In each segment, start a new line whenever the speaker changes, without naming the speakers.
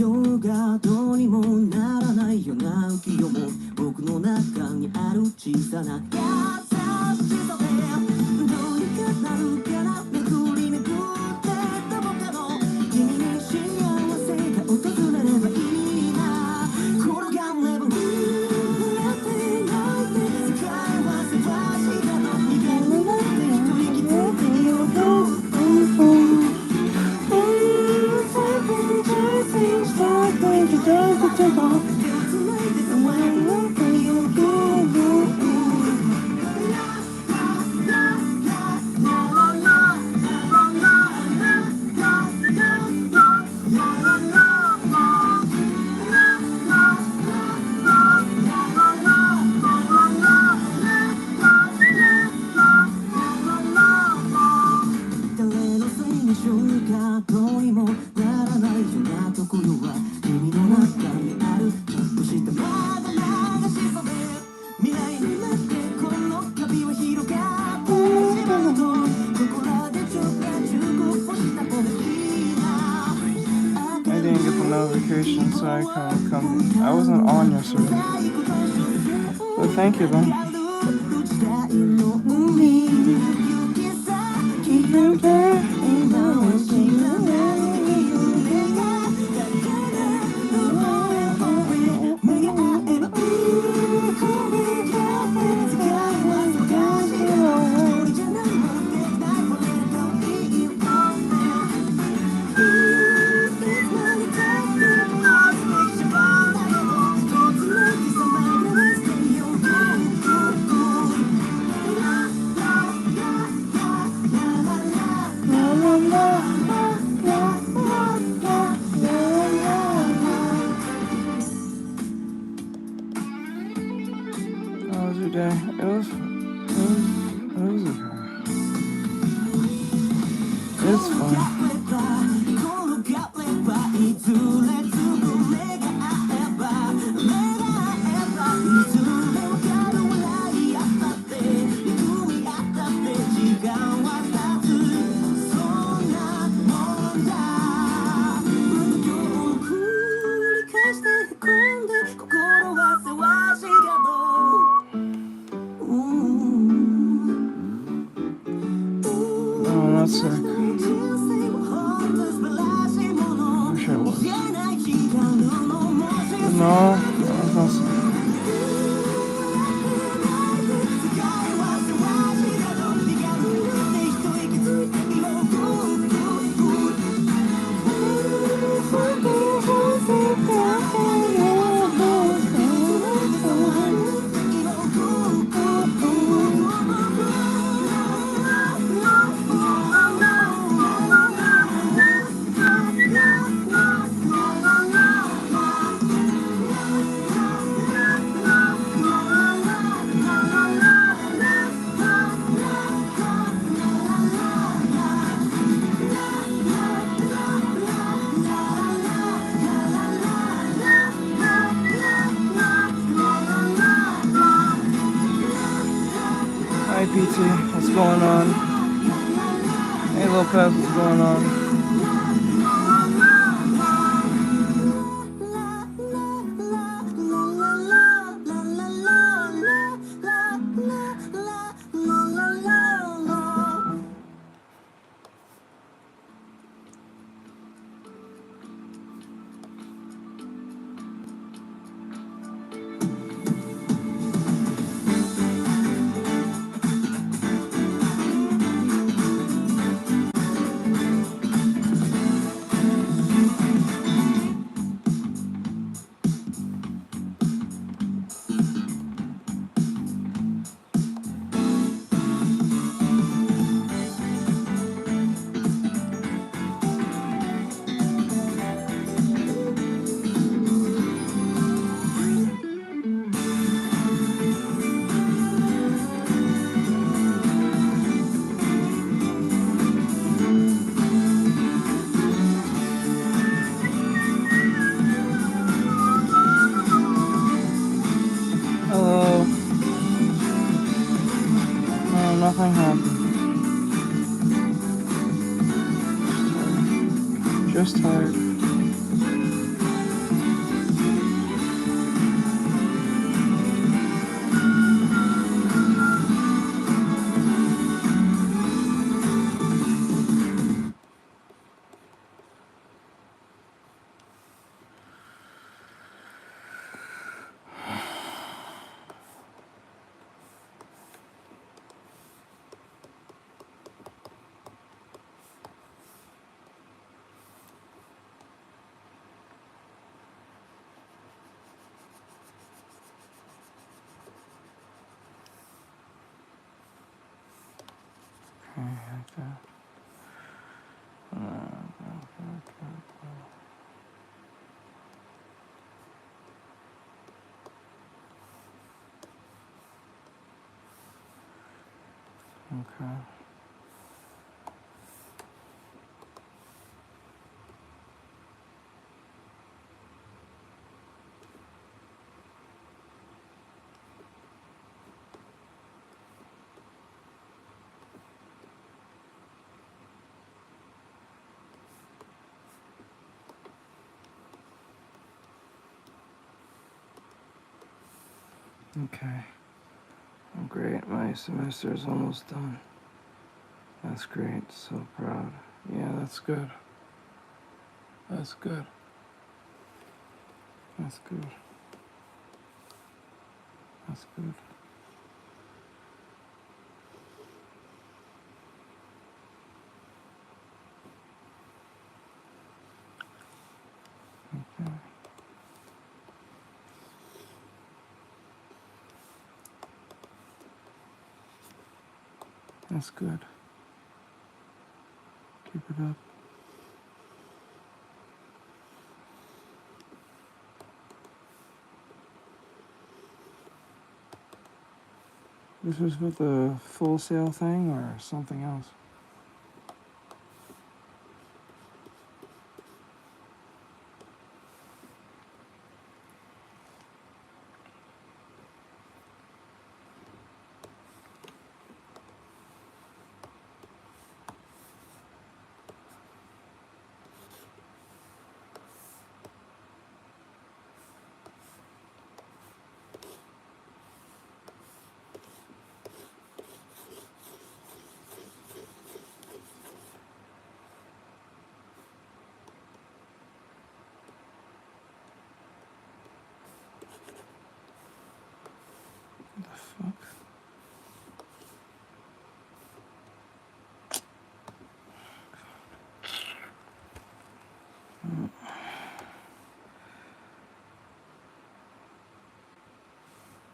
ようがどうにもならないような浮世も僕の中にある小さな優しさでどうにかなるから巡り巡ってどこかの君に幸せが訪れればいいな転がれば濡れて泣いて世界はせわしがの苦みなって一息ついてようと
so I can't come. I wasn't on yesterday. But thank you, though. What's going on? Hey Lopez, what's going on? Nothing happened. Just tired. Okay. Okay. Oh, great. My semester is almost done. That's great. So proud. Yeah, that's good. That's good. That's good. That's good. Okay. That's good. Keep it up. This was with the Full Sail thing or something else? What the fuck?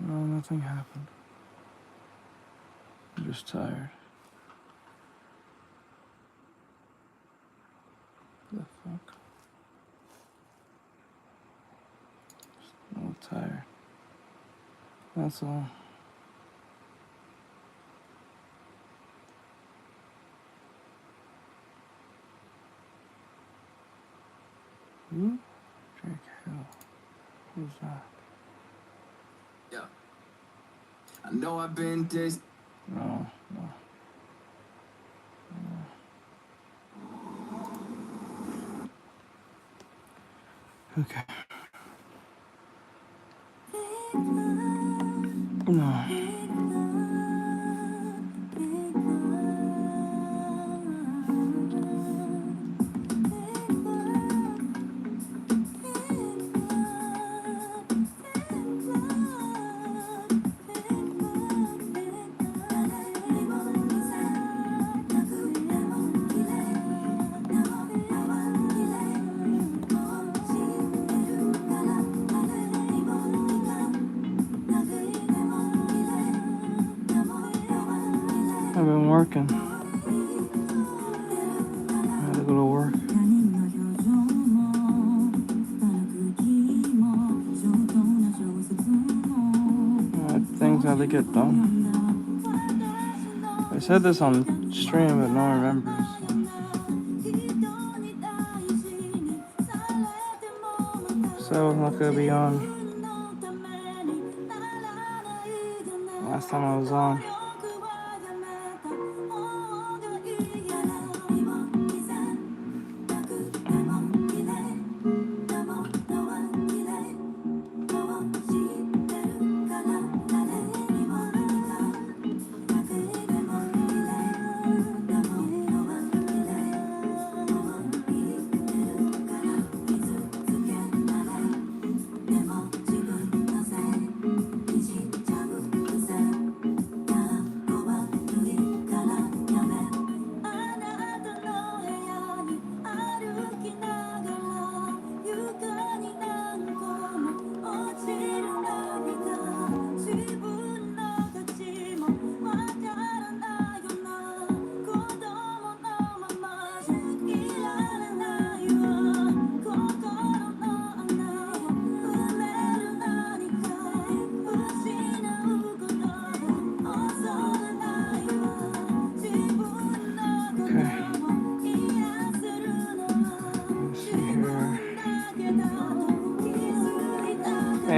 No, nothing happened. I'm just tired. What the fuck? Just a little tired. That's all. Who? Drake Hill. Who's that?
Yeah. I know I've been this.
No, no. Okay. No. I've been working. I had to go to work. I had things I had to get done. I said this on stream, but no one remembers. So I'm not gonna be on. Last time I was on.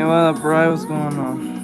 what up, bro? What's going on?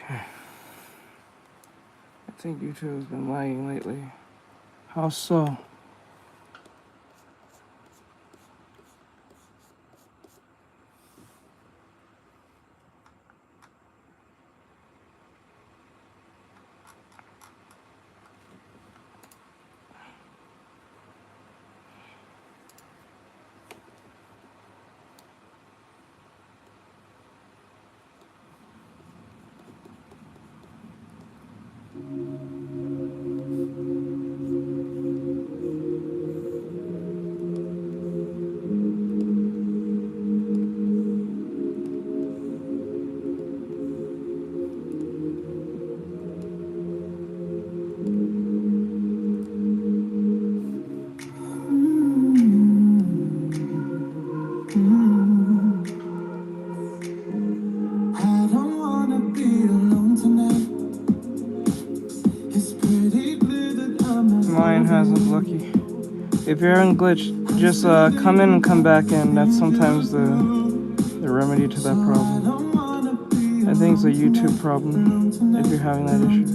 Okay. I think YouTube has been lagging lately. How so? Mine hasn't, lucky. If you're having glitch, just come in and come back in. That's sometimes the remedy to that problem. I think it's a YouTube problem if you're having that issue.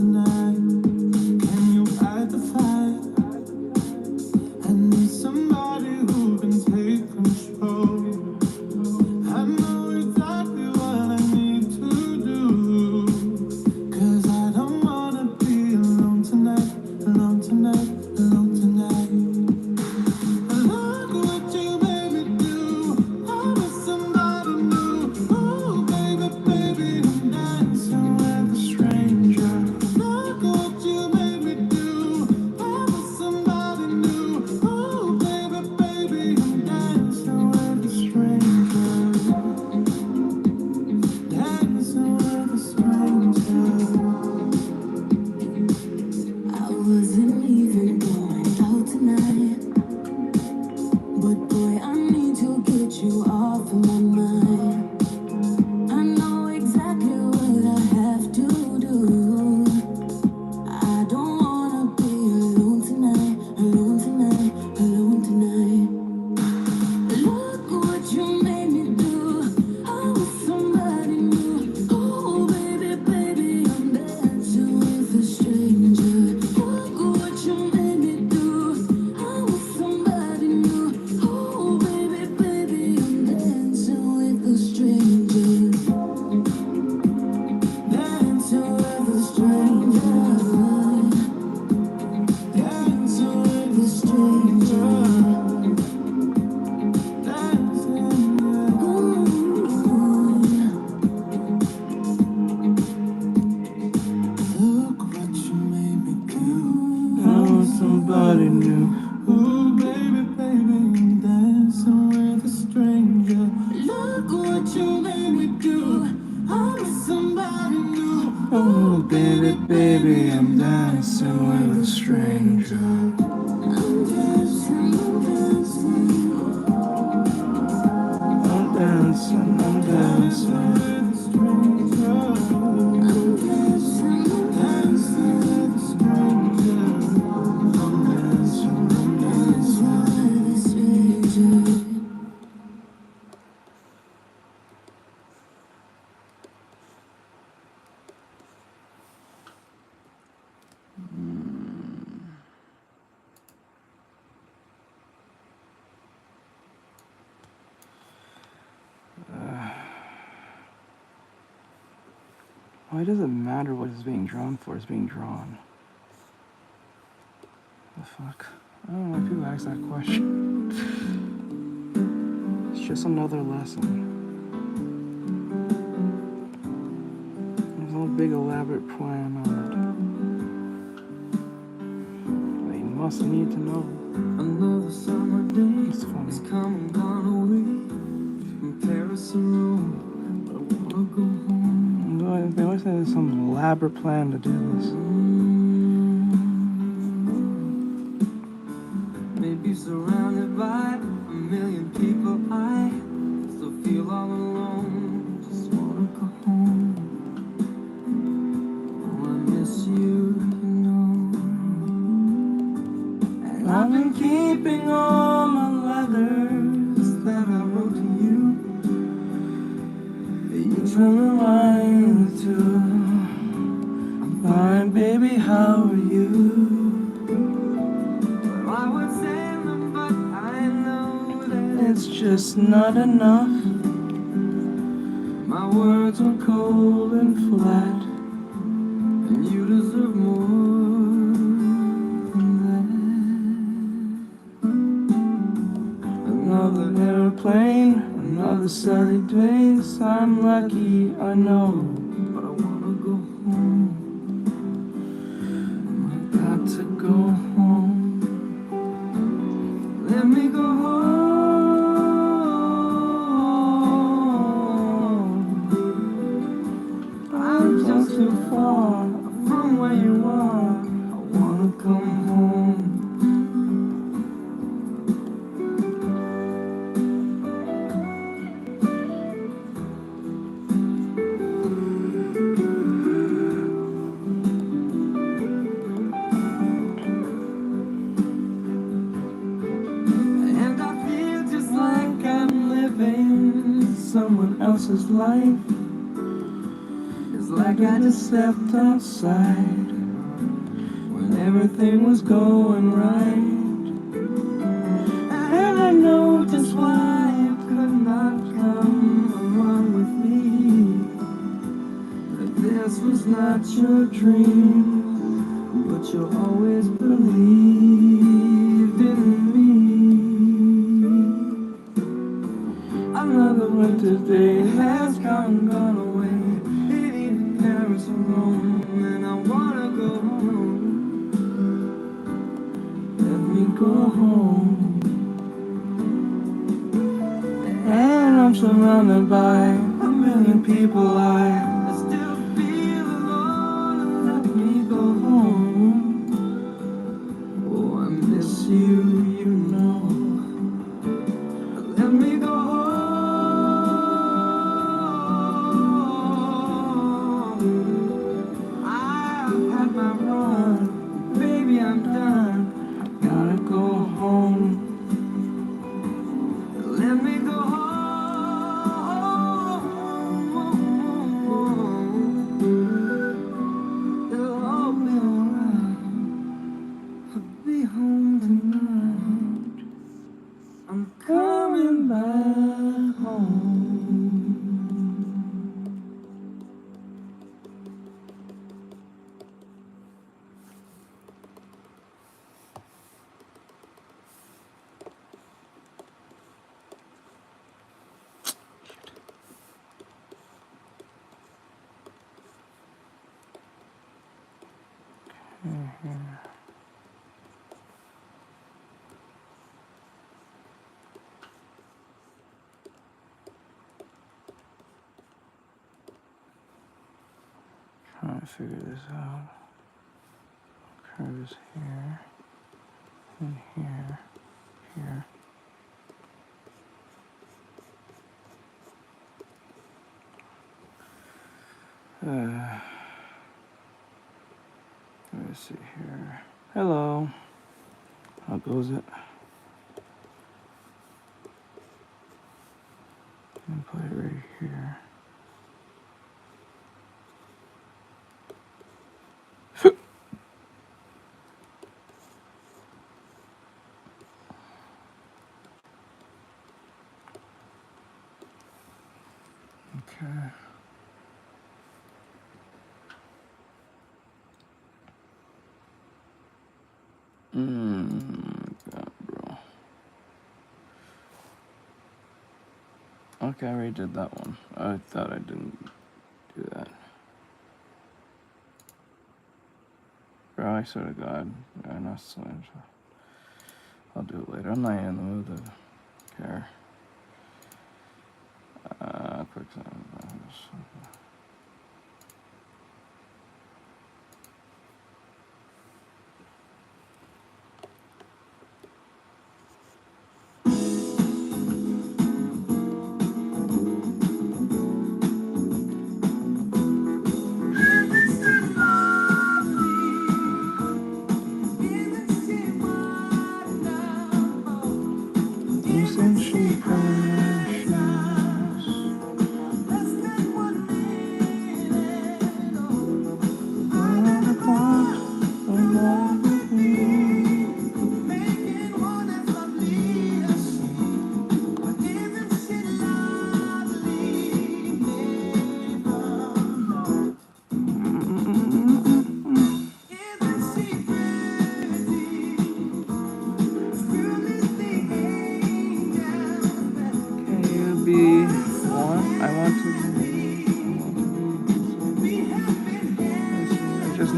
Why does it matter what is being drawn for? It's being drawn. The fuck? I don't know why people ask that question. It's just another lesson. There's no big elaborate plan on it. They must need to know.
Another summer day
It's funny.
is come and gone away from Paris or Rome. But I wanna go home.
They always say there's some elaborate plan to do this.
Maybe surrounded by a million people, I still feel all alone. Just wanna go home. Oh, I miss you, you know. And I've been keeping all my letters that I wrote to you. Each one reminder to. I'm fine, baby, how are you? Well, I would send them, but I know that
It's just not enough.
my words were cold and flat, and you deserve more than that. Another airplane, another sunny days. I'm lucky, I know, but I wanna go home. I got to go home. Let me go home. I'm just too far from where you are. I wanna come home. And I feel just like I'm living someone else's life. It's like I just stepped outside when everything was going right. And I know just why you could not come along with me. That this was not your dream, but you always believed in me. Another winter day has come and gone away. It ain't Paris or Rome, and I wanna go home. Let me go home. And I'm surrounded by a million people. I still feel alone. Let me go home. Oh, I miss you, you know. Let me go home. I've had my run, baby, I'm done. I gotta go home. Let me go home. It'll all be alright. I'll be home tonight. I'm coming back home.
Trying to figure this out. Curves here, and here, here. Let me see here. Hello. How goes it? And put it right here. Okay. God, bro. Okay, I already did that one. I thought I didn't do that. Bro, I swear to God. I'm not so interested. I'll do it later. I'm not in the mood to care. Quick sound.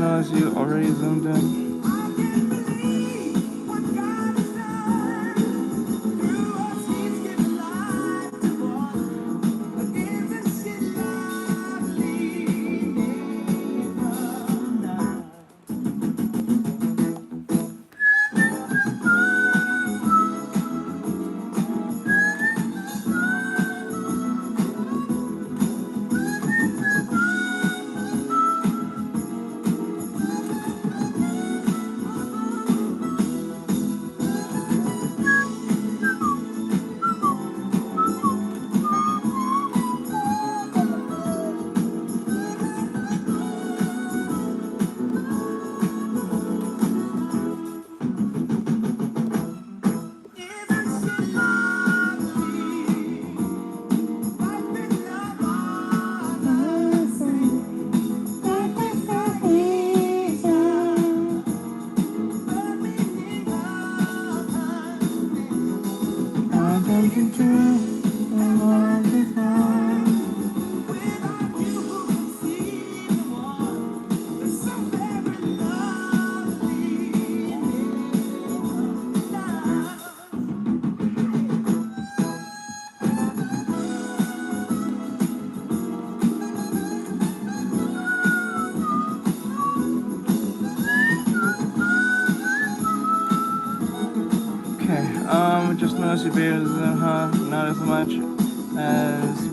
As you already zoomed in. Just notice your beers, not as much as.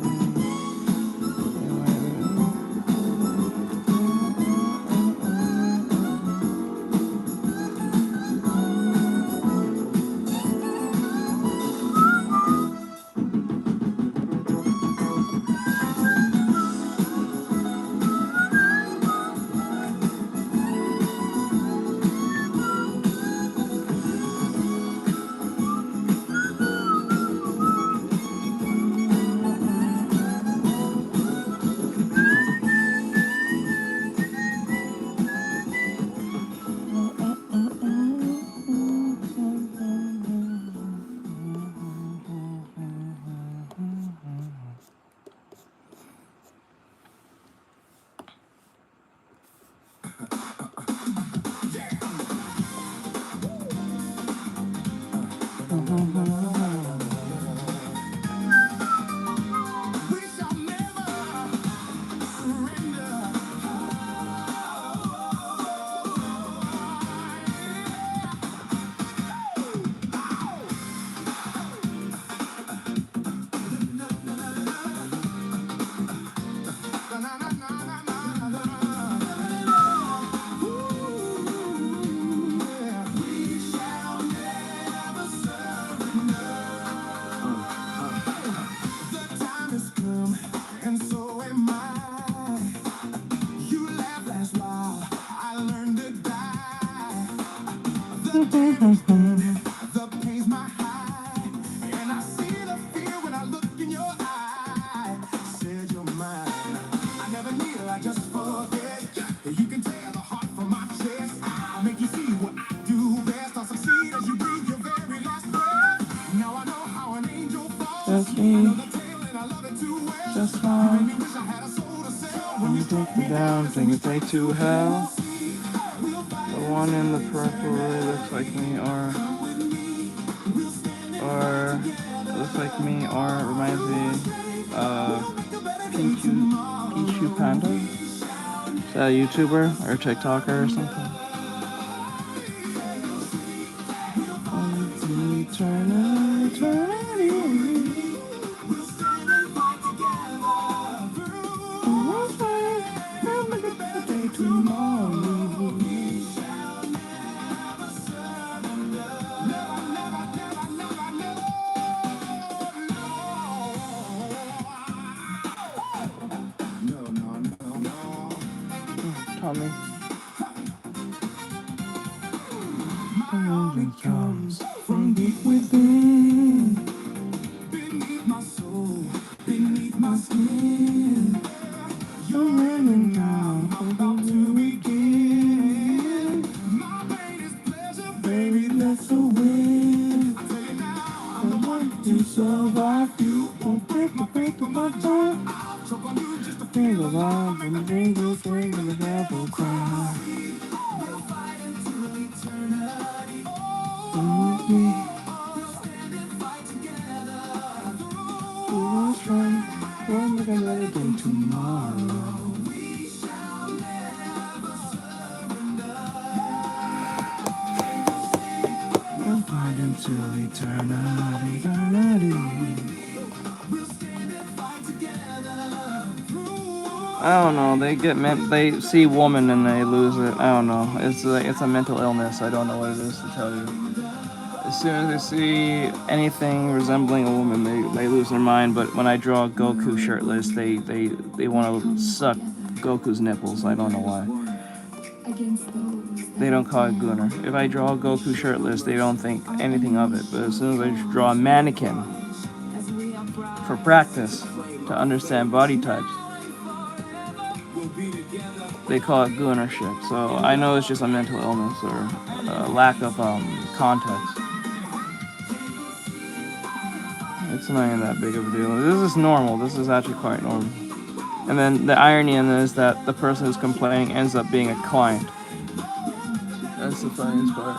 The pain's my high, and I see the fear when I look in your eye. Said you're mine. I never need her, I just forget. You can tear the heart from my chest. I'll make you see what I do best.
That's me. Just fine. When you take me down, take it take to hell. The one in the purple really looks like me, or looks like me, or reminds me Pichu Panda. Is that a YouTuber or a TikToker or something? Tommy. Comes from deep within, beneath my soul, beneath my skin. You're running down, about to begin. My pain is pleasure, baby, that's the win. I want to survive you, won't break my tongue. Choke on you just to feel alive, and the angels sing and the devil cry. We'll fight until eternity. Me. We'll stand and fight together. We will try one another day tomorrow. We shall never surrender. We'll fight until eternity. We'll stand and fight together. I don't know. They see woman and they lose it. I don't know. It's a mental illness. I don't know what it is to tell you. As soon as they see anything resembling a woman, they lose their mind. But when I draw Goku shirtless, they want to suck Goku's nipples. I don't know why. They don't call it Gunnar. If I draw Goku shirtless, they don't think anything of it. But as soon as I draw a mannequin for practice to understand body types, they call it Gunnarship. So I know it's just a mental illness or a lack of context. It's not even that big of a deal. This is normal. This is actually quite normal. And then the irony in this is that the person who's complaining ends up being a client. That's the funniest part.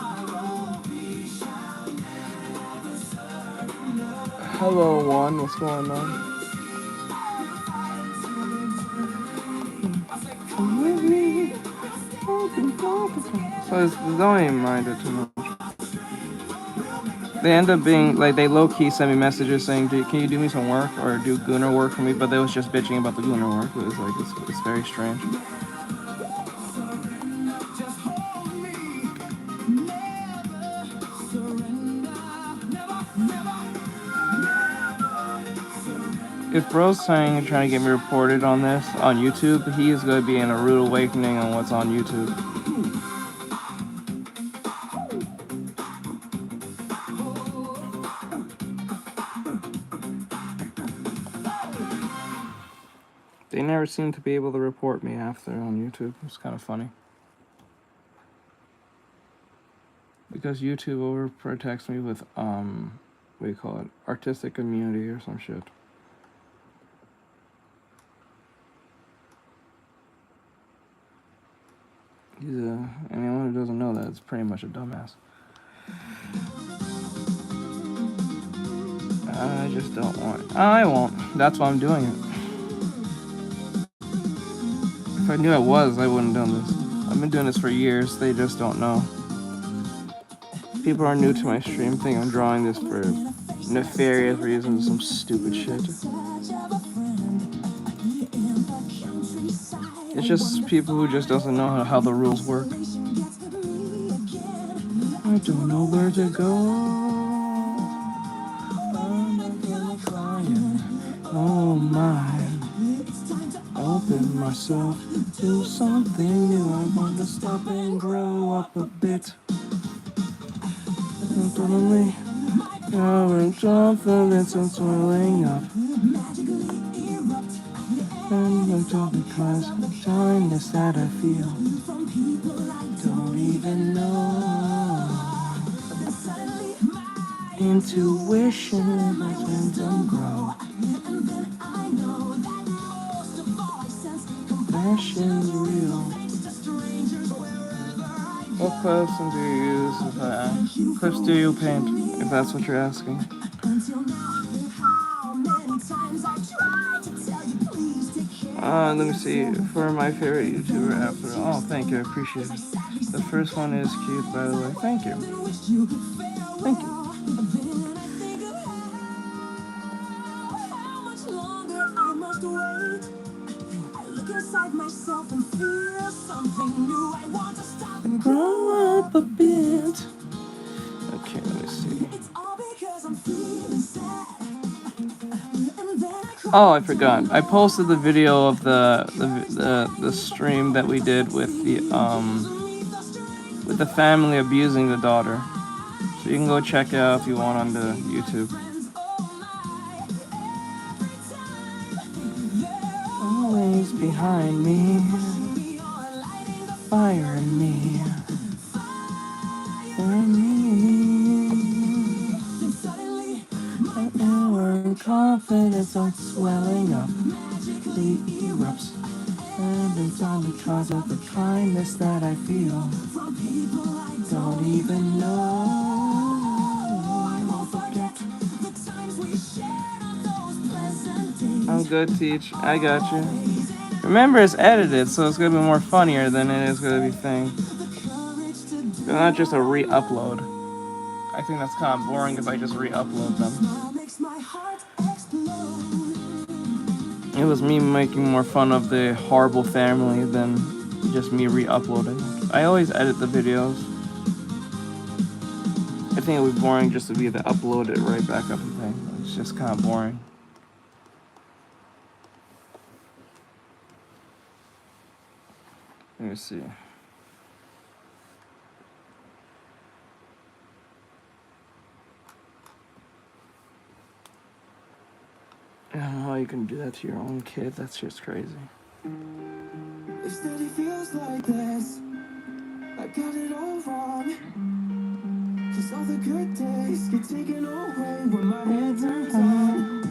Hello, Juan. What's going on? So don't even mind it too much. They end up being like, they low-key send me messages saying, can you do me some work or do Gunnar work for me? But they was just bitching about the Gunnar work. It was like, it's very strange. If bro's trying to get me reported on this on YouTube, he is going to be in a rude awakening on what's on YouTube. They never seem to be able to report me after on YouTube. It's kind of funny. Because YouTube overprotects me with, what do you call it? Artistic immunity or some shit. Anyone who doesn't know that is pretty much a dumbass. I just don't want. I won't. That's why I'm doing it. If I knew I was, I wouldn't have done this. I've been doing this for years. They just don't know. People are new to my stream, think I'm drawing this for nefarious reasons, some stupid shit. It's just people who just doesn't know how the rules work. I don't know where to go. I'm not gonna crying. Oh my. Open myself to something new. I want to stop and grow up a bit. Suddenly, growing confidence and swelling up. And until the cause of kindness that I feel, don't even know. Intuition lets them grow. Passion's real. What clips do you use if I ask? Clips do you paint, if that's what you're asking? Let me see. For my favorite YouTuber after. Oh, thank you. I appreciate it. The first one is cute, by the way. Thank you. Thank you. Grow up a bit. Okay, let me see. Oh, I forgot. I posted the video of the stream that we did with the family abusing the daughter. So you can go check it out if you want on the YouTube. Always behind me, fire in me, confidence on swelling up, magically erupts. Every time because of the kindness that I feel. Don't even know. I won't forget the times we shared on those pleasant days. I'm good, Teach. I got you. Remember, it's edited, so it's gonna be more funnier than it is gonna be thing. It's not just a re-upload. I think that's kind of boring if I just re-upload them. It was me making more fun of the horrible family than just me re-uploading. I always edit the videos. I think it would be boring just to be to upload it right back up and thing. It's just kind of boring. Let me see. I don't know how you can do that to your own kid. That's just crazy. It steady feels like this. I got it all wrong. 'Cause all the good days get taken away when my head turns on.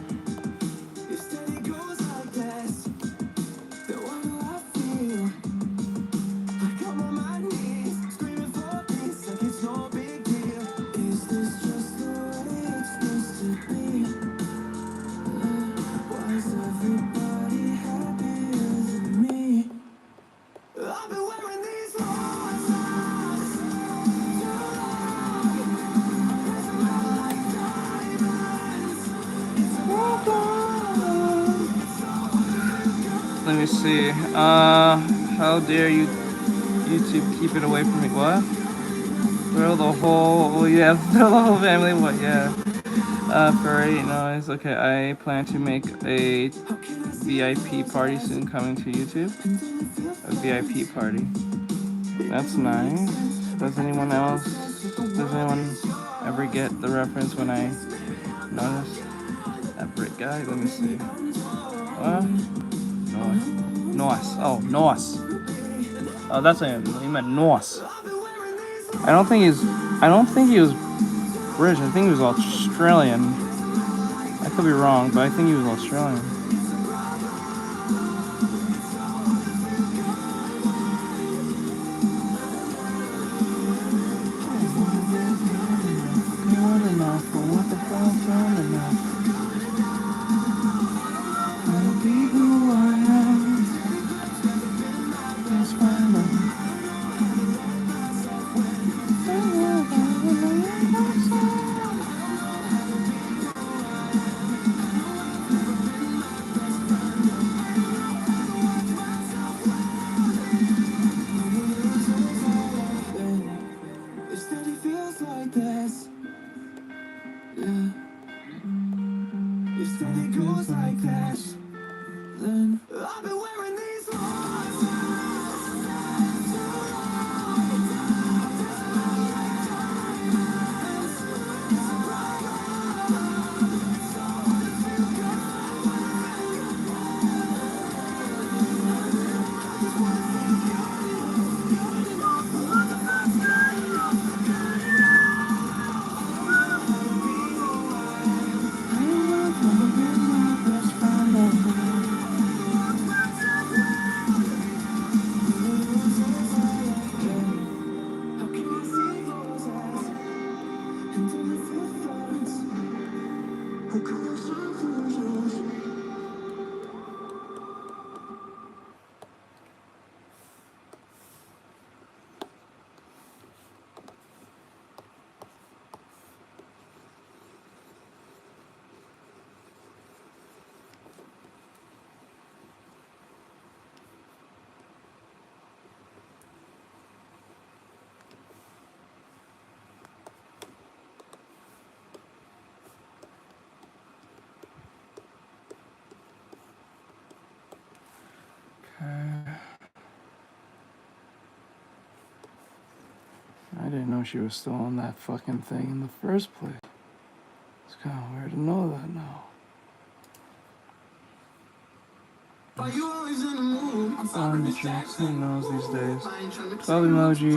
It steady goes like this. Then what do I feel? I come on my knees, screaming for peace like it's no big deal. Is this just the way it's supposed to be? Why is everybody happier than me? I've been wearing these roses Let me see. How dare you, YouTube, keep it away from me? What? Throw the whole, yeah, throw the whole family. What? Yeah. For 8 noise. Okay, I plan to make a VIP party soon coming to YouTube. A VIP party. That's nice. Does anyone ever get the reference when I notice that brick guy? Let me see. What? Noise. Oh, Noise. Oh, that's what he meant. Noise. I don't think he was British. I think he was Australian. I could be wrong, but I think he was Australian. Good enough for what the fuck's good enough. I'll be who I am. That's fine. I didn't know she was still on that fucking thing in the first place. It's kind of weird to know that now. Who knows these days? 12 emoji.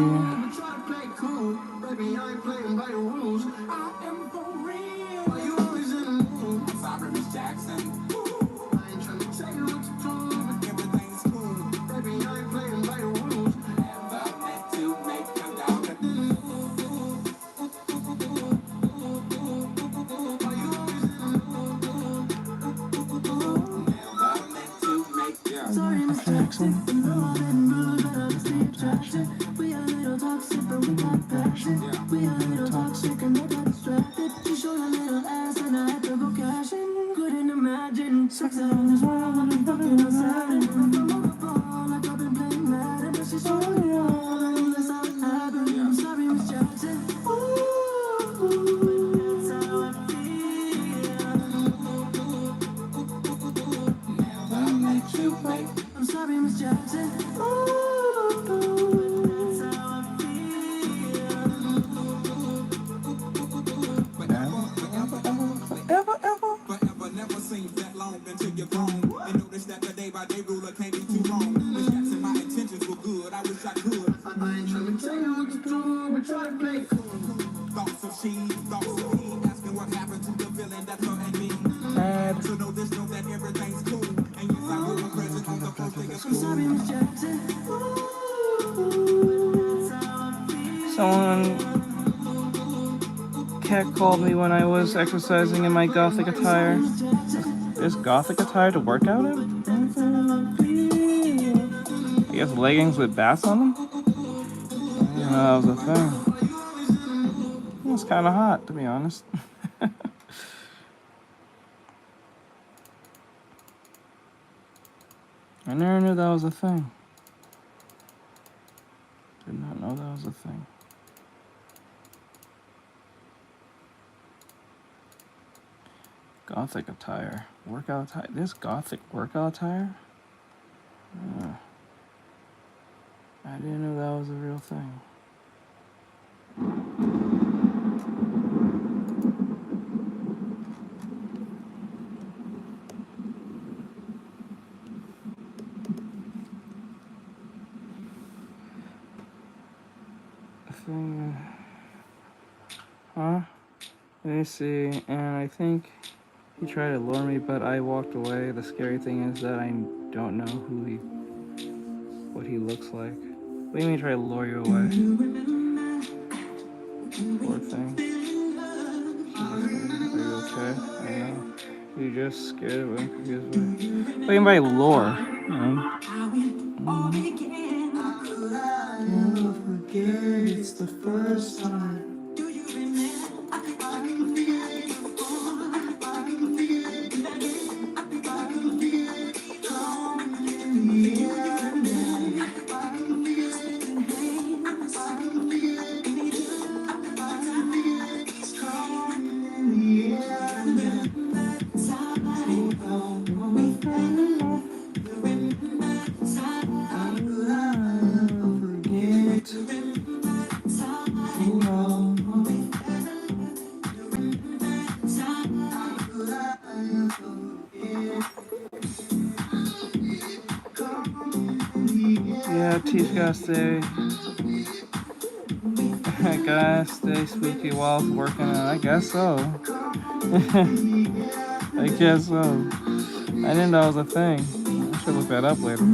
Jackson. We are a little toxic, but we got passion. We are a little toxic and we got distracted. She showed a little ass and I had to go cash in. Couldn't imagine sex out in this world when I'm fucking outside. And I'm from overfall, like I've been playing Madden. But she's so young, I know that's how it happened. I'm sorry, Miss Jackson. Ooh, that's how I feel. I'm sorry, Miss Jackson. Ooh, that's how I feel. Forever never seems that long until you're grown. And notice that the day by day ruler can't be too wrong. Miss Jackson, my intentions were good. I wish I could. I ain't trying to tell you what to do, but try to play cool. Thoughts of she, thoughts of me, asking what happened to the feeling that's her and me. So know this, know that everything's cool. And yes, I will be present on the first day of school. I'm sorry, Miss Jackson. Someone cat called me when I was exercising in my gothic attire. Is gothic attire to work out in? I guess leggings with bats on them? I didn't know that was a thing. It was kind of hot, to be honest. I never knew that was a thing. Did not know that was a thing. Gothic attire. Workout attire. This gothic workout attire? I didn't know that was a real thing. Huh? Let me see. And I think he tried to lure me, but I walked away. The scary thing is that I don't know what he looks like. What do you mean he tried to lure you away? Poor thing. Are you okay? I know. You just scared of him, confused by. What do you mean by lure? Never forget, it's the first time. Gotta stay spooky while working on it. I guess so. I guess so. I didn't know it was a thing. I should look that up later.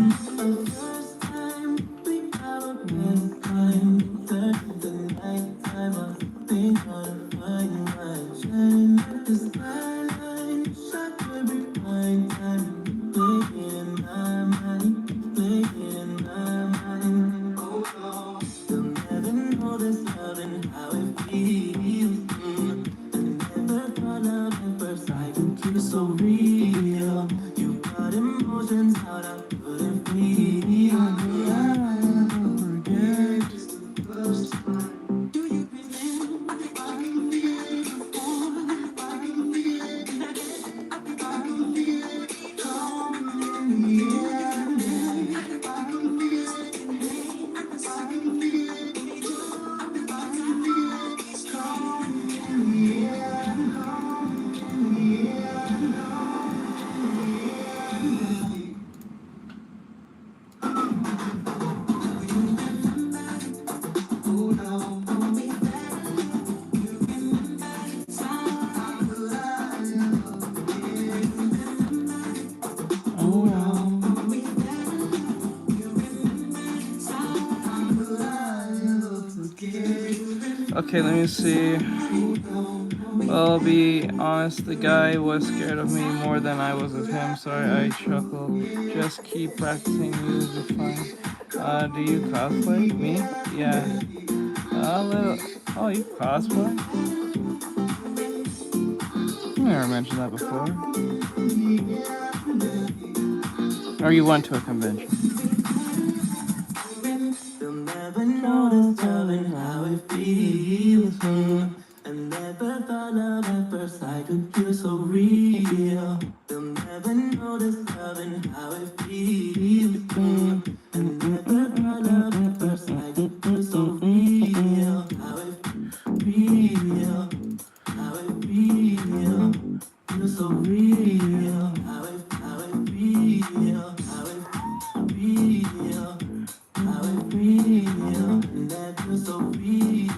you're so real. You got emotions out, I couldn't feel. I never forget. Do you remember? I can feel it. I can feel it. I can feel it. Come in the air. I can feel it. I can feel it. I can feel it. Come in the air. Come in the air.
Okay, let me see. Well, I'll be honest, the guy was scared of me more than I was of him. Sorry, I chuckled. Just keep practicing, music fine. Do you cosplay? Me? Yeah. A little. Oh, you cosplay? I never mentioned that before. Or you went to a convention.
You'll never know this loving how it feels. I never thought of at first sight that you're so real. You'll never know this loving how it feels. I never thought of at first sight that you're so real. How it real. How it real. You're so real. How it real. How it real. How it real, and that you're so real.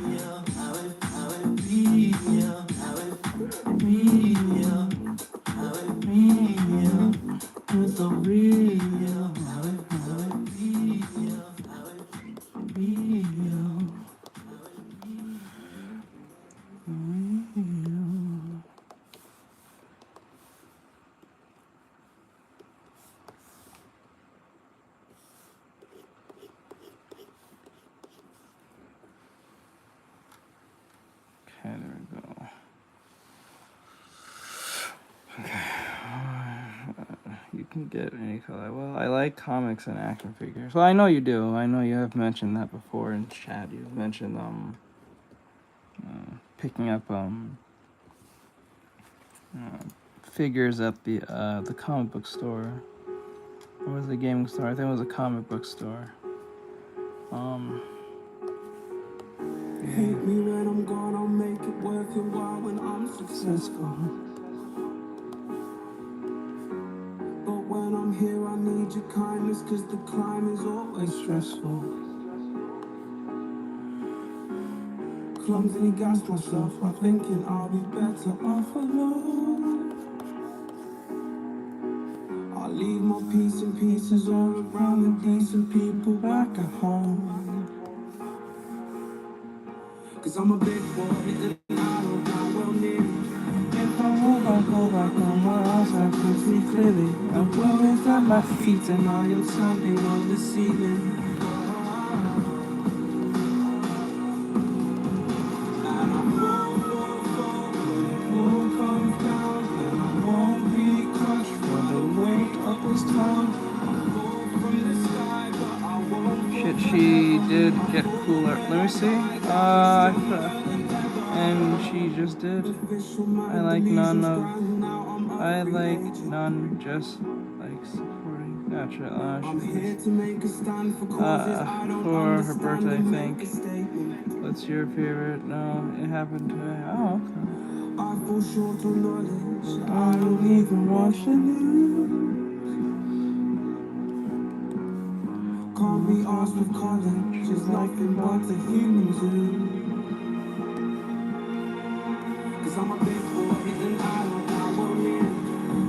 How it real, how it real, how it real, you're so real. How it real, how it real.
Okay, there we go. Okay. You can get any color. Well, I like comics and action figures. Well, I know you do. I know you have mentioned that before in chat. You've mentioned picking up figures at the comic book store. Or was it a gaming store? I think it was a comic book store.
Hate me when I'm gone, I'll make it worth your while when I'm successful. But when I'm here, I need your kindness, cause the climb is always stressful. Clumsily gassed myself by thinking I'll be better off alone. I'll leave my piece in pieces all around the decent people back at home. Cause I'm a big boy and I don't know well near. If I move, I go back on my house, I can see clearly. The world is at my feet and I am standing on the ceiling. And I fall when it all comes down. And I won't be crushed for the weight of this town. I fall from the sky, but I won't.
Shit, she did get cooler. Let me see. And she just did. I like none, just like supporting. Gotcha. For her birthday, I think. What's your favorite? No, it happened today. Oh, okay.
I fall short on knowledge. I don't even watch the news. Can't be asked with college. It's nothing but the human zoo. Cause I'm a big boy and I don't know what it.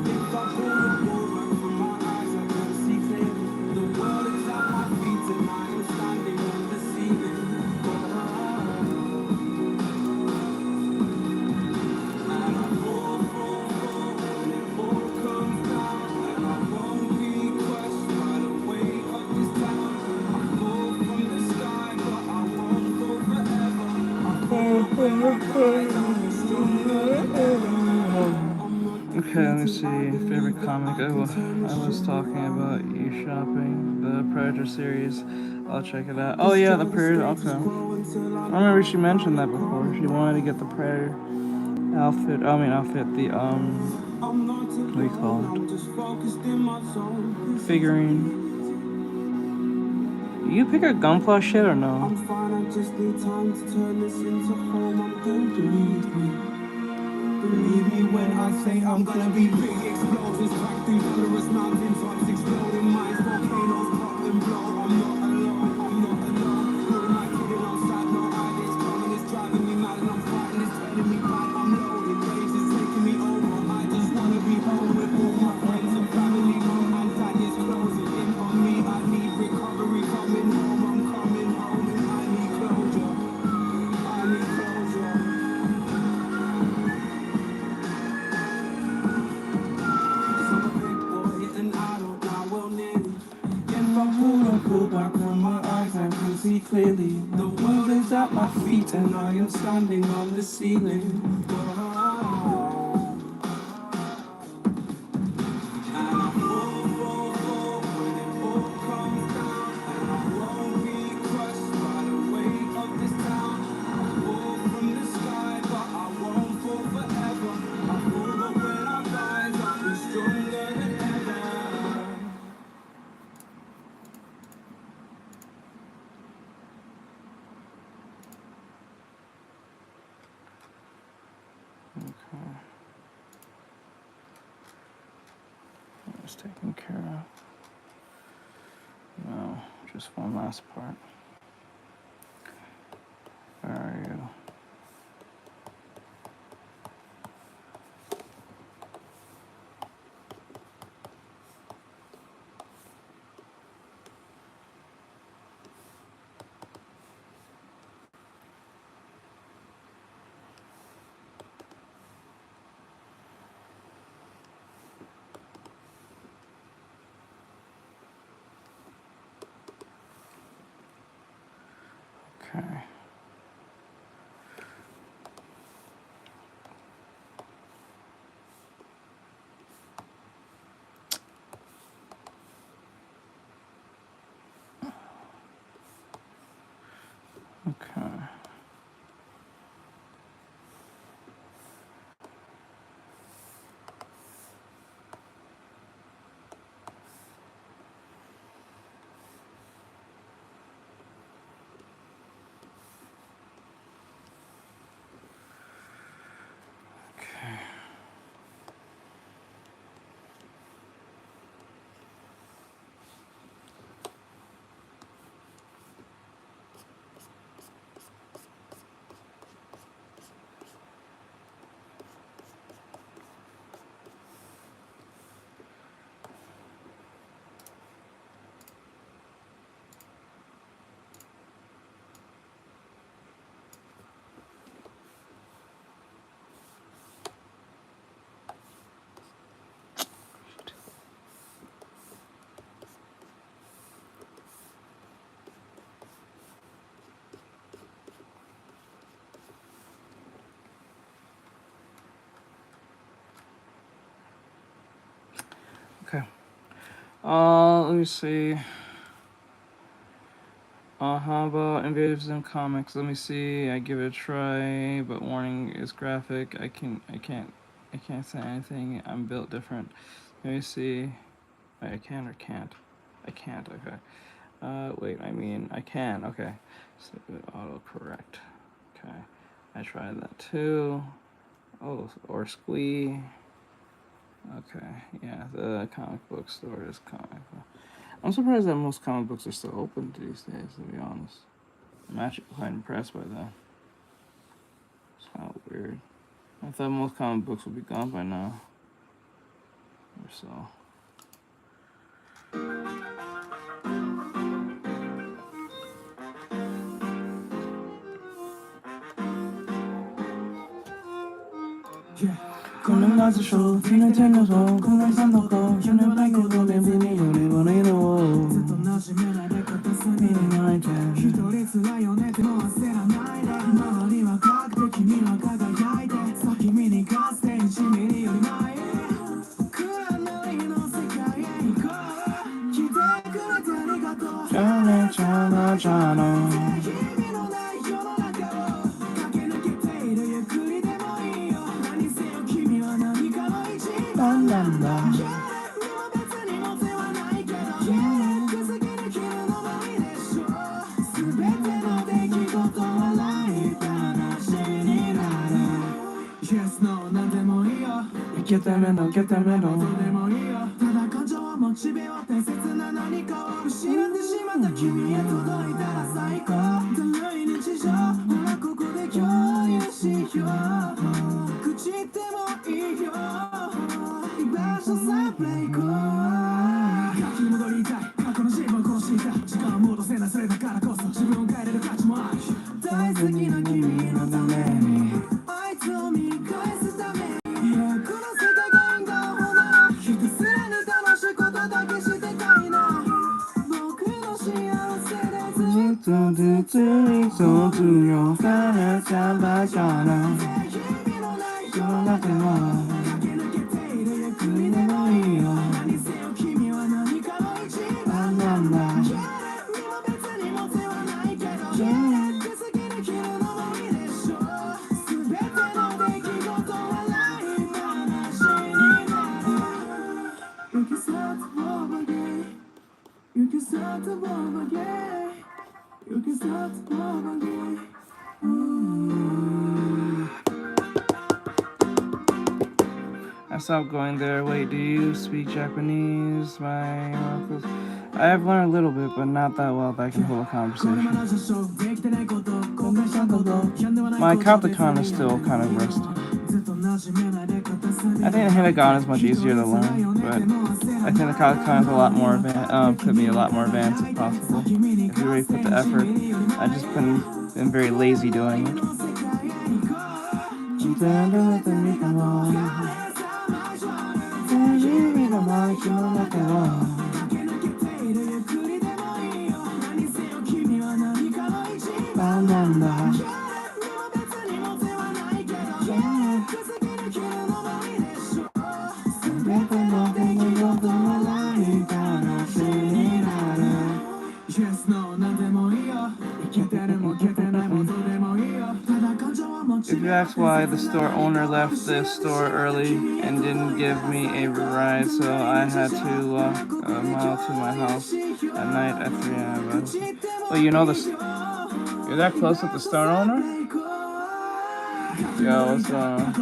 If I pull the wool right from my eyes, I can see clearly. The world is at my feet and I am standing on the ceiling. And I fall when it all comes down. And I won't be crushed by the weight of this town. I fall from the sky, but I won't fall forever. I fall from the sky, I'm stronger.
Okay, let me see. Favorite comic. I was talking about you shopping the Predator series. I'll check it out. Oh yeah, the Predator. Okay. I remember she mentioned that before. She wanted to get the Predator outfit. I mean outfit. The what do you call it? Figurine. You pick a Gunpla shit or no? I'm fine, I just need time to turn this into home. I'm good, believe me. Believe me when I say I'm gonna be big explosions, crack through thunderous mountains, hearts exploding, minds, volcanoes, pop and blow. I'm not alone, I'm not alone. Who am I kidding? I'm sad, no eyelids, coming, it's driving me mad, and I'm fighting, it's turning me bad. I'm loaded, rage is taking me over. I just wanna be home with all my friends and family. Mom and dad is closing in on me. I need recovery, coming home, I'm coming home, and I need closure. I need closure. Pull back from my eyes, I can see clearly. The world is at my feet and I am standing on the ceiling. That's taken care of. No, just one last part. Where are you? Okay. Okay. Okay. Let me see. How about invaders and comics? Let me see. I give it a try, but warning is graphic. I can't say anything. I'm built different. Let me see. Wait, I can or can't? I can't. Okay. Wait. I mean, I can. Okay. So autocorrect. Okay. I tried that too. Oh, or squee. Okay, yeah, the comic book store is comic. I'm surprised that most comic books are still open these days, to be honest. I'm actually quite impressed by that. It's kind of weird. I thought most comic books would be gone by now. Or so. Con el lazo show, tiene tengo show, con el santo go, yo no like it, don't let me know, they want to know. ずっと馴染めないで片隅に泣いて一人辛いよねってのは焦らないで周りは確定君は輝いて先見にかつて1ミリより前 Get them in, get them in.
ただ感情はモチベは大切な何かを失ってしまった君へ届いたら最高だるい日常ほらここで共有しよう口でもいいよ居場所さえ行こう書きに戻りたい過去の自分を殺した時間を戻せないそれだからこそ自分を変えれる価値もある大好きな君のために愛と見返すためにこの世界が縁がほなひたすらに楽しいことだけしてたいな僕の幸せでずっとずつにそう強がれたばかな君のない世の中は駆け抜けているゆっくりでもいいよ何せよ君は何かの一番なんだ身も別にも手はないけど手先に切るのもいいでしょ全ての出来事はライブ話になる You can start over again You can start over again You can start over again
I stopped going there. Wait, do you speak Japanese? I have learned a little bit, but not that well that I can hold a conversation. My katakana is still kind of rusty. I think the hiragana is much easier to learn, but I think the katakana is a lot more could be a lot more advanced if possible. If you really put the effort. I just been very lazy doing it. If you ask why the store owner left the store early and didn't give me a ride, so I had to walk a mile to my house at night at 3 a.m. Well, you know you're that close with the store owner? Yo, what's going on?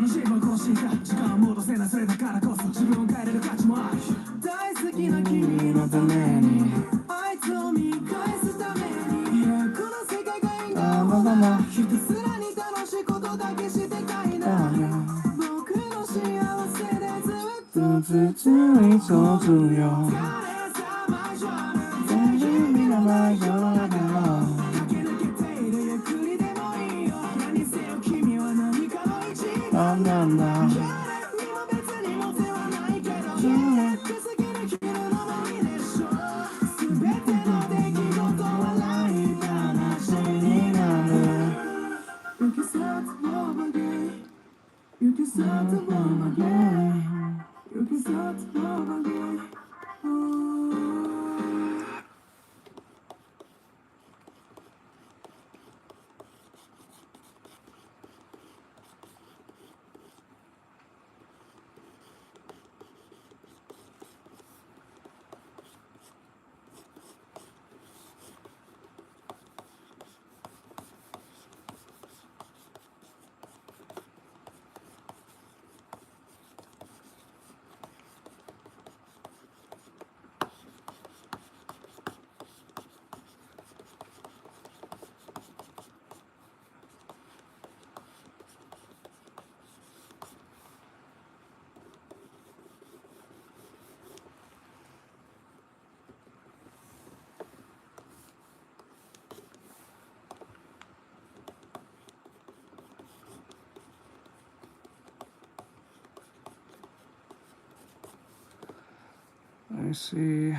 Let me see.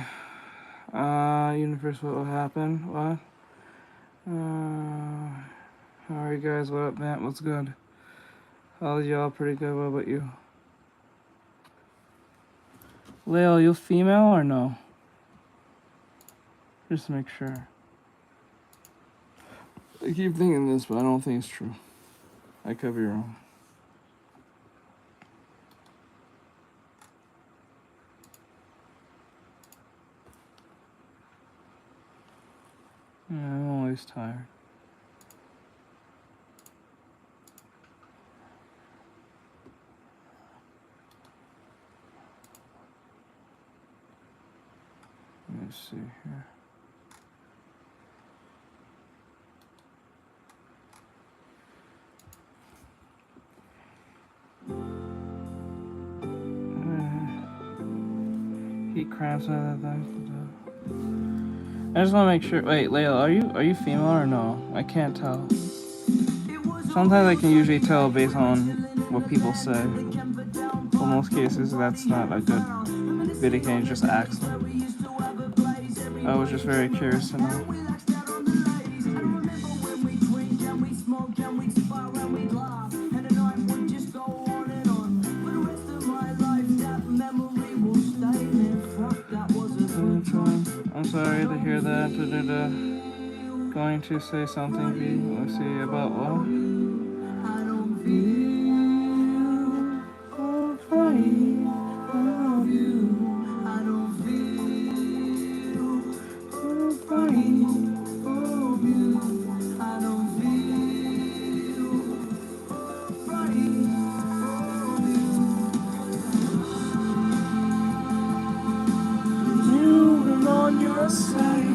Universe, what will happen? What? How are you guys? What up, Matt? What's good? All y'all pretty good. What about you? Leo, you female or no? Just to make sure. I keep thinking this, but I don't think it's true. I could be wrong. Yeah, I'm always tired. Let me see here. Heat cramps and other things. I just want to make sure. Wait, Layla, are you female or no? I can't tell. Sometimes I can usually tell based on what people say. For most cases, that's not a good indicator. Just accent. I was just very curious to know. I'm sorry to hear that. Going to say something, B. Let's see, about what? I don't feel afraid of you. I don't feel afraid of you. I don't feel afraid of you. You and on your side.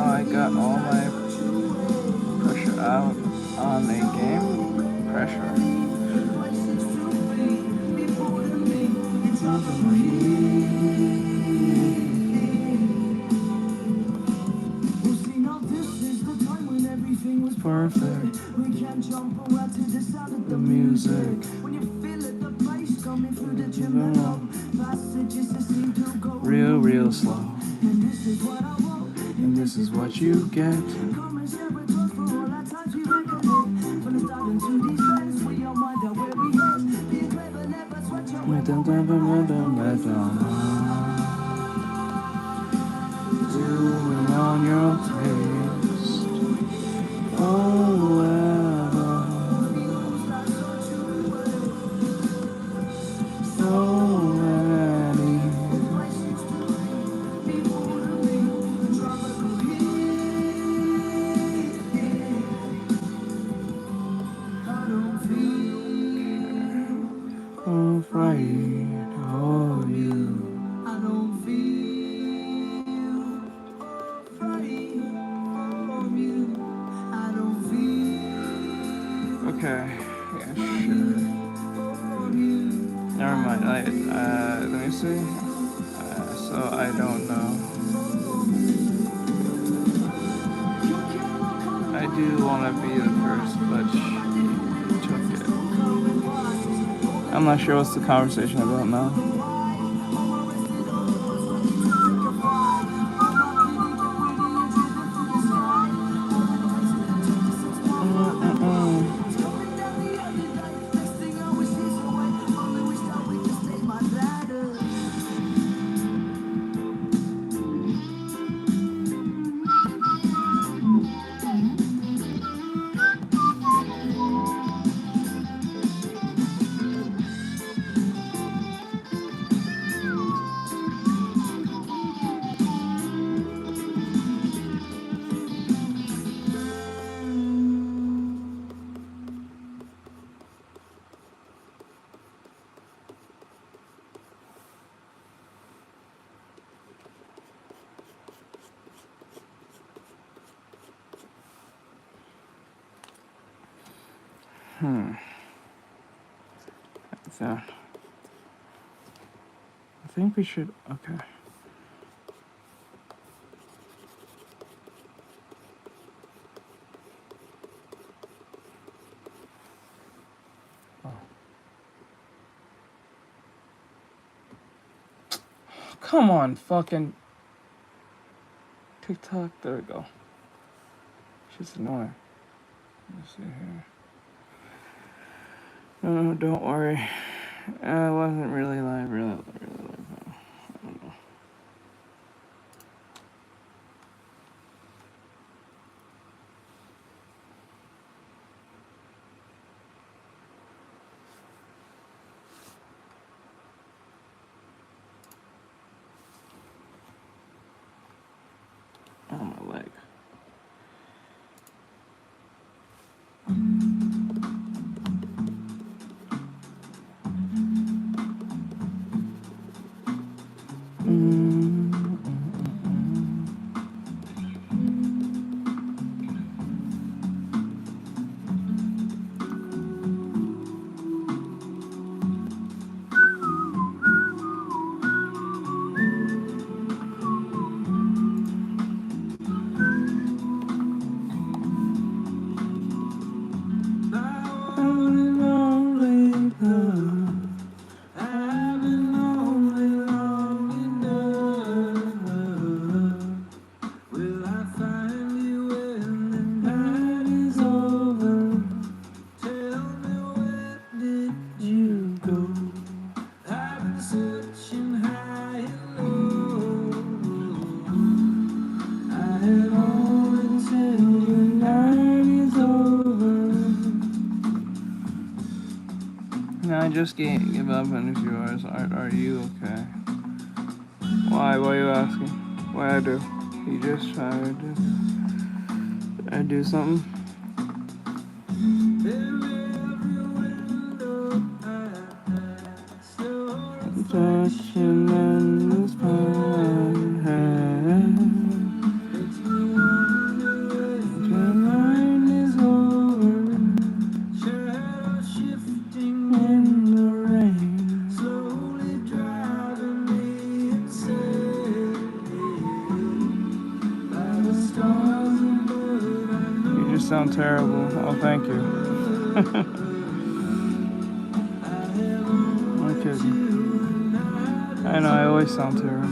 I got all my pressure out on a game. Pressure. It's perfect. The music. Real slow. And this is what you get. Doing on your taste. Oh, okay, yeah, sure. Never mind. Let me see. So I don't know. I do want to be the first, but she took it. I'm not sure what's the conversation about now. So, I think we should, okay. Oh. Come on, fucking TikTok, there we go. She's annoying. Let's see here. No, don't worry. I wasn't really live, really live. I don't know. I just give up in a few hours. Are you okay? Why? Why are you asking? What I do? You just try to do. I do something. Touching in this pine. The line is over. Shadow shifting in the rain. Slowly driving me insane. By the stars above, I know. You just sound terrible. Oh, thank you. I'm kidding. I know, I always sound terrible.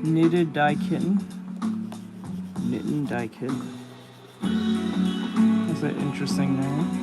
Knitted Dye Kitten. Knitting Dye Kitten. That's an interesting name.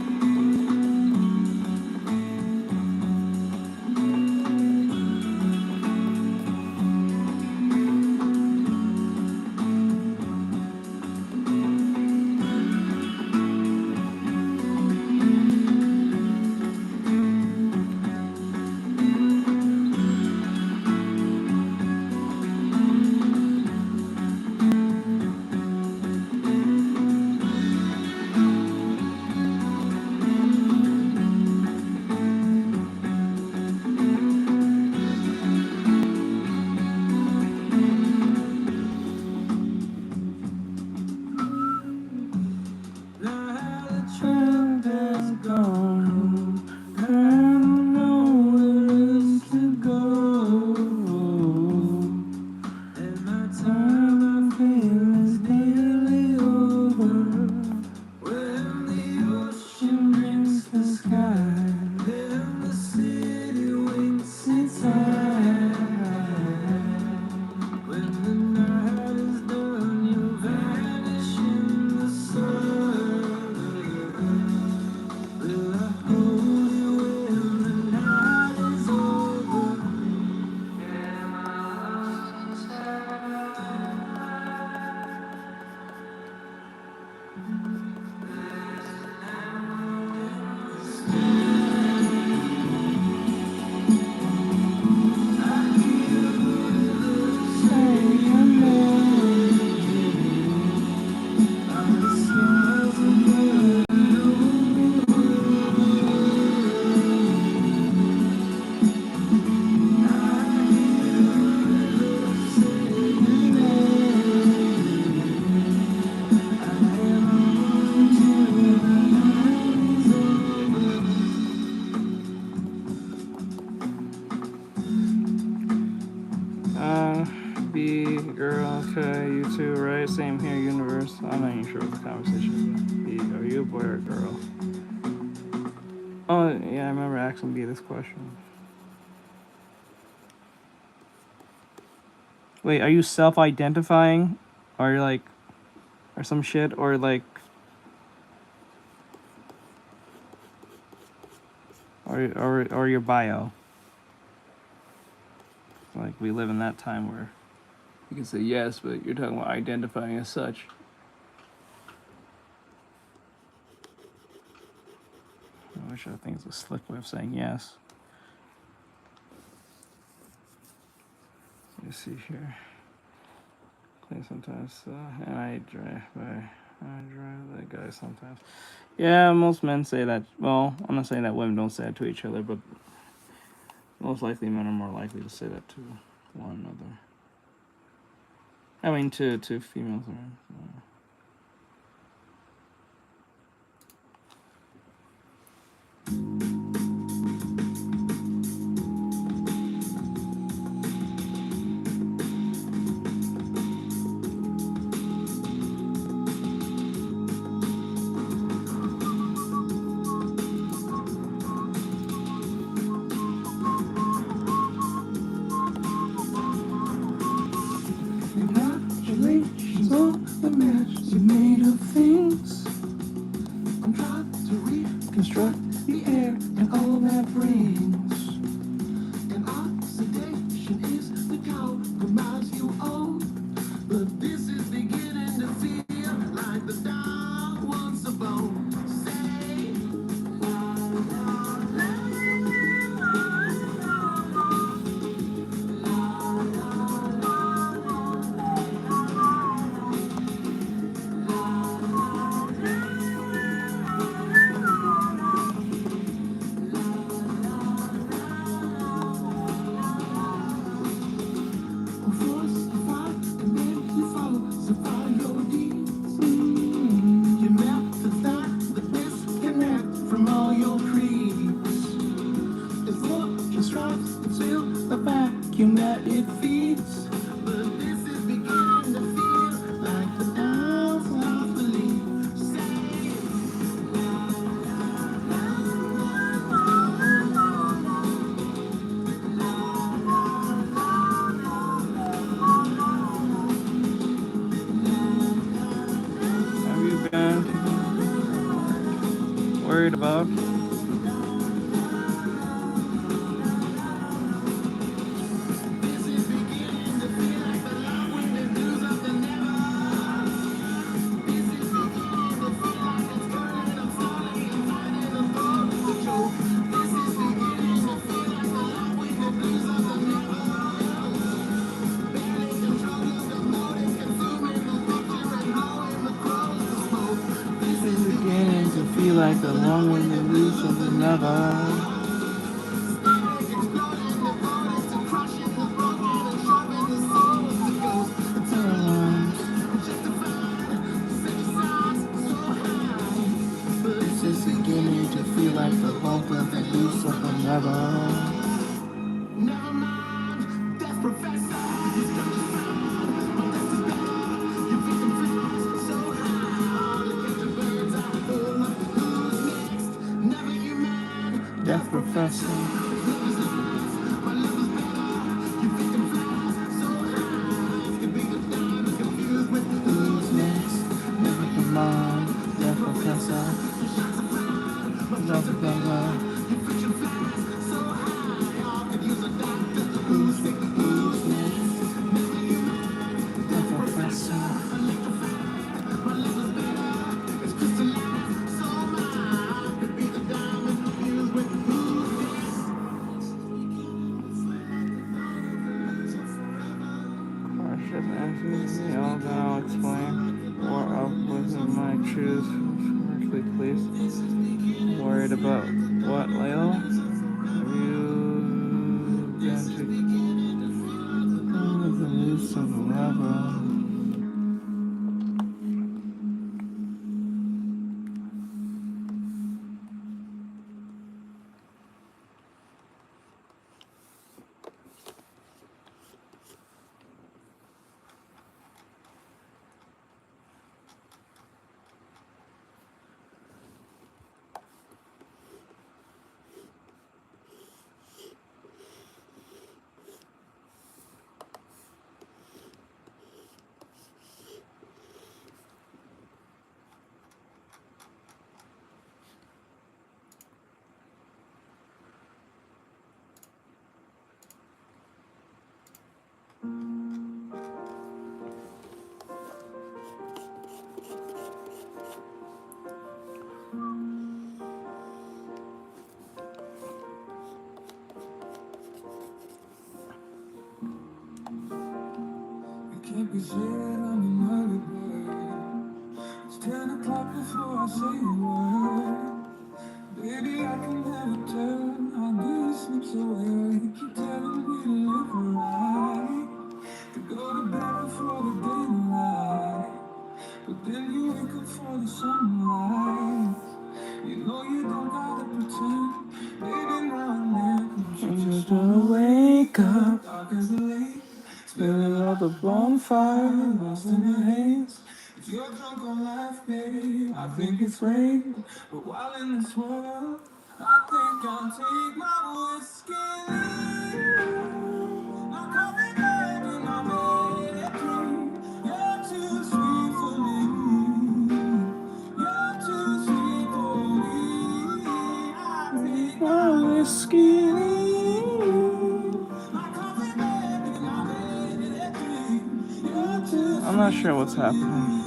Girl, okay, you too, right? Same here, universe. I'm not even sure what the conversation is. Are you a boy or a girl? Oh, yeah, I remember asking B this question. Wait, are you self-identifying, or you're like, or some shit, or like, or your bio? Like, we live in that time where you can say yes, but you're talking about identifying as such. I wish I think it's a slick way of saying yes. Let me see here. Clean sometimes, and I drive that guy sometimes. Yeah, most men say that. Well, I'm not saying that women don't say that to each other, but most likely men are more likely to say that to one another. I mean, to females. Congratulations on the match you made of things. I'm trying to reconstruct the air and all that brings. And oxidation is the compromise you own. But this is beginning to feel like the dog wants a bone. Say, la, la, la, force the fire and then you follow. So follow your deeds. Your method's not the disconnect from all your creeds. It's what just tries to fill the vacuum that it feeds. But this is beginning to feel like the downs of the leaf. Say, have you been worried about? Beginning to feel like the long-winded roots of the never. This is beginning to feel like the bump of the loose of the never. Never mind, that's professor. Death Professor. Who's next? Never mind. Death Professor. Death Professor. Who's next? Death Professor. I'll explain. Or I'll listen my choose correctly, please. Worried about what, Leo? Have you been to the loose of the lava?
can say that I'm a motherboard. It's 10 o'clock before I say a word. Baby, I can never tell how good you sleep so well. You keep telling me to live right, to go to bed before the daylight. But then you wake up for the sunlight. You know you don't gotta pretend. Baby, now and then, you just wanna wake up. Dark as the lake, spilling out the bonfire, lost in the haze. If you're drunk on life, babe, I think it's great. But while in this world, I think I'll take my whiskey. My coffee bag in my bed, you're too sweet for me. You're too sweet for me. I take my whiskey. My coffee bag in my bed, you're too
I'm not sure what's happening.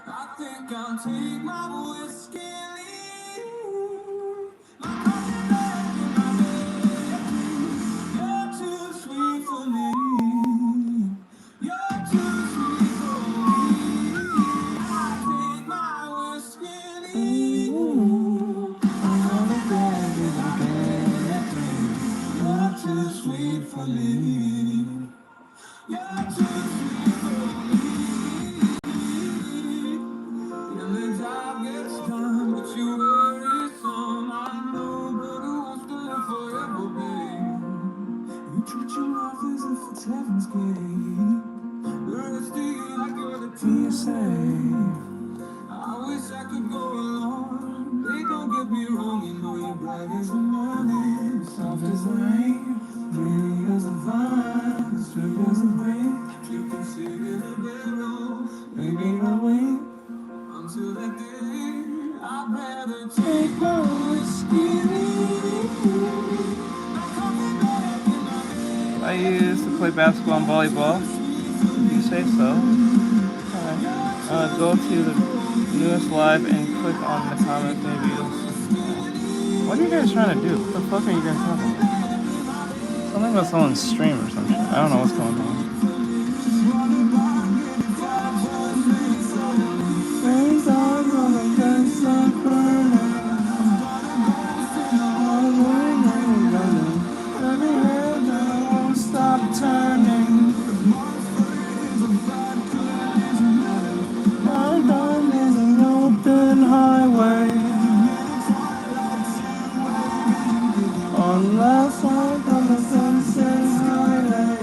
I think I'll take my whiskey. My coffee bag in my bed. You're too sweet for me. You're too sweet for me. I take my whiskey. I'm gonna beg in my bed. You're too sweet for me. You're too sweet for me. When the job gets done, but you worry some. I know, but who wants to live forever, babe? You treat your life as if it's heaven's gate. The rest of you like you're the TSA. I wish I could go along. They don't get me wrong, you know you're bright as the morning, soft as the rain, pretty as a vine, sweet as a grain. You can sit in a bedroom, maybe I'll wait until that day. I'd rather take my whiskey.
I used to play basketball and volleyball. If you say so. Alright. Go to the newest live and click on the comments maybe. What are you guys trying to do? What the fuck are you guys talking about? Something about someone's stream or some shit. I don't know what's going on.
Stop turning. My dawn is an open highway. On last side of the sunset highway.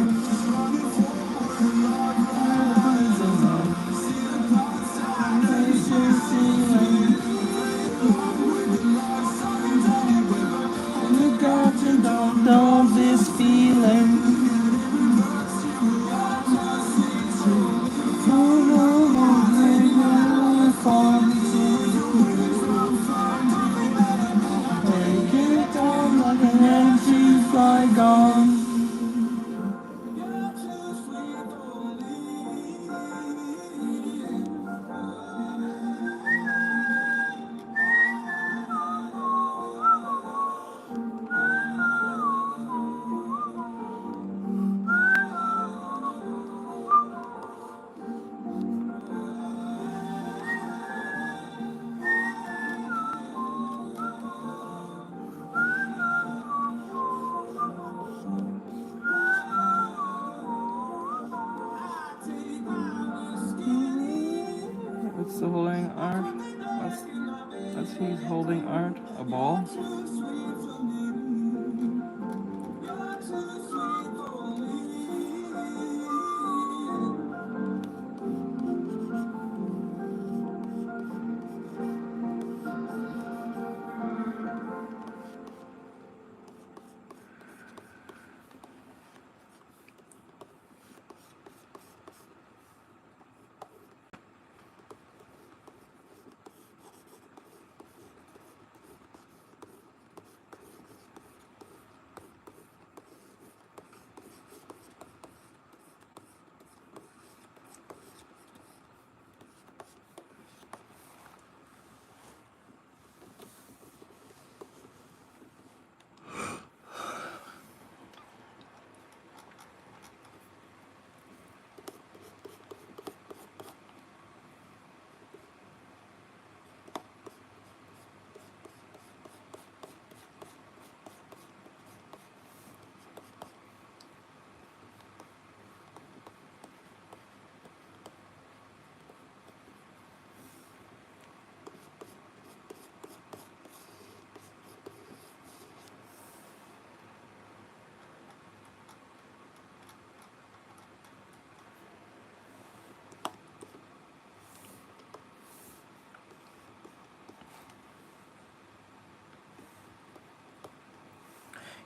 You got to know this feeling.
What's the holding art? That's he's holding art. A ball.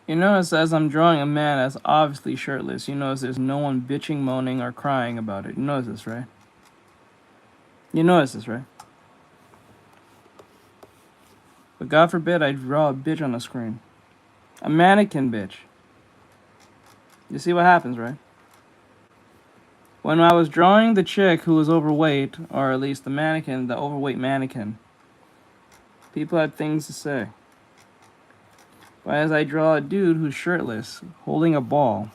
You notice as I'm drawing a man that's obviously shirtless, you notice there's no one bitching, moaning, or crying about it. You notice this, right? You notice this, right? But God forbid I draw a bitch on the screen. A mannequin bitch. You see what happens, right? When I was drawing the chick who was overweight, or at least the mannequin, the overweight mannequin, people had things to say. But as I draw a dude who's shirtless, holding a ball,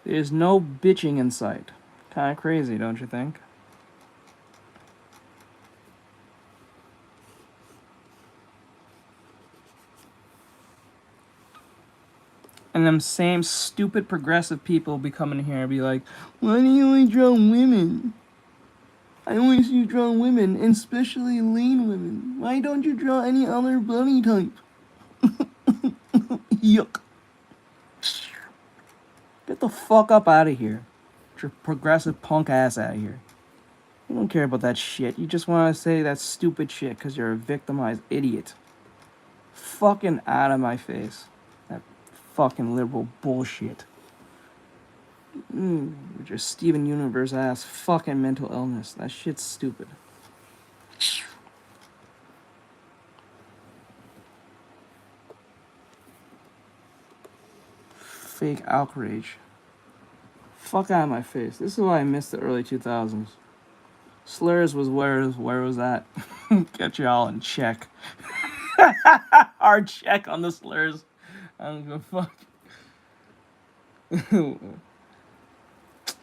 there's no bitching in sight. Kinda crazy, don't you think? And them same stupid progressive people be coming here and be like, why do you only draw women? I only see you draw women, and especially lean women. Why don't you draw any other body type? Yuck. Get the fuck up out of here. Get your progressive punk ass out of here. You don't care about that shit. You just want to say that stupid shit because you're a victimized idiot. Fucking out of my face. That fucking liberal bullshit. With your Steven Universe ass fucking mental illness. That shit's stupid. Fake outrage. Fuck out of my face. This is why I missed the early 2000s. Slurs was where was that? Get you all in check. Our check on the slurs. I don't give a fuck.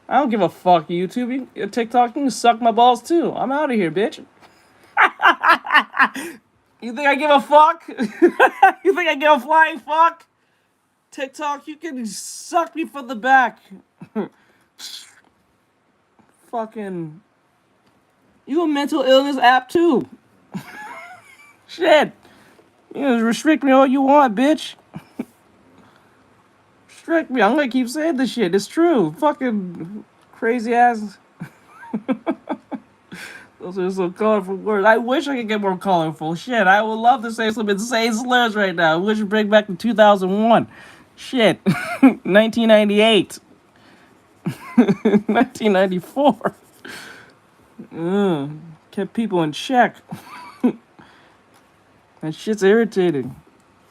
I don't give a fuck, YouTube. TikTok, you can suck my balls too. I'm out of here, bitch. You think I give a fuck? You think I give a flying fuck? TikTok, you can suck me from the back. Fucking. You a mental illness app too. Shit. You can restrict me all you want, bitch. Restrict me. I'm gonna keep saying this shit. It's true. Fucking crazy ass. Those are some colorful words. I wish I could get more colorful. Shit, I would love to say some insane slurs right now. I wish we bring back to 2001. Shit. 1998. 1994. Kept people in check. That shit's irritating.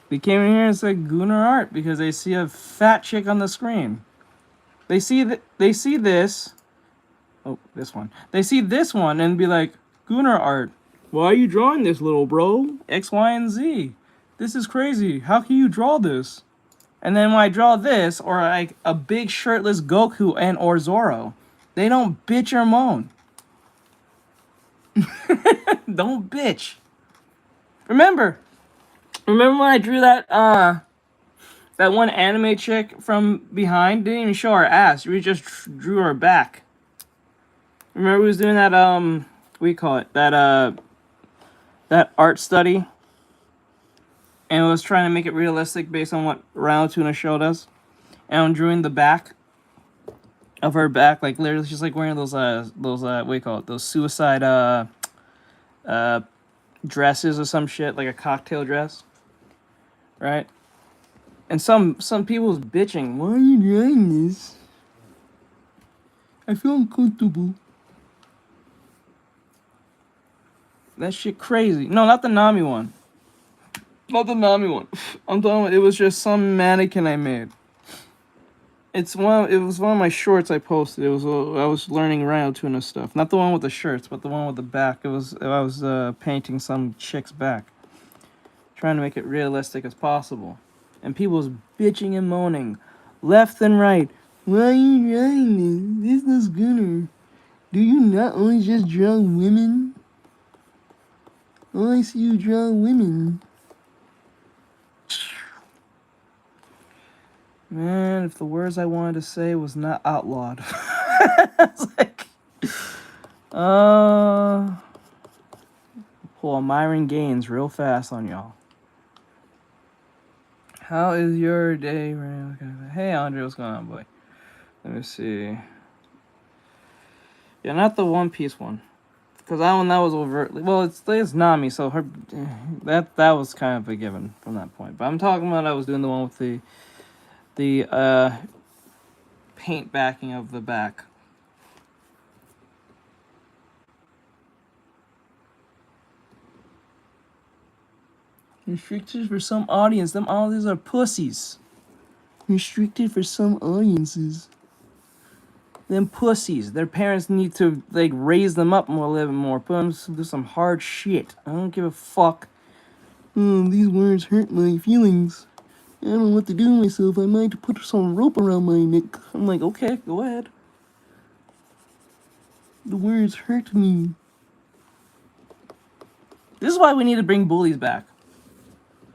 They came in here and said Gunnar Art because they see a fat chick on the screen. They see this. Oh, this one. They see this one and be like, Gunnar Art, why are you drawing this, little bro? X, Y, and Z. This is crazy. How can you draw this? And then when I draw this, or like a big shirtless Goku and or Zoro, they don't bitch or moan. Don't bitch. Remember when I drew that that one anime chick from behind? Didn't even show her ass. We just drew her back. Remember we was doing that what do you call it? That art study, and it was trying to make it realistic based on what Round Tuna showed us. And I'm drawing the back of her back, like literally she's like wearing those what do you call it? Those suicide dresses or some shit, like a cocktail dress, right? And some people was bitching, why are you doing this? I feel uncomfortable. That shit crazy. No, not the Nami one. Not the Nami one. I'm talking about, it was just some mannequin I made. It was one of my shorts I posted. I was learning Rhino Tuna stuff. Not the one with the shirts, but the one with the back. I was painting some chick's back. Trying to make it realistic as possible. And people was bitching and moaning. Left and right. Why are you drawing this? This looks gooder. Do you not only just draw women? Oh, I see you draw women. Man, if the words I wanted to say was not outlawed. It's like, pull a Myron Gaines real fast on y'all. How is your day? Hey, Andre, what's going on, boy? Let me see. Yeah, not the One Piece one. Because that one, that was overtly... Well, it's Nami, so her... That was kind of a given from that point. But I'm talking about I was doing the one with the paint backing of the back. Restricted for some audience. Them audiences are pussies. Restricted for some audiences. Them pussies. Their parents need to like raise them up more, a little bit more. Put them to do some hard shit. I don't give a fuck. These words hurt my feelings. I don't know what to do with myself. I might put some rope around my neck. I'm like, okay, go ahead. The words hurt me. This is why we need to bring bullies back.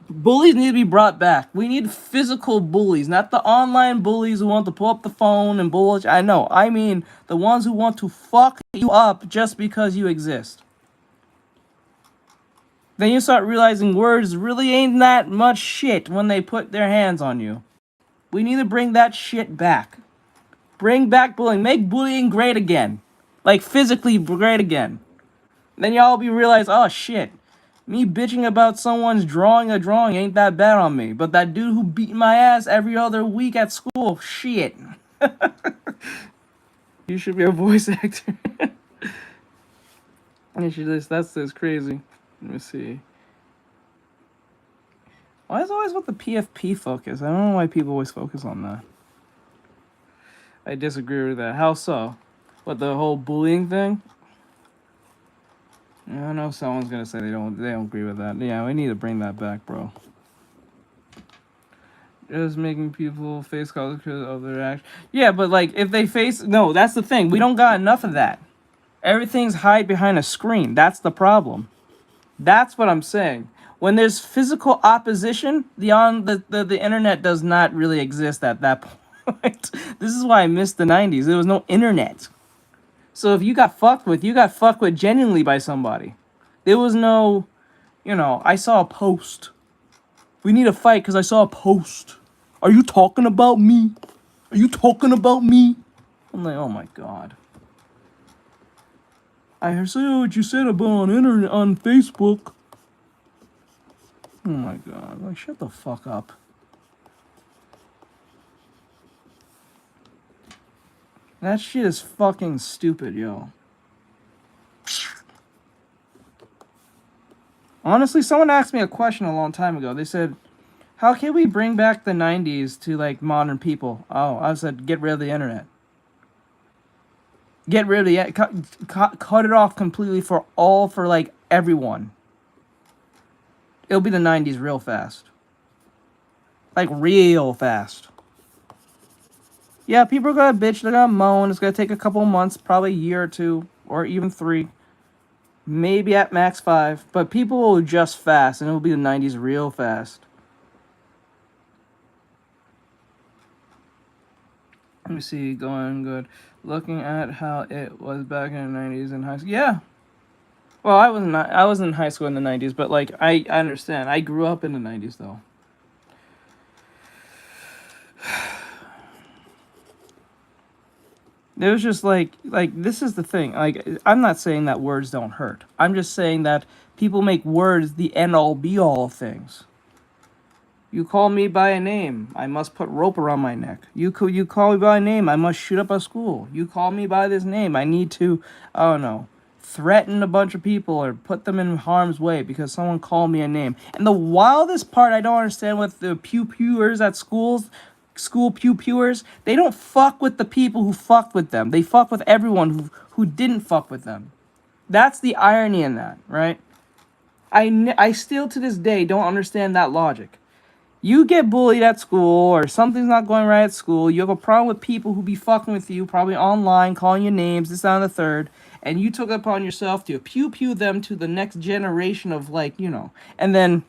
Bullies need to be brought back. We need physical bullies, not the online bullies who want to pull up the phone and bullshit. I know. I mean the ones who want to fuck you up just because you exist. Then you start realizing words really ain't that much shit when they put their hands on you. We need to bring that shit back. Bring back bullying. Make bullying great again. Like physically great again. Then y'all be realize, oh shit. Me bitching about someone's drawing a drawing ain't that bad on me. But that dude who beat my ass every other week at school, shit. You should be a voice actor. You should just, that's crazy. Let me see. Why is always what the PFP focus? I don't know why people always focus on that. I disagree with that. How so? What, the whole bullying thing? I know someone's gonna say they don't agree with that. Yeah, we need to bring that back, bro. Just making people face colors because of their action. Yeah, but like if they face no, that's the thing. We don't got enough of that. Everything's hide behind a screen. That's the problem. That's what I'm saying. When there's physical opposition, the internet does not really exist at that point. This is why I missed the 90s. There was no internet. So if you got fucked with genuinely by somebody. There was no, I saw a post. We need to fight because I saw a post. Are you talking about me? Are you talking about me? I'm like, oh my god. I saw what you said about on Facebook. Oh my god. Like, shut the fuck up. That shit is fucking stupid, yo. Honestly, someone asked me a question a long time ago. They said, how can we bring back the 90s to, like, modern people? Oh, I said, get rid of the internet. Get rid of the... Cut it off completely for like, everyone. It'll be the 90s real fast. Like, real fast. Yeah, people are gonna bitch, they're gonna moan. It's gonna take a couple months, probably a year or two, or even 3. Maybe at max 5. But people will adjust fast, and it'll be the 90s real fast. Let me see, going good. Looking at how it was back in the 90s in high school. Yeah. Well, I was in high school in the 90s, but, like, I understand. I grew up in the 90s, though. It was just like this is the thing. Like, I'm not saying that words don't hurt. I'm just saying that people make words the end-all be-all of things. You call me by a name, I must put rope around my neck. You call me by a name, I must shoot up a school. You call me by this name, I need to, I don't know, threaten a bunch of people or put them in harm's way because someone called me a name. And the wildest part I don't understand with the pew-pewers at schools, school pew-pewers, they don't fuck with the people who fucked with them. They fuck with everyone who didn't fuck with them. That's the irony in that, right? I still to this day don't understand that logic. You get bullied at school or something's not going right at school. You have a problem with people who be fucking with you, probably online, calling you names, this, that, and the third. And you took it upon yourself to pew-pew them to the next generation of, like, And then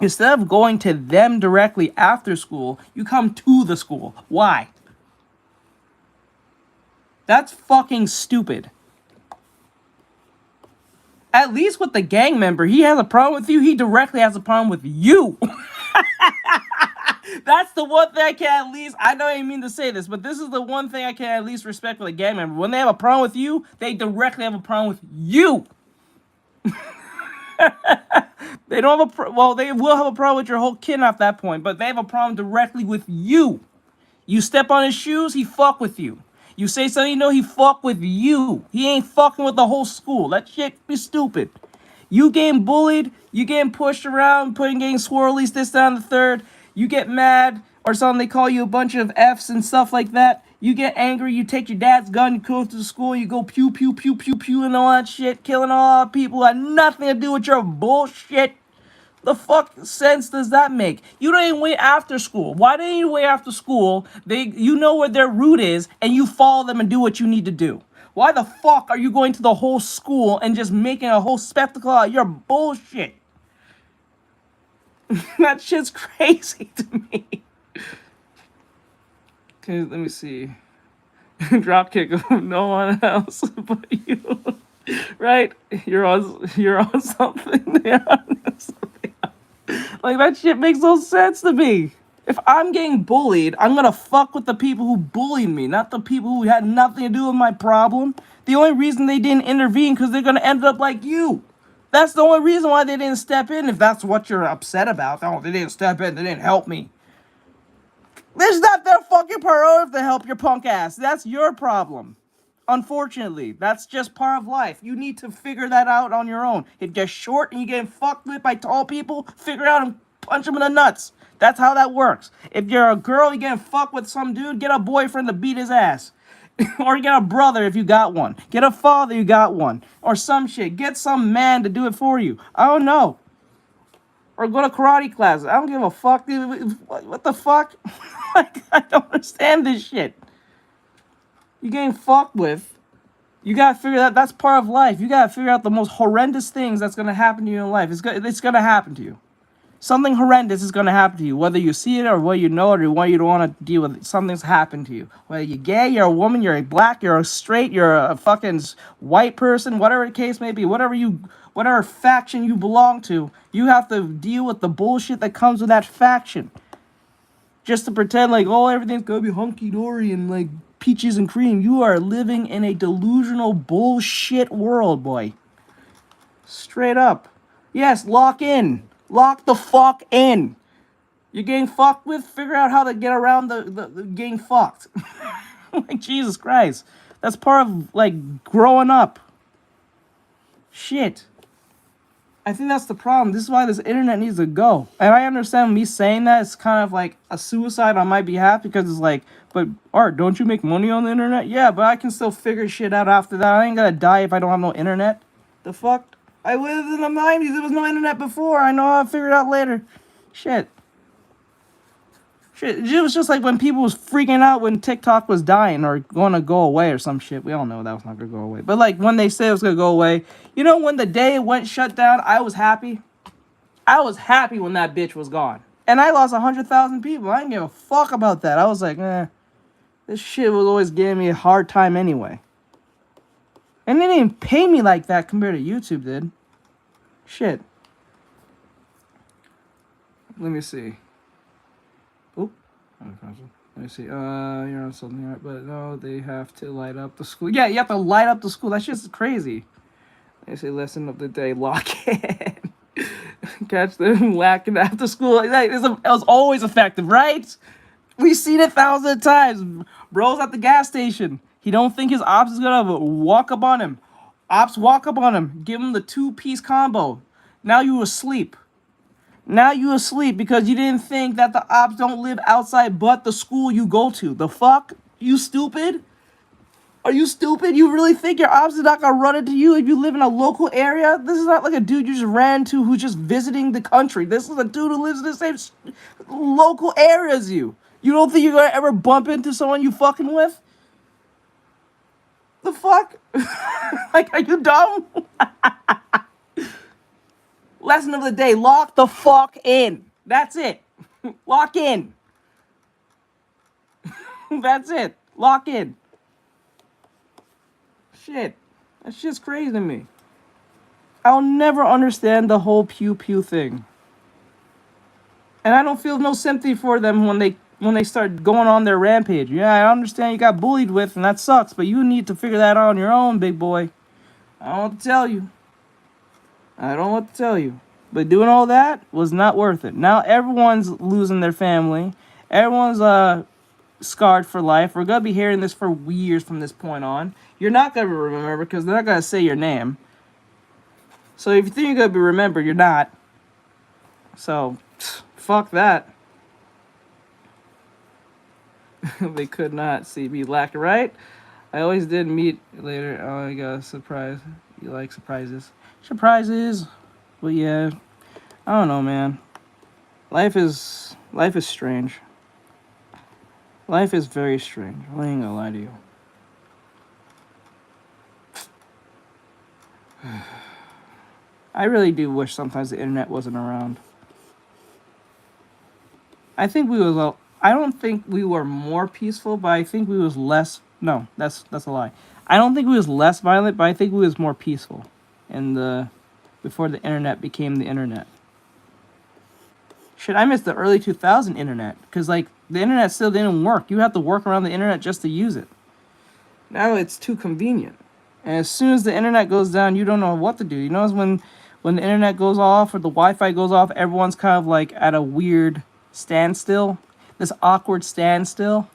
instead of going to them directly after school, you come to the school. Why? That's fucking stupid. At least with the gang member, he has a problem with you. He directly has a problem with you. That's the one thing I can at least, I don't even mean to say this, but this is the one thing I can at least respect with a gang member. When they have a problem with you, they directly have a problem with you. They don't have well, they will have a problem with your whole kid at that point, but they have a problem directly with you. You step on his shoes, he fuck with you. You say something, you know, he fuck with you. He ain't fucking with the whole school. That shit be stupid. You getting bullied, you getting pushed around, getting swirlies, this, that, and the third. You get mad or something, they call you a bunch of F's and stuff like that. You get angry, you take your dad's gun, you go to the school, you go pew, pew, pew, pew, pew, and all that shit, killing all the people who had nothing to do with your bullshit. The fuck sense does that make? You don't even wait after school. Why didn't you wait after school? You know where their route is, and you follow them and do what you need to do. Why the fuck are you going to the whole school and just making a whole spectacle out of your bullshit? That shit's crazy to me. Okay, let me see. Dropkick of no one else but you. Right? You're on something. They're on something. Like, that shit makes no sense to me. If I'm getting bullied, I'm gonna fuck with the people who bullied me, not the people who had nothing to do with my problem. The only reason they didn't intervene because they're gonna end up like you. That's the only reason why they didn't step in, if that's what you're upset about. Oh, they didn't step in, they didn't help me. It's not their fucking priority to help your punk ass. That's your problem. Unfortunately, that's just part of life. You need to figure that out on your own. If you're short and you're getting fucked with by tall people, figure it out and punch them in the nuts. That's how that works. If you're a girl, you're getting fucked with some dude, get a boyfriend to beat his ass. Or get a brother if you got one. Get a father, you got one. Or some shit. Get some man to do it for you. I don't know. Or go to karate classes. I don't give a fuck, dude. What the fuck? Like, I don't understand this shit. You're getting fucked with. You gotta figure that that's part of life. You gotta figure out the most horrendous things that's gonna happen to you in life. It's gonna happen to you. Something horrendous is gonna happen to you, whether you see it or whether you know it or whether you don't want to deal with it. Something's happened to you. Whether you're gay, you're a woman, you're a black, you're a straight, you're a fucking white person, whatever the case may be, whatever faction you belong to, you have to deal with the bullshit that comes with that faction. Just to pretend like, oh, everything's gonna be hunky-dory and like peaches and cream. You are living in a delusional bullshit world, boy. Straight up. Yes, lock in. Lock the fuck in. You're getting fucked with? Figure out how to get around the getting fucked. Like, Jesus Christ. That's part of, like, growing up. Shit. I think that's the problem. This is why this internet needs to go. And I understand me saying that. It's kind of like a suicide on my behalf because it's like, but Art, don't you make money on the internet? Yeah, but I can still figure shit out after that. I ain't gonna die if I don't have no internet. The fuck? I lived in the 90s. There was no internet before. I know how to figure it out later. Shit. It was just like when people was freaking out when TikTok was dying or going to go away or some shit. We all know that was not going to go away. But like when they said it was going to go away, you know, when the day it went shut down, I was happy. I was happy when that bitch was gone. And I lost 100,000 people. I didn't give a fuck about that. I was like, this shit was always giving me a hard time anyway. And they didn't pay me like that compared to YouTube did. Shit. Let me see. Oop. Let me see. You're on something, right? But no, they have to light up the school. Yeah, you have to light up the school. That's just crazy. They say lesson of the day, lock in. Catch them lacking after school. Like that. It was always effective, right? We've seen it thousands of times. Bro's at the gas station. He don't think his ops is gonna walk up on him. Ops walk up on him. Give him the 2-piece combo. Now you asleep. Now you asleep because you didn't think that the ops don't live outside but the school you go to. The fuck? You stupid? Are you stupid? You really think your ops is not gonna run into you if you live in a local area? This is not like a dude you just ran to who's just visiting the country. This is a dude who lives in the same local area as you. You don't think you're gonna ever bump into someone you fucking with? The fuck? Like, are you dumb? Lesson of the day, lock the fuck in. That's it. Lock in. That's it. Lock in. Shit. That shit's crazy to me. I'll never understand the whole pew pew thing. And I don't feel no sympathy for them when they start going on their rampage. Yeah, I understand you got bullied with, and that sucks, but you need to figure that out on your own, big boy. I don't know what to tell you. I don't know what to tell you. But doing all that was not worth it. Now everyone's losing their family. Everyone's scarred for life. We're gonna be hearing this for years from this point on. You're not gonna remember because they're not gonna say your name. So if you think you're gonna be remembered, you're not. So fuck that. They could not see me lack, right? I always did meet later. Oh, I got a surprise. You like surprises? Surprises. But yeah, I don't know, man. Life is strange. Life is very strange. I ain't gonna lie to you. I really do wish sometimes the internet wasn't around. I think we was. I don't think we were more peaceful, but I think we was less. No, that's a lie. I don't think we was less violent, but I think we was more peaceful, before the internet became the internet. Shit, I missed the early 2000 internet because like the internet still didn't work. You have to work around the internet just to use it. Now it's too convenient, and as soon as the internet goes down, you don't know what to do. You know, when the internet goes off or the Wi-Fi goes off, everyone's kind of like at a weird standstill, this awkward standstill.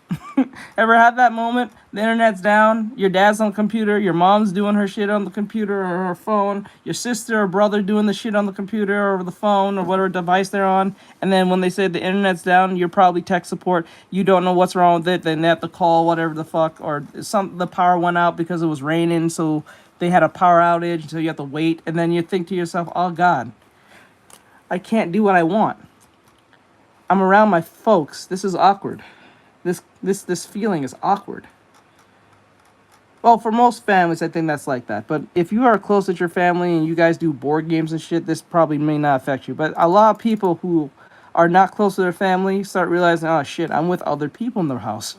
Ever had that moment? The internet's down, your dad's on the computer, your mom's doing her shit on the computer or her phone, your sister or brother doing the shit on the computer or the phone or whatever device they're on, and then when they say the internet's down, you're probably tech support, you don't know what's wrong with it, then they have to call whatever the fuck, or the power went out because it was raining, so they had a power outage, so you have to wait, and then you think to yourself, oh god, I can't do what I want. I'm around my folks. This is awkward. This feeling is awkward. Well, for most families, I think that's like that. But if you are close with your family and you guys do board games and shit, this probably may not affect you. But a lot of people who are not close to their family start realizing, oh shit, I'm with other people in their house.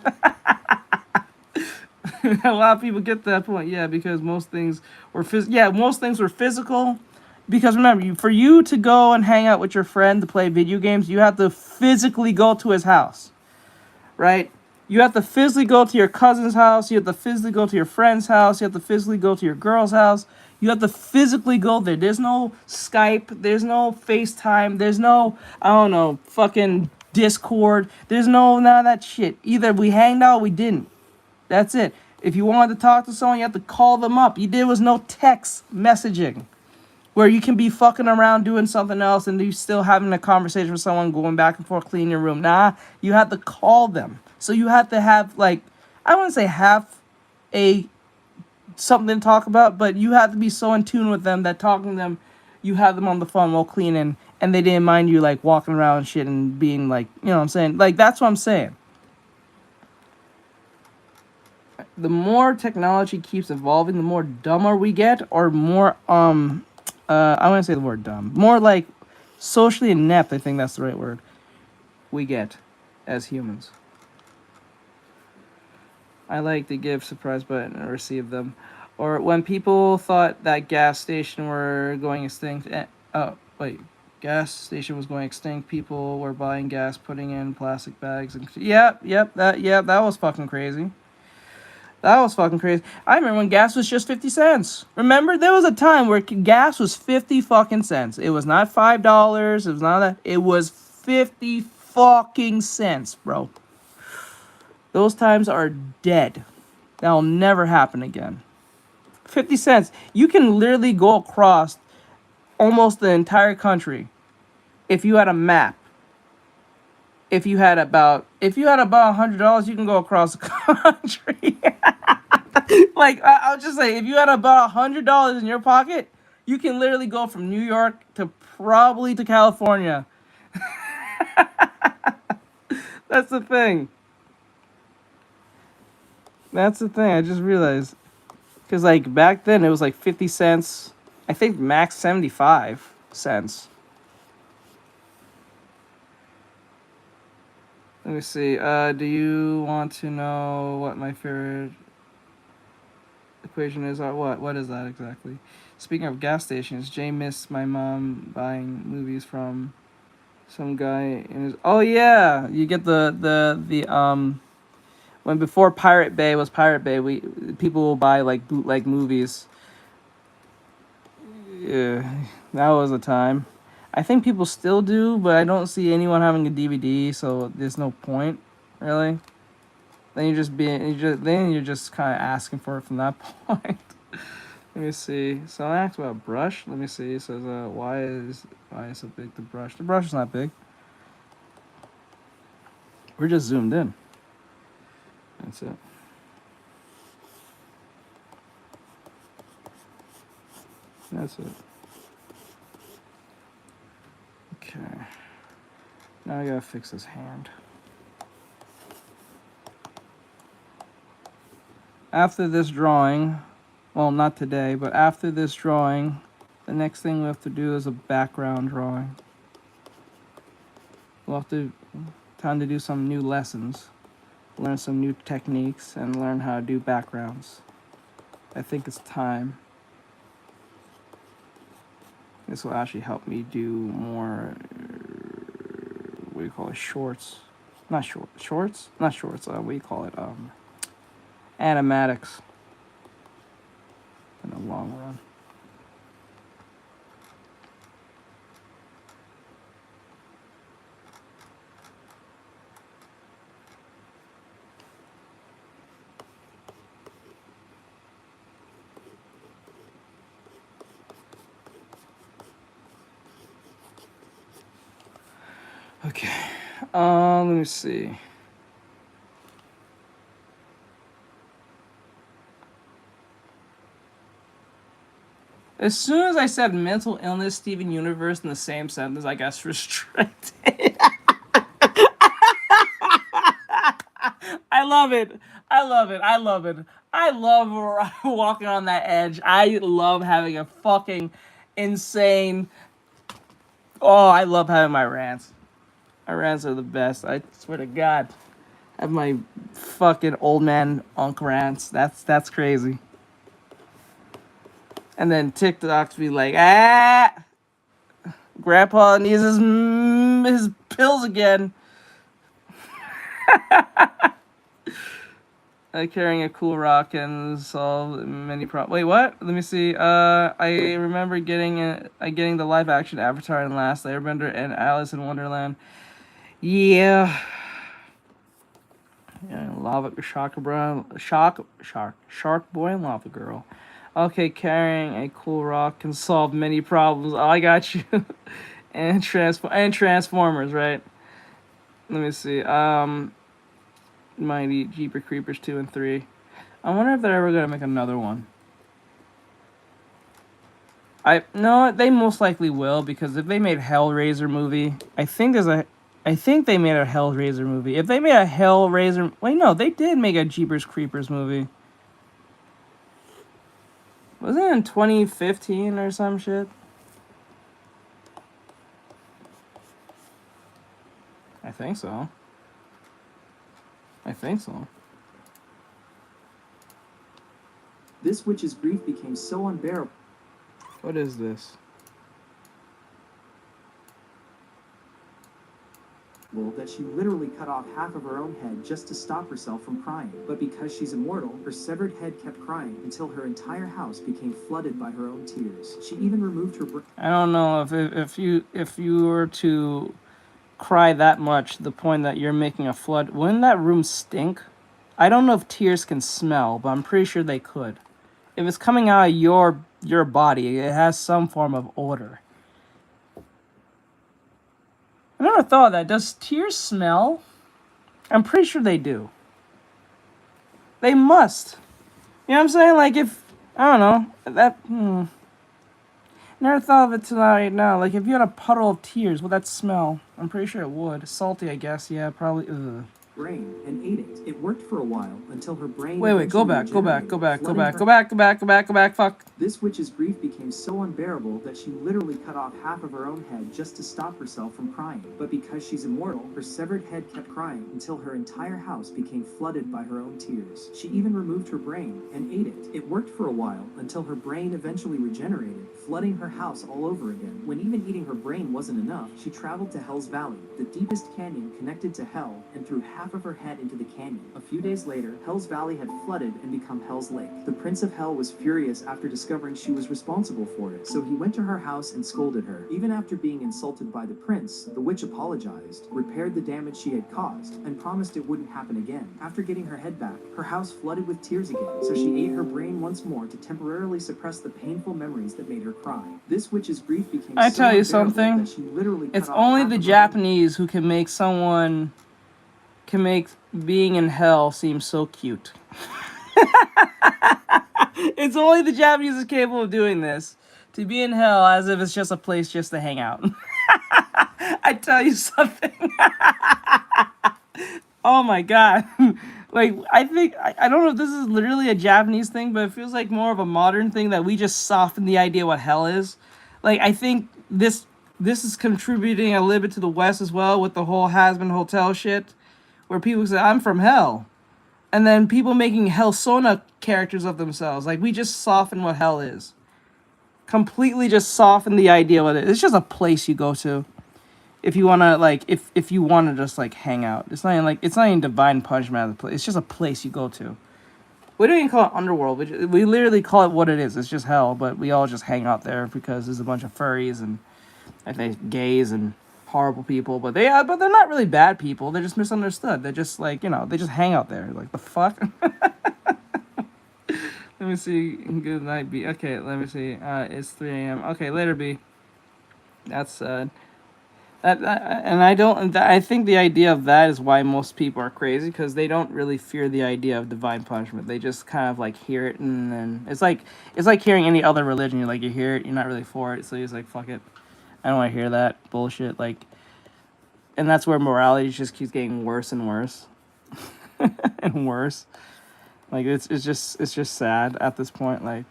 A lot of people get to that point, yeah, because most things were physical. Because remember, for you to go and hang out with your friend to play video games, you have to physically go to his house, right? You have to physically go to your cousin's house. You have to physically go to your friend's house. You have to physically go to your girl's house. You have to physically go there. There's no Skype. There's no FaceTime. There's no, I don't know, fucking Discord. There's none of that shit. Either we hanged out or we didn't. That's it. If you wanted to talk to someone, you have to call them up. There was no text messaging where you can be fucking around doing something else and you still having a conversation with someone, going back and forth, cleaning your room. Nah, you have to call them. So you have to have, like, I wouldn't say something to talk about, but you have to be so in tune with them that talking to them, you have them on the phone while cleaning, and they didn't mind you, like, walking around and shit and being, like, you know what I'm saying? Like, that's what I'm saying. The more technology keeps evolving, the more dumber we get, or more, I wouldn't say the word dumb. More like socially inept, I think that's the right word, we get as humans. I like to give surprise button and receive them. Or when people thought that gas station were going extinct. Gas station was going extinct. People were buying gas, putting in plastic bags, and that was fucking crazy. That was fucking crazy. I remember when gas was just 50 cents. Remember? There was a time where gas was 50 fucking cents. It was not $5. It was not that. It was 50 fucking cents, bro. Those times are dead. That'll never happen again. 50 cents. You can literally go across almost the entire country if you had a map. If you had about $100, you can go across the country. Like, I'll just say, if you had about $100 in your pocket, you can literally go from New York to probably to California. That's the thing. That's the thing. I just realized. Because, like, back then, it was like 50 cents. I think max 75 cents. Let me see. Do you want to know what my favorite equation is? What is that exactly? Speaking of gas stations, Jay missed my mom buying movies from Some guy in his. Oh yeah, you get the when before Pirate Bay was Pirate Bay, people will buy like bootleg movies. Yeah, that was a time. I think people still do, but I don't see anyone having a DVD, so there's no point, really. Then you're just kind of asking for it from that point. Let me see. So I asked about brush. Let me see. It says why is so big the brush? The brush is not big. We're just zoomed in. That's it. That's it. Okay. Now I gotta fix this hand. After this drawing, well, not today, but after this drawing, the next thing we have to do is a background drawing. We'll have to time to do some new lessons, learn some new techniques, and learn how to do backgrounds. I think it's time. This will actually help me do more, what do you call it, shorts? Not shorts? Not shorts, what do you call it, animatics in the long run. Okay, let me see. As soon as I said mental illness, Steven Universe in the same sentence, I got restricted. I love it. I love it. I love it. I love walking on that edge. I love having a fucking insane. Oh, I love having my rants. My rants are the best. I swear to God. I have my fucking old man unk rants. That's crazy. And then TikToks be like, Grandpa needs his pills again. Carrying a cool rock and solve many problems. Wait, what? Let me see. I remember getting the live action Avatar in Last Airbender and Alice in Wonderland. Yeah. Yeah, Shark Boy and Lava Girl. Okay, carrying a cool rock can solve many problems. Oh, I got you. and Transformers, right? Let me see. Mighty Jeeper Creepers 2 and 3. I wonder if they're ever gonna make another one. No, they most likely will, because if they made Hellraiser movie, I think they made a Hellraiser movie. If they made a Hellraiser, wait, no, they did make a Jeepers Creepers movie. Wasn't it in 2015 or some shit? I think so.
This witch's grief became so unbearable.
What is this?
That she literally cut off half of her own head just to stop herself from crying. But because she's immortal, her severed head kept crying until her entire house became flooded by her own tears. She even removed her
I don't know if you were to cry that much to the point that you're making a flood, wouldn't that room stink? I don't know if tears can smell, but I'm pretty sure they could. If it's coming out of your body, it has some form of odor. I never thought of that. Does tears smell? I'm pretty sure they do. They must. You know what I'm saying? Like, if, I don't know, never thought of it till right now. Like, if you had a puddle of tears, would that smell? I'm pretty sure it would. Salty, I guess. Yeah, probably. Ugh.
Brain and ate it. It worked for a while until her brain.
Wait, go back. Fuck.
This witch's grief became so unbearable that she literally cut off half of her own head just to stop herself from crying. But because she's immortal, her severed head kept crying until her entire house became flooded by her own tears. She even removed her brain and ate it. It worked for a while until her brain eventually regenerated, flooding her house all over again. When even eating her brain wasn't enough, she traveled to Hell's Valley, the deepest canyon connected to Hell, and threw half of her head into the canyon. A few days later, Hell's Valley had flooded and become Hell's Lake. The Prince of Hell was furious after discovering she was responsible for it, so he went to her house and scolded her. Even after being insulted by the prince, the witch apologized, repaired the damage she had caused, and promised it wouldn't happen again. After getting her head back, her house flooded with tears again, so she ate her brain once more to temporarily suppress the painful memories that made her cry. This witch's grief became
I
so
tell you
unbearable
something,
that she literally
it's
cut off
only
half
the
of her
Japanese who can make being in hell seem so cute. It's only the Japanese is capable of doing this. To be in hell as if it's just a place just to hang out. I tell you something. Oh my god. Like, I think, I don't know if this is literally a Japanese thing, but it feels like more of a modern thing that we just soften the idea what hell is. Like, I think this is contributing a little bit to the West as well with the whole has-been hotel shit, where people say, I'm from hell. And then people making Hellsona characters of themselves. Like, we just soften what hell is. Completely just soften the idea what it is. It's just a place you go to. If you wanna like, if you wanna just like hang out, it's not even divine punishment of the place. It's just a place you go to. We don't even call it underworld. We literally call it what it is. It's just hell, but we all just hang out there because there's a bunch of furries and I think gays and horrible people. But they're not really bad people. They're just misunderstood. They're just like, they just hang out there. Like, the fuck. Let me see. Good night, B. Okay, let me see. It's 3 a.m. Okay, later, B. That's sad. I think the idea of that is why most people are crazy, because they don't really fear the idea of divine punishment. They just kind of like hear it, and then it's like hearing any other religion. You hear it, you're not really for it, so you're just like, fuck it, I don't want to hear that bullshit. Like, and that's where morality just keeps getting worse and worse and worse. Like, it's just sad at this point. Like,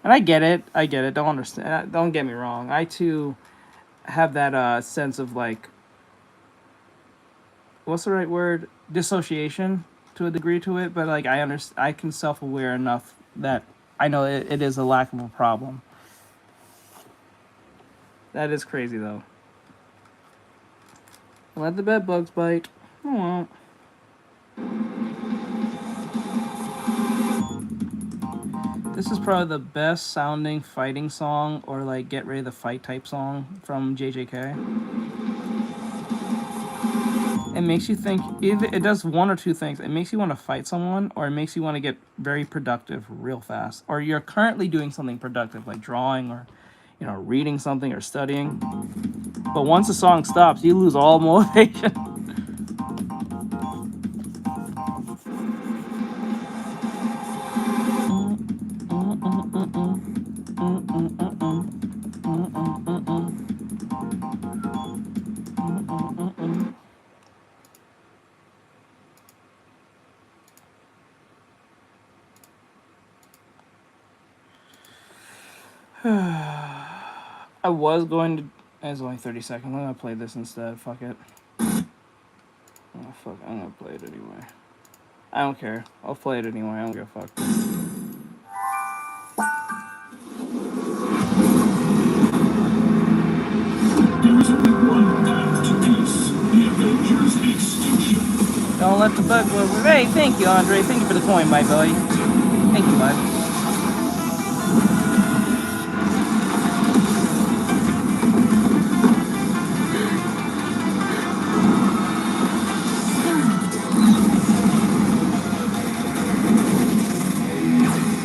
and I get it. Don't understand. Don't get me wrong. I too have that sense of like, what's the right word, dissociation to a degree to it, but like I can self-aware enough that I know it is a lack of a problem. That is crazy though. Let the bed bugs bite. I won't. This is probably the best sounding fighting song, or like get ready to fight type song from JJK. It makes you think, it does one or two things. It makes you want to fight someone, or it makes you want to get very productive real fast. Or you're currently doing something productive, like drawing or, reading something or studying. But once the song stops, you lose all motivation. I was going to... It's only 30 seconds. I'm going to play this instead. Fuck it. Oh, fuck. I'm going to play it anyway. I don't care. I'll play it anyway. I don't give a fuck. Don't let the bug go. Hey, thank you, Andre. Thank you for the coin, my boy. Thank you, bud.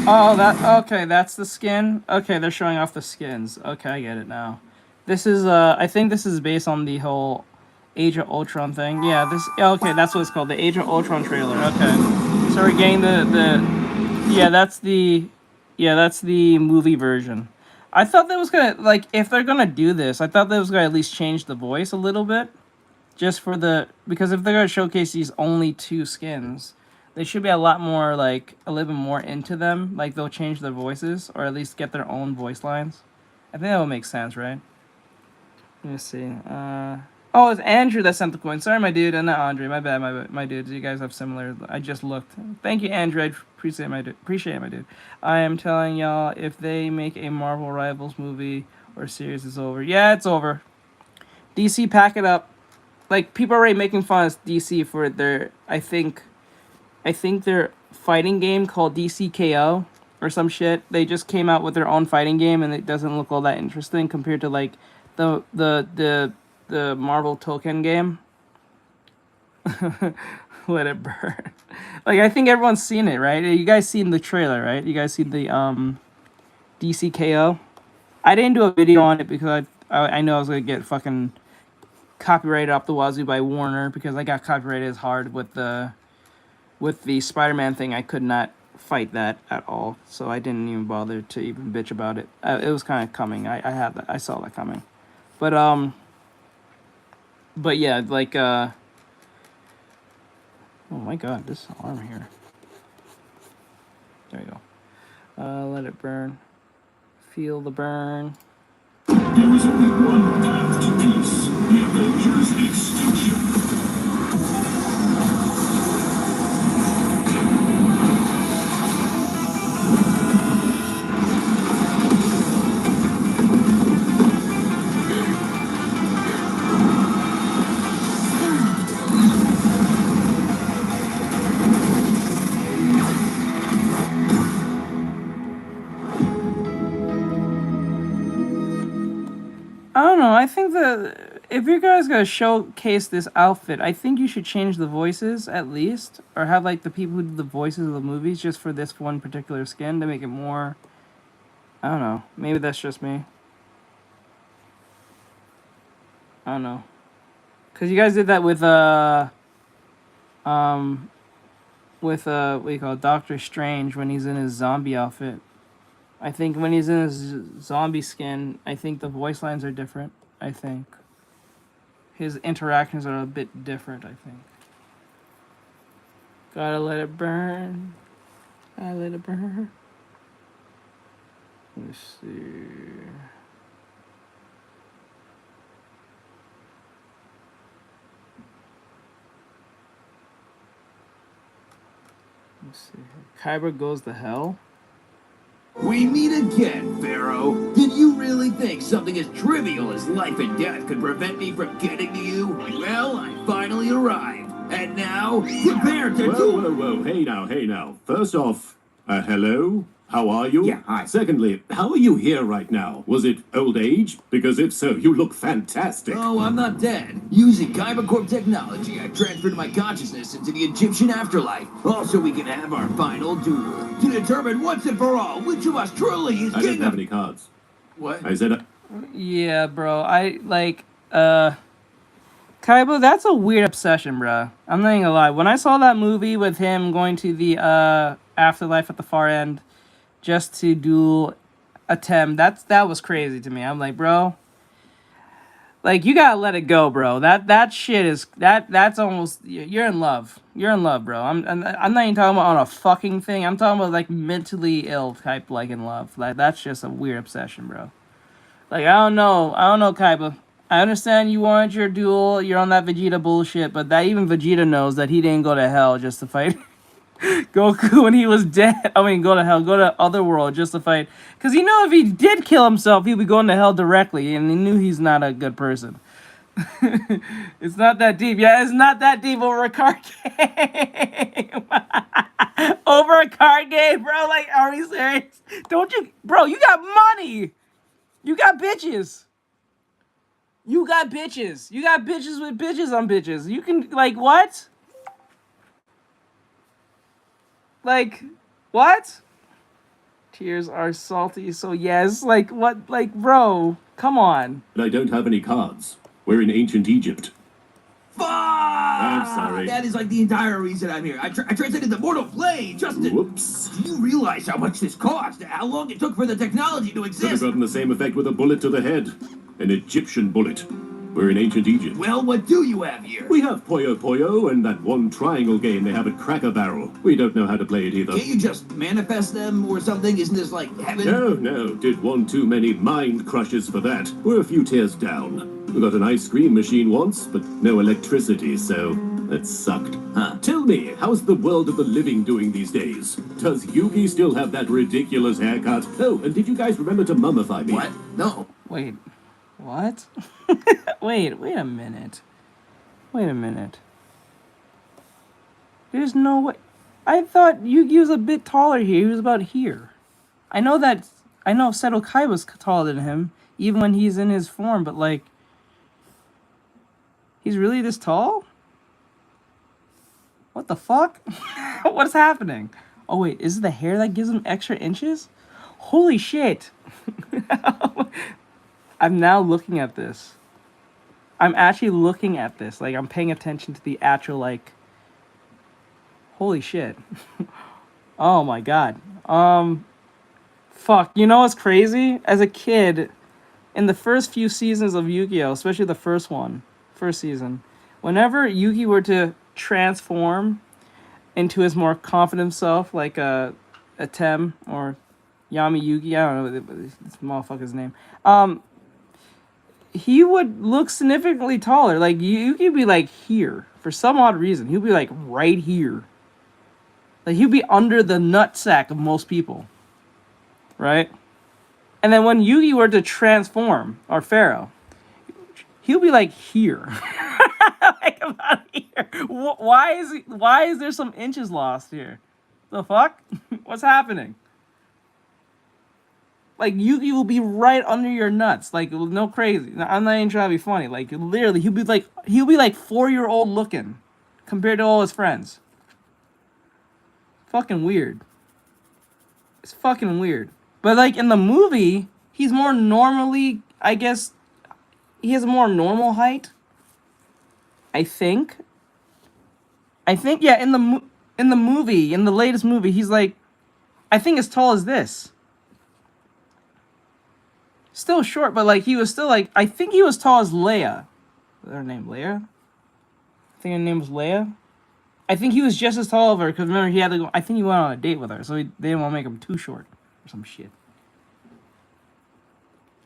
Oh, okay, that's the skin? Okay, they're showing off the skins. Okay, I get it now. This is, I think this is based on the whole Age of Ultron thing. Yeah, okay, that's what it's called, the Age of Ultron trailer. Okay. So we're getting yeah, that's the movie version. I thought that was gonna, like, if they're gonna do this, I thought that was gonna at least change the voice a little bit. Just for because if they're gonna showcase these only two skins, they should be a lot more, like, a little bit more into them. Like, they'll change their voices, or at least get their own voice lines. I think that would make sense, right? Let me see. Oh, it's Andrew that sent the coin. Sorry, my dude, and not Andre. My bad, my dude. You guys have similar. I just looked. Thank you, Andrew. I appreciate my dude. Appreciate my dude. I am telling y'all, if they make a Marvel Rivals movie or series, it's over. Yeah, it's over. DC, pack it up. Like, people are already making fun of DC for their. I think their fighting game called DC KO or some shit. They just came out with their own fighting game, and it doesn't look all that interesting compared to like the Marvel token game. Let it burn. Like, I think everyone's seen it, right? You guys seen the trailer, right? You guys seen the DC KO? I didn't do a video on it because I know I was gonna get fucking copyrighted up the wazoo by Warner, because I got copyrighted as hard with the Spider-Man thing. I could not fight that at all, so I didn't even bother to even bitch about it. It was kind of coming. I saw that coming, but yeah, like oh my god, this arm here. There you go. Let it burn. Feel the burn.
There is only one path to peace: the Avengers' extinction.
I don't know. I think that if you guys gonna showcase this outfit, I think you should change the voices at least, or have like the people who do the voices of the movies just for this one particular skin to make it more. I don't know. Maybe that's just me. I don't know. Cause you guys did that with what do you call it, Doctor Strange when he's in his zombie outfit. I think when he's in his zombie skin, I think the voice lines are different. I think his interactions are a bit different. I think. Gotta let it burn. Gotta let it burn. Let's see. Let's see. Kyber goes to hell.
We meet again, Pharaoh. Did you really think something as trivial as life and death could prevent me from getting to you? Well, I finally arrived. And now, prepare to
Whoa, hey now. First off, hello? How are you?
Yeah, hi.
Secondly, how are you here right now? Was it old age? Because if so, you look fantastic.
Oh, I'm not dead. Using Kyber Corp technology, I transferred my consciousness into the Egyptian afterlife. Also, we can have our final duel to determine once and for all which of us truly is
I
king
don't have any cards.
What?
I said...
Yeah, bro. I like Kaiba, that's a weird obsession, bro. I'm not even gonna lie. When I saw that movie with him going to the afterlife at the far end just to do attempt, that was crazy to me. I'm like, bro, like, you gotta let it go, bro. That shit is that's almost, you're in love. You're in love, bro. I'm not even talking about on a fucking thing. I'm talking about like mentally ill type, like in love. Like, that's just a weird obsession, bro. Like, I don't know, Kaiba. I understand you want your duel, you're on that Vegeta bullshit, but that even Vegeta knows that he didn't go to hell just to fight Goku when he was dead. I mean, go to hell, go to Otherworld just to fight. Because you know if he did kill himself, he'd be going to hell directly, and he knew he's not a good person. It's not that deep. Yeah, it's not that deep over a card game. Over a card game, bro? Like, are we serious? Don't you... Bro, you got money! You got bitches! You got bitches. You got bitches with bitches on bitches. You can, like, what? Like, what? Tears are salty, so yes. Like, what? Like, bro, come on.
I don't have any cards. We're in ancient Egypt.
Fuck!
I'm sorry.
That is like the entire reason I'm here. I translated the mortal plane, Justin.
Whoops.
Do you realize how much this cost? How long it took for the technology to
Could have
exist?
gotten the same effect with a bullet to the head. An Egyptian bullet. We're in ancient Egypt.
Well, what do you have here?
We have Puyo Puyo and that one triangle game they have at Cracker Barrel. We don't know how to play it either.
Can't you just manifest them or something? Isn't this like heaven?
No. Did one too many mind crushes for that. We're a few tiers down.
We got an ice cream machine once, but no electricity, so that sucked. Tell me, how's the world of the living doing these days? Does Yugi still have that ridiculous haircut? Oh, and did you guys remember to mummify me?
What? No.
Wait, what? wait a minute. Wait a minute. There's no way. I thought Yugi was a bit taller here. He was about here. I know Seto Kai was taller than him, even when he's in his form, but like, he's really this tall? What the fuck? What's happening? Oh wait, is it the hair that gives him extra inches? Holy shit. I'm now looking at this. I'm actually looking at this. Like, I'm paying attention to the actual, like, holy shit. Oh my god. Fuck. You know what's crazy? As a kid, in the first few seasons of Yu-Gi-Oh!, especially the first season, whenever Yugi were to transform into his more confident self, like a Tem or Yami Yugi, I don't know this motherfucker's name, he would look significantly taller. Like, Yugi would be like here for some odd reason. He'd be like right here. Like, he'd be under the nutsack of most people, right? And then when Yugi were to transform, or Pharaoh, he'll be like here. Like about here. Why is there some inches lost here? The fuck? What's happening? Like, Yugi will be right under your nuts. Like, no crazy. I'm not even trying to be funny. Like, literally, he'll be like 4-year-old looking compared to all his friends. Fucking weird. It's fucking weird. But like in the movie, he's more normally, I guess, he has a more normal height. I think yeah, in the movie, in the latest movie, he's like, I think as tall as this. Still short, but like he was still like, I think he was tall as Leia. Is her name Leia? I think her name was Leia. I think he was just as tall of her, because remember he had to go, I think he went on a date with her, so they didn't want to make him too short or some shit.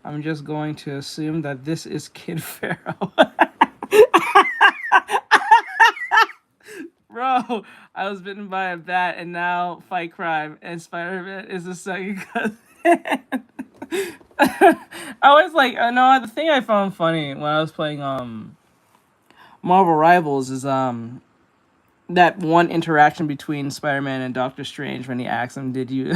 I'm just going to assume that this is Kid Pharaoh. Bro, I was bitten by a bat and now fight crime, and Spider-Man is the second cousin. I was like, no, the thing I found funny when I was playing Marvel Rivals is that one interaction between Spider-Man and Doctor Strange when he asks him, did you...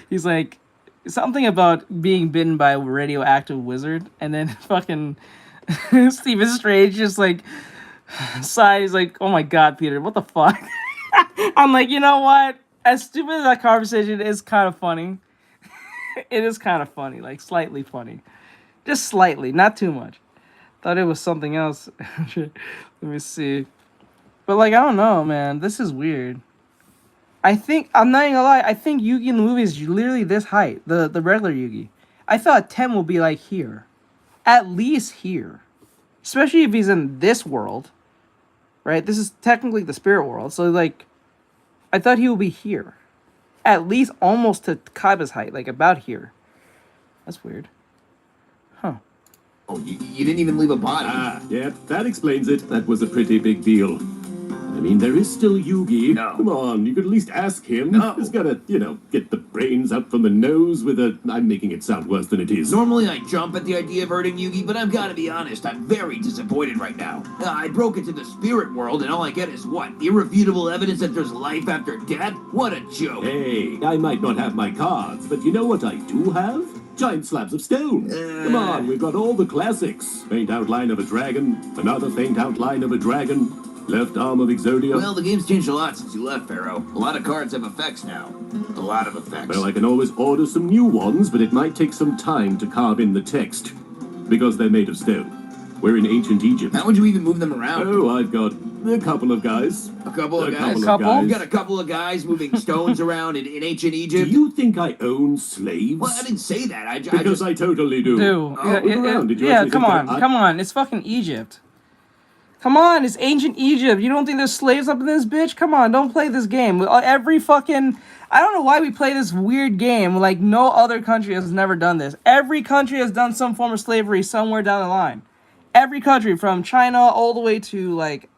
He's like, something about being bitten by a radioactive wizard, and then fucking Stephen Strange just like sighs like, oh my god, Peter, what the fuck? I'm like, you know what? As stupid as that conversation is, kind of funny. It is kind of funny, like slightly funny. Just slightly, not too much. Thought it was something else. Let me see. But like, I don't know, man. This is weird. I think, I'm not even gonna lie, I think Yugi in the movie is literally this height. The regular Yugi. I thought Tem will be like here. At least here. Especially if he's in this world. Right? This is technically the spirit world. So like, I thought he would be here. At least almost to Kaiba's height. Like about here. That's weird. Huh.
Oh, you didn't even leave a body.
Yeah, that explains it. That was a pretty big deal. I mean, there is still Yugi.
No.
Come on, you could at least ask him.
No.
He's gotta, get the brains out from the nose with a... I'm making it sound worse than it is.
Normally I jump at the idea of hurting Yugi, but I've got to be honest, I'm very disappointed right now. I broke into the spirit world, and all I get is what? Irrefutable evidence that there's life after death? What a joke.
Hey, I might not have my cards, but you know what I do have? Giant slabs of stone. Come on, we've got all the classics. Faint outline of a dragon, another faint outline of a dragon, left arm of Exodia.
Well, the game's changed a lot since you left, Pharaoh. A lot of cards have effects now. A lot of effects.
Well, I can always order some new ones, but it might take some time to carve in the text. Because they're made of stone. We're in ancient Egypt.
How would you even move them around?
Oh, I've got a couple of guys.
A couple of guys?
Of
couple?
guys.
You got a couple of guys moving stones around in ancient
Do
Egypt?
you think I own slaves?
Well, I didn't say that.
Because I totally do.
Dude,
Look around. Did you actually
come
think
on,
that
come on. It's fucking Egypt. Come on, it's ancient Egypt. You don't think there's slaves up in this bitch? Come on, don't play this game. Every fucking... I don't know why we play this weird game. Like, no other country has never done this. Every country has done some form of slavery somewhere down the line. Every country from China all the way to like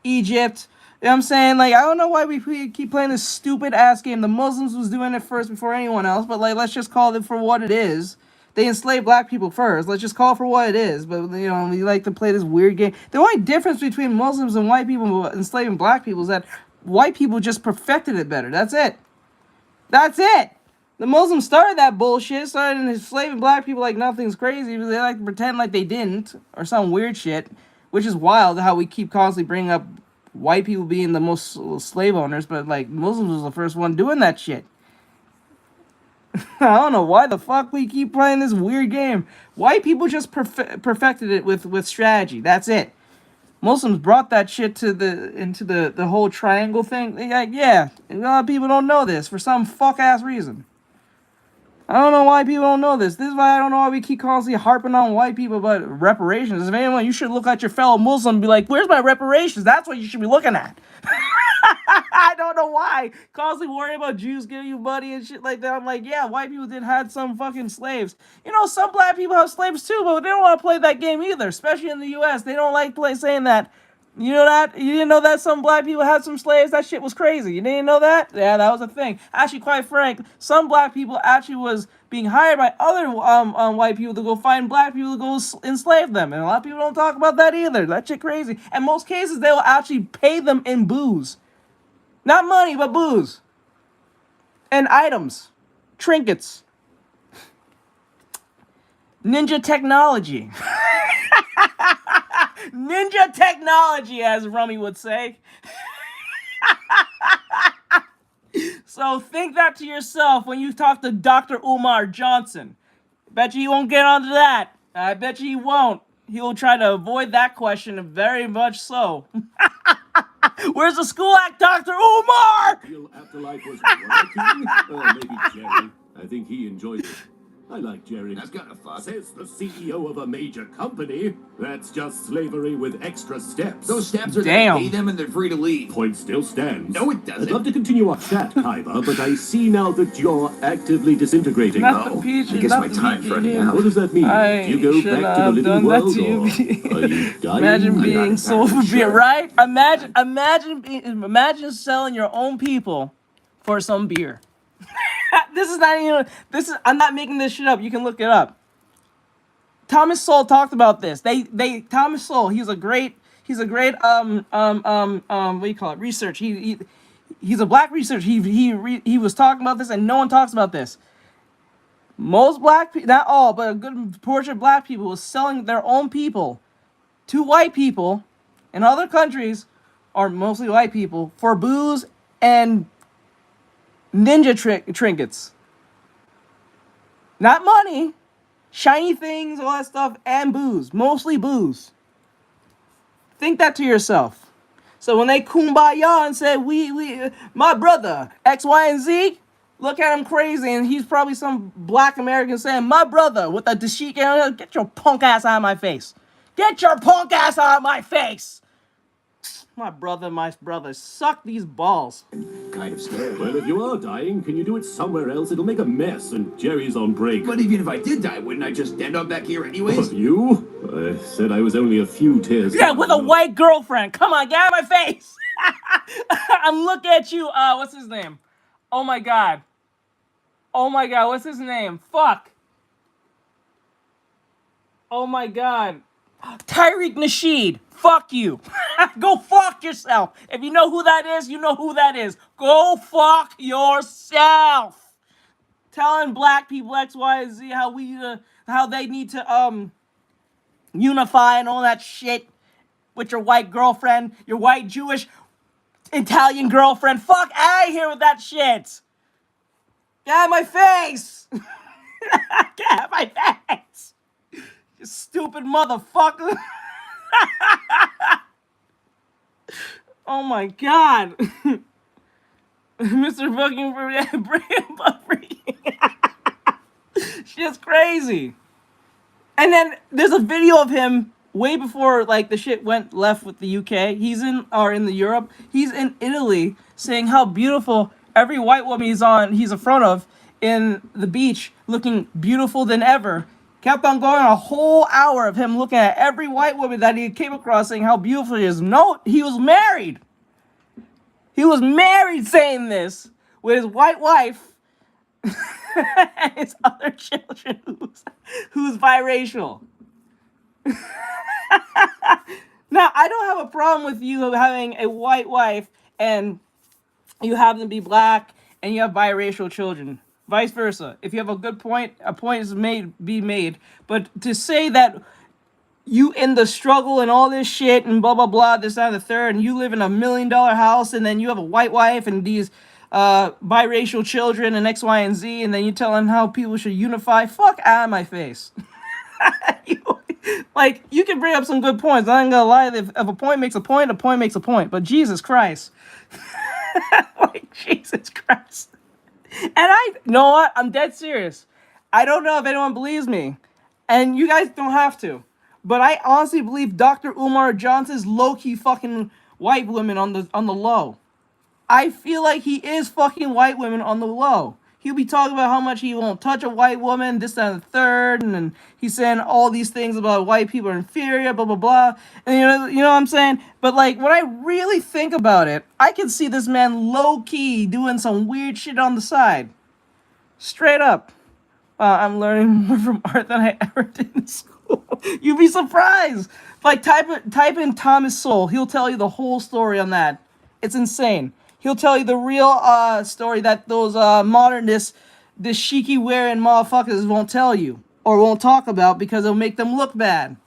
Egypt. You know what I'm saying? Like, I don't know why we keep playing this stupid ass game. The Muslims was doing it first before anyone else, but like, let's just call it for what it is. They enslaved black people first. Let's just call it for what it is. But, you know, we like to play this weird game. The only difference between Muslims and white people enslaving black people is that white people just perfected it better. That's it. That's it. The Muslims started that bullshit, started enslaving black people like nothing's crazy. They like to pretend like they didn't, or some weird shit, which is wild how we keep constantly bringing up white people being the most slave owners, but like Muslims was the first one doing that shit. I don't know why the fuck we keep playing this weird game. White people just perfected it with strategy. That's it. Muslims brought that shit into the whole triangle thing. Like, yeah, a lot of people don't know this for some fuck ass reason. I don't know why people don't know this. This is why I don't know why we keep constantly harping on white people about reparations. If anyone, you should look at your fellow Muslim and be like, where's my reparations? That's what you should be looking at. I don't know why. Constantly worrying about Jews giving you money and shit like that. I'm like, yeah, white people did have some fucking slaves. You know, some black people have slaves too, but they don't want to play that game either, especially in the U.S. They don't like saying that. You know that? You didn't know that some black people had some slaves? That shit was crazy. You didn't know that? Yeah, that was a thing. Actually, quite frank, some black people actually was being hired by other white people to go find black people to go enslave them. And a lot of people don't talk about that either. That shit crazy. In most cases, they will actually pay them in booze. Not money, but booze. And items. Trinkets. Ninja technology. Ninja technology, as Rummy would say. So think that to yourself when you talk to Dr. Umar Johnson. Bet you he won't get onto that. I bet you he won't. He'll try to avoid that question very much so. Where's the school at, Dr. Umar?
Real afterlife was working? Maybe Jerry. I think he enjoyed it. I like Jerry.
That's kind of fucked.
Says the CEO of a major company. That's just slavery with extra steps.
Those steps are
Damn.
that pay them and they're free to leave.
Point still stands.
No, it doesn't.
I'd love to continue our chat, Kaiba, but I see now that you're actively disintegrating.
Not
Oh,
the peach,
I guess
not
my
the
time's
peach,
running
yeah.
out.
What does that mean?
I
Do you go
should
back to the
have
living
done that
world,
to you.
or are you dying?
Imagine
I'm not
being so
entirely sure.
right? Imagine selling your own people for some beer. This is not even. I'm not making this shit up. You can look it up. Thomas Sowell talked about this. Thomas Sowell. He's a great. What do you call it? Research. He's a black researcher. He was talking about this, and no one talks about this. Most black people, not all, but a good portion of black people was selling their own people to white people in other countries, or mostly white people, for booze and ninja trinkets. Not money, shiny things, all that stuff, and booze. Mostly booze. Think that to yourself. So when they kumbaya and say, my brother, X, Y, and Z, look at him crazy, and he's probably some black American saying, my brother, with a dashiki, get your punk ass out of my face. Get your punk ass out of my face. My brother, suck these balls.
Kind of scary.
Well, if you are dying, can you do it somewhere else? It'll make a mess, and Jerry's on break.
But even if I did die, wouldn't I just end up back here anyways?
You? I said I was only a few tears.
Yeah, with a white girlfriend. Come on, get out of my face. I'm looking at you. What's his name? Oh my god, what's his name? Fuck. Oh my god. Tariq Nasheed. Fuck you. Go fuck yourself. If you know who that is, you know who that is. Go fuck yourself. Telling black people X, Y, and Z how they need to unify and all that shit with your white girlfriend, your white Jewish Italian girlfriend. Fuck out of here with that shit. Get out of my face. Get out of my face. You stupid motherfucker. Oh my god. Mr. Fucking Buffy. Shit's crazy. And then there's a video of him way before like the shit went left with the UK. He's in the Europe. He's in Italy saying how beautiful every white woman he's in front of in the beach, looking beautiful than ever. Kept on going a whole hour of him looking at every white woman that he came across saying how beautiful she is. No, he was married. He was married saying this with his white wife and his other children who's biracial. Now, I don't have a problem with you having a white wife and you happen to be black and you have biracial children. Vice versa. If you have a good point, a point is be made. But to say that you in the struggle and all this shit and blah, blah, blah, this, that, and the third, and you live in $1 million house and then you have a white wife and these biracial children and X, Y, and Z, and then you telling how people should unify, fuck out of my face. Like, you can bring up some good points. I ain't gonna lie. If a point makes a point makes a point. But Jesus Christ. Like, Jesus Christ. And you know what? I'm dead serious. I don't know if anyone believes me. And you guys don't have to. But I honestly believe Dr. Umar Johnson's low-key fucking white women on the low. I feel like he is fucking white women on the low. He'll be talking about how much he won't touch a white woman, this, that, and the third, and then he's saying all these things about white people are inferior, blah, blah, blah. And you know what I'm saying? But like, when I really think about it, I can see this man low-key doing some weird shit on the side. Straight up. Wow, I'm learning more from art than I ever did in school. You'd be surprised. Like, type in Thomas Sowell. He'll tell you the whole story on that. It's insane. He'll tell you the real story that those modernists, the sheiky wearing motherfuckers won't tell you or won't talk about because it'll make them look bad.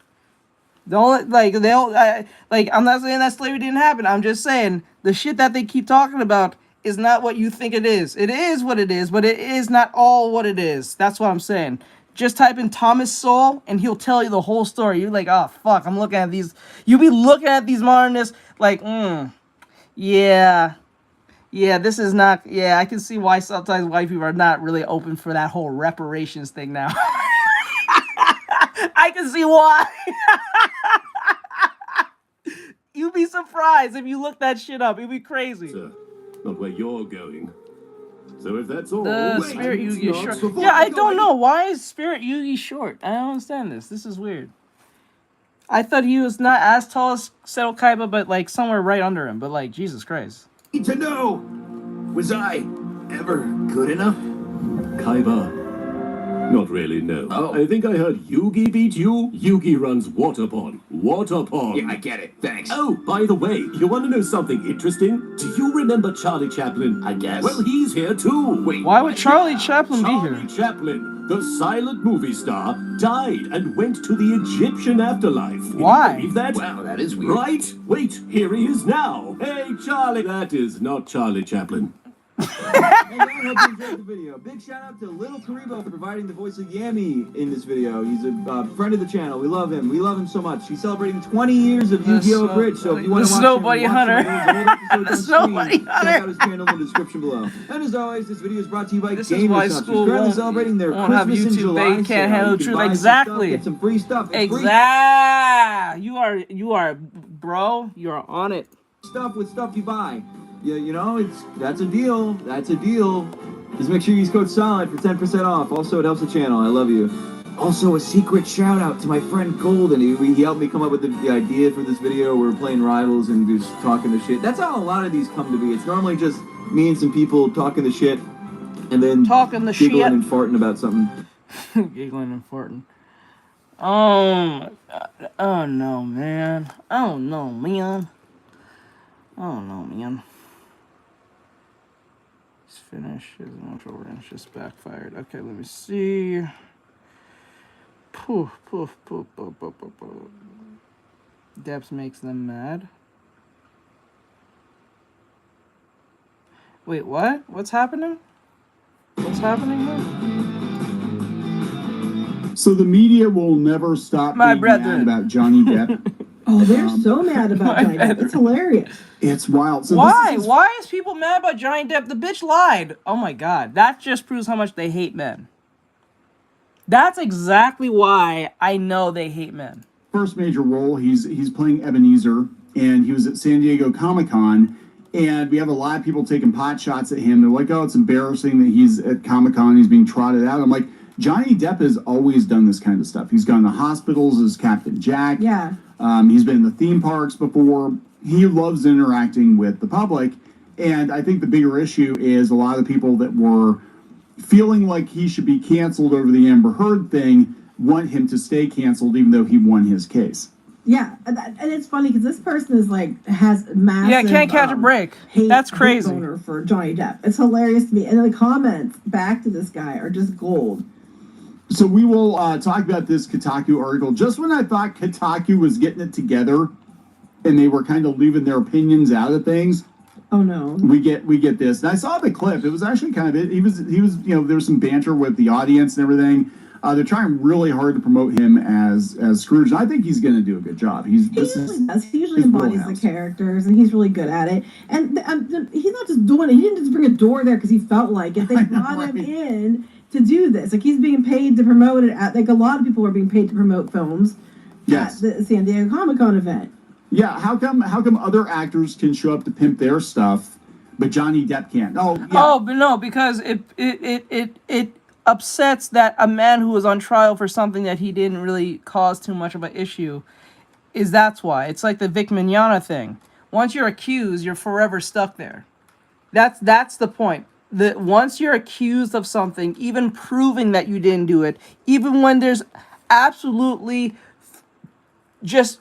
I'm not saying that slavery didn't happen. I'm just saying the shit that they keep talking about is not what you think it is. It is what it is, but it is not all what it is. That's what I'm saying. Just type in Thomas Sowell and he'll tell you the whole story. You're like, oh fuck, I'm looking at these. You'll be looking at these modernists like, yeah, this is not, yeah, I can see why sometimes white people are not really open for that whole reparations thing now. I can see why. You'd be surprised if you look that shit up. It'd be crazy.
Sir, not where you're going. So if that's all...
The Spirit Yugi is short. Yeah, I don't know. Why is Spirit Yugi short? I don't understand this. This is weird. I thought he was not as tall as Seto Kaiba, but like somewhere right under him. But like, Jesus Christ.
Need to know, was I ever good enough?
Kaiba. Not really, no.
Oh.
I think I heard Yugi beat you. Yugi runs Waterpon. Waterpon.
Yeah, I get it. Thanks.
Oh, by the way, you want to know something interesting? Do you remember Charlie Chaplin?
I guess.
Well, he's here too.
Wait,
Why would Charlie Chaplin be
Charlie
here?
Chaplin, the silent movie star, died and went to the Egyptian afterlife. Can
Why?
you believe that?
Wow, that is weird.
Right? Wait, here he is now. Hey, Charlie. That is not Charlie Chaplin.
Hey guys, hope you enjoyed the video. Big shout out to Little Karibo for providing the voice of Yami in this video. He's a friend of the channel. We love him. We love him so much. He's celebrating 20 years of Yu-Gi-Oh! Bridge. So if you want to watch
Snow
him,
Bunny
watch
Hunter.
some of his old episodes on
Snow
stream,
Bunny
check
Hunter.
out his channel in the description below. And as always, this video is brought to you by
This is why
GamerSups,
school
who's currently
won't
celebrating their
have
Christmas in
YouTube.
July
They can't
sale.
handle
You
the
can
truth.
buy some
Exactly.
stuff, get some free stuff. It's free
Exactly. You are, bro. You are on it.
stuff with stuff you buy. Yeah, you know, that's a deal. That's a deal. Just make sure you use code SOLID for 10% off. Also, it helps the channel. I love you. Also, a secret shout out to my friend Golden. He helped me come up with the idea for this video. We're playing Rivals and just talking the shit. That's how a lot of these come to be. It's normally just me and some people talking the shit and then
Talking the
giggling
shit.
and farting about something.
Giggling and farting. Oh my God. Oh no, man. Oh no, man. Oh no, man. He's finished. His neutral wrench just backfired. Okay, let me see. Poof, poof, poof, poof, poof, poof, poof. Depth makes them mad. Wait, what? What's happening? What's happening here?
So the media will never stop
My
being
brethren.
mad about Johnny Depp.
Oh, they're so mad about Johnny Depp. It's hilarious.
It's wild. So
Why?
This is,
Why is people mad about Johnny Depp? The bitch lied. Oh my God. That just proves how much they hate men. That's exactly why I know they hate men.
first major role. He's playing Ebenezer, and he was at San Diego Comic-Con, and we have a lot of people taking pot shots at him. They're like, oh, it's embarrassing that he's at Comic-Con, he's being trotted out. I'm like, Johnny Depp has always done this kind of stuff. He's gone to hospitals as Captain Jack.
Yeah.
He's been in the theme parks before. He loves interacting with the public. And I think the bigger issue is a lot of the people that were feeling like he should be canceled over the Amber Heard thing want him to stay canceled even though he won his case.
Yeah, and it's funny because this person is like has massive.
Yeah, can't catch a break.
Hate,
That's crazy.
Owner for Johnny Depp. It's hilarious to me, and the comments back to this guy are just gold.
So we will talk about this Kotaku article. Just when I thought Kotaku was getting it together, and they were kind of leaving their opinions out of things.
Oh no.
We get this, and I saw the clip. It was actually kind of it. He was there was some banter with the audience and everything. They're trying really hard to promote him as Scrooge. And I think he's going to do a good job. He
usually embodies the characters, and he's really good at it. And he's not just doing it. He didn't just bring a door there because he felt like it. They brought him in to do this. Like he's being paid to promote it. Like a lot of people are being paid to promote films at the San Diego Comic-Con event.
Yeah, how come other actors can show up to pimp their stuff, but Johnny Depp can't?
But no, because it upsets that a man who was on trial for something that he didn't really cause too much of an issue. That's why. It's like the Vic Mignogna thing. Once you're accused, you're forever stuck there. That's the point. Once you're accused of something, even proving that you didn't do it, even when there's absolutely just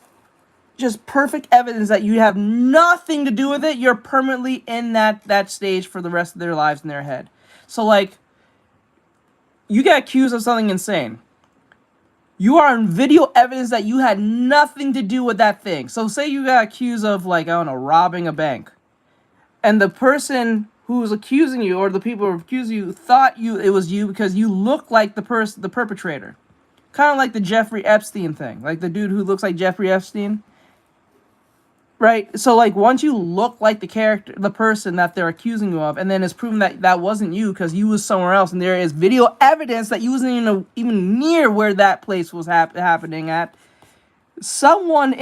perfect evidence that you have nothing to do with it, you're permanently in that stage for the rest of their lives in their head. So like, you get accused of something insane. You are on video evidence that you had nothing to do with that thing. So say you got accused of, like, I don't know, robbing a bank. And the person who was accusing you, or the people who accused you, thought it was you because you look like the perpetrator. Kind of like the Jeffrey Epstein thing. Like the dude who looks like Jeffrey Epstein. Right? So, like, once you look like the person that they're accusing you of, and then it's proven that wasn't you because you was somewhere else, and there is video evidence that you wasn't even near where that place was happening at, someone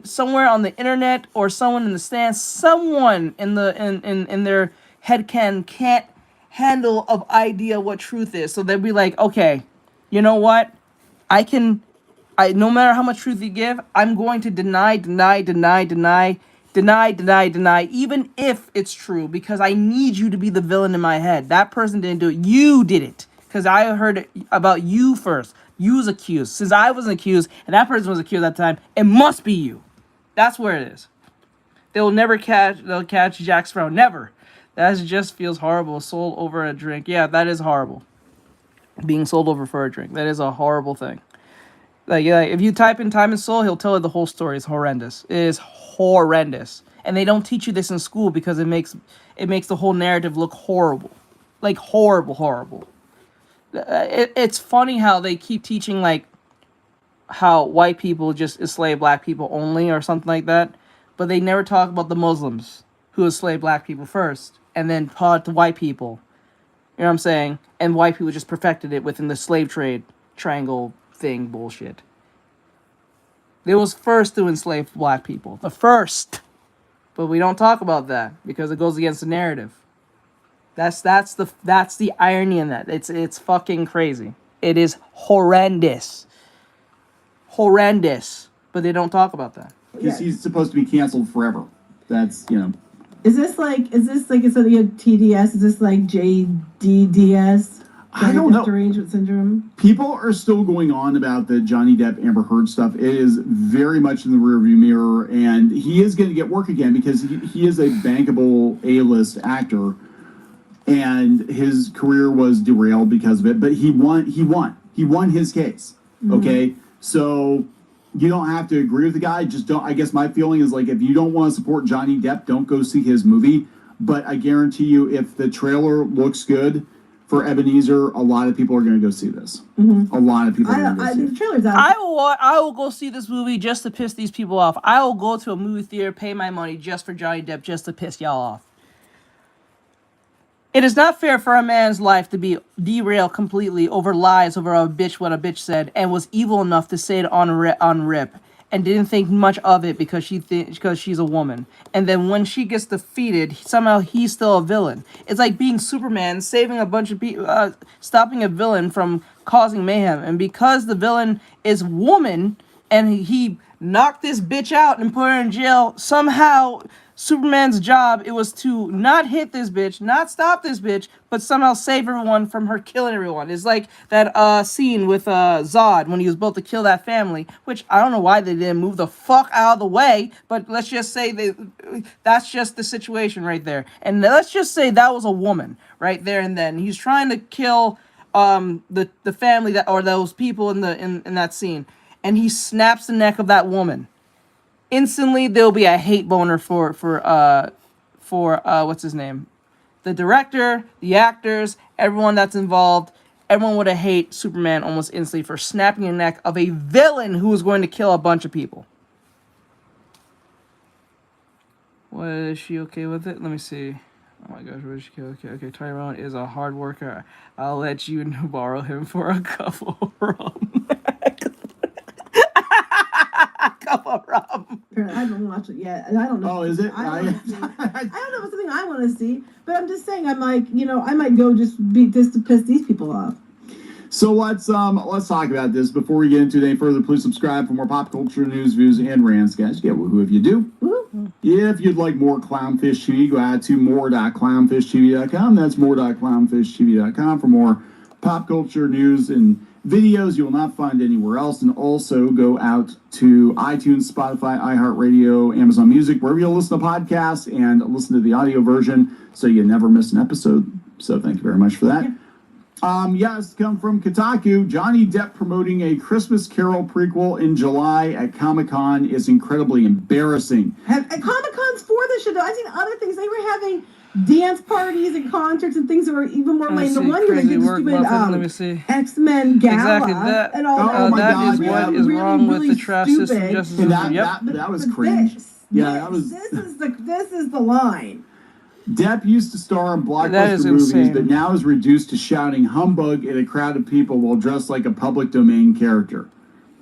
somewhere on the internet or someone in the stands, someone in their head can't handle of idea what truth is. So they'll be like, okay, you know what? No matter how much truth you give, I'm going to deny, even if it's true, because I need you to be the villain in my head. That person didn't do it. You did it. Because I heard it about you first. You was accused. Since I wasn't accused, and that person was accused at the time, it must be you. That's where it is. They'll catch Jack Sparrow. Never. That just feels horrible. Sold over a drink. Yeah, that is horrible. Being sold over for a drink. That is a horrible thing. Like, if you type in Time and Soul, he'll tell you the whole story. It's horrendous. It is horrendous. And they don't teach you this in school because it makes the whole narrative look horrible. Like, horrible. It's funny how they keep teaching, like, how white people just enslave black people only or something like that. But they never talk about the Muslims who enslaved black people first and then taught to white people. You know what I'm saying? And white people just perfected it within the slave trade triangle thing bullshit. They was first to enslave black people. The first. But we don't talk about that because it goes against the narrative. That's the irony in that. It's fucking crazy. It is horrendous. But they don't talk about that.
Because he's supposed to be canceled forever. That's,
Is this like instead of TDS, is this like JDDS?
I don't know.
Derangement syndrome.
People are still going on about the Johnny Depp Amber Heard stuff. It is very much in the rearview mirror, and he is going to get work again because he is a bankable A-list actor, and his career was derailed because of it. But he won his case. Mm-hmm. Okay, so you don't have to agree with the guy. Just don't. I guess my feeling is like if you don't want to support Johnny Depp, don't go see his movie. But I guarantee you, if the trailer looks good for Ebenezer, a lot of people are going to go see this. Mm-hmm. A lot of people are going to go see it.
The trailer's out.
I will go see this movie just to piss these people off. I will go to a movie theater, pay my money just for Johnny Depp, just to piss y'all off. It is not fair for a man's life to be derailed completely over lies over a bitch what a bitch said and was evil enough to say it on rip and didn't think much of it because because she's a woman. And then when she gets defeated, somehow he's still a villain. It's like being Superman, saving a bunch of people, stopping a villain from causing mayhem. And because the villain is woman, and he knocked this bitch out and put her in jail, somehow Superman's job, it was to not hit this bitch, not stop this bitch, but somehow save everyone from her killing everyone. It's like that scene with Zod when he was about to kill that family, which I don't know why they didn't move the fuck out of the way, but let's just say that's just the situation right there. And let's just say that was a woman right there and then. He's trying to kill the family that, or those people in that scene, and he snaps the neck of that woman. Instantly, there'll be a hate boner for what's his name, the director, the actors, everyone that's involved. Everyone would have hate Superman almost instantly for snapping the neck of a villain who was going to kill a bunch of people. What, is she okay with it? Let me see. Oh my gosh, what is she okay? Okay, Tyrone is a hard worker. I'll let you borrow him for a couple of rum. Of rum.
I haven't watched it yet, and I don't know.
Oh, is it?
I don't know if it's something I want to see, but I'm just saying, I'm like, I might go just to piss these people off.
So let's talk about this before we get into it any further. Please subscribe for more pop culture news, views, and rants, guys. Get woohoo if you do. Woo. If you'd like more Clownfish TV, go out to more.clownfishtv.com. That's more.clownfishtv.com for more pop culture news and videos you will not find anywhere else. And also go out to iTunes, Spotify, iHeartRadio, Amazon Music, wherever you'll listen to podcasts, and listen to the audio version so you never miss an episode. So thank you very much for that. Yes, come from Kotaku. Johnny Depp promoting a Christmas Carol prequel in July at Comic-Con is incredibly embarrassing.
Comic-Con's for this shit, though. I've seen other things. They were having dance parties and concerts and things that were even more lame. The one year they did the stupid X-Men Gala
exactly that.
And all
that.
That is what is wrong with the trash system.
That was cringe.
This is the line.
Depp used to star in blockbuster movies, but now is reduced to shouting humbug at a crowd of people while dressed like a public domain character.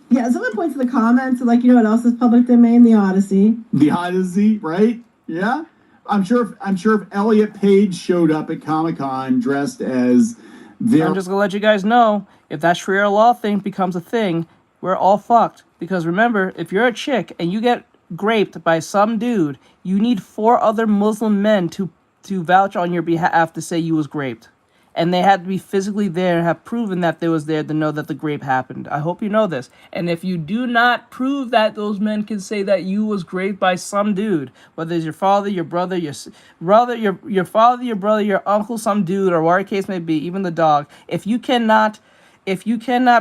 Yeah, someone points in the comments, like, what else is public domain? The Odyssey.
The Odyssey, right? Yeah. I'm sure if Elliot Page showed up at Comic-Con dressed as
I'm just gonna let you guys know, if that Sharia law thing becomes a thing, we're all fucked. Because remember, if you're a chick and you get raped by some dude, you need 4 other Muslim men to vouch on your behalf to say you was raped. And they had to be physically there and have proven that they was there to know that the rape happened. I hope you know this. And if you do not prove that, those men can say that you was raped by some dude, whether it's your father, your brother, your father, your brother, your uncle, some dude, or whatever case may be, even the dog. If you cannot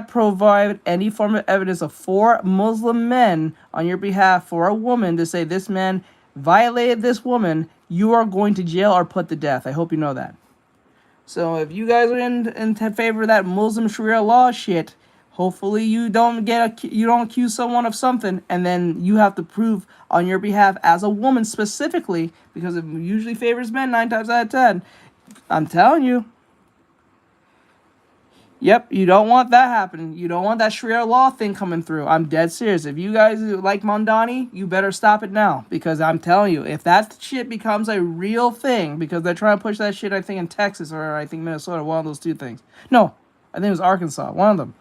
provide any form of evidence of 4 Muslim men on your behalf for a woman to say this man violated this woman, you are going to jail or put to death. I hope you know that. So if you guys are in favor of that Muslim Sharia law shit, hopefully you don't accuse someone of something and then you have to prove on your behalf as a woman specifically, because it usually favors men 9 times out of 10. I'm telling you. Yep, you don't want that happening. You don't want that Sharia law thing coming through. I'm dead serious. If you guys like Mondani, you better stop it now. Because I'm telling you, if that shit becomes a real thing, because they're trying to push that shit, I think, in Texas or I think Minnesota, one of those 2 things. No, I think it was Arkansas, one of them.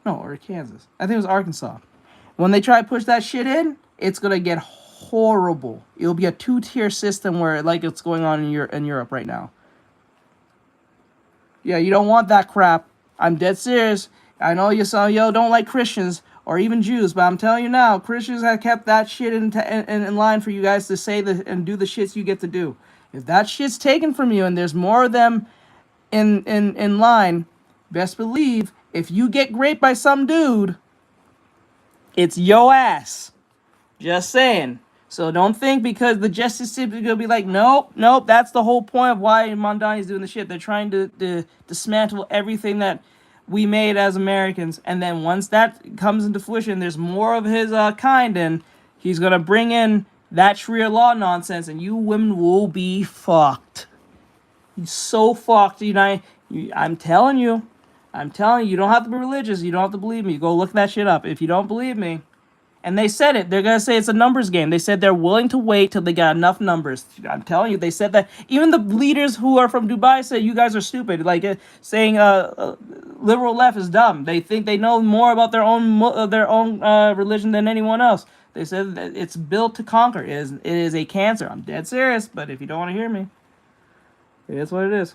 No, or Kansas. I think it was Arkansas. When they try to push that shit in, it's going to get horrible. It'll be a 2-tier system where, like it's going on in Europe right now. Yeah, you don't want that crap. I'm dead serious. I know you don't like Christians or even Jews, but I'm telling you now, Christians have kept that shit in line for you guys to say and do the shits you get to do. If that shit's taken from you and there's more of them in line, best believe if you get raped by some dude, it's yo ass. Just saying. So don't think because the justice system is going to be like, nope, that's the whole point of why Mondani's doing the shit. They're trying to dismantle everything that we made as Americans. And then once that comes into fruition, there's more of his kind, and he's going to bring in that Sharia law nonsense, and you women will be fucked. He's so fucked. I'm telling you, you don't have to be religious. You don't have to believe me. Go look that shit up. If you don't believe me, And they said it. They're going to say it's a numbers game. They said they're willing to wait till they got enough numbers. I'm telling you, they said that. Even the leaders who are from Dubai said you guys are stupid. Like saying liberal left is dumb. They think they know more about their own religion than anyone else. They said that it's built to conquer. It is a cancer. I'm dead serious, but if you don't want to hear me, it is what it is.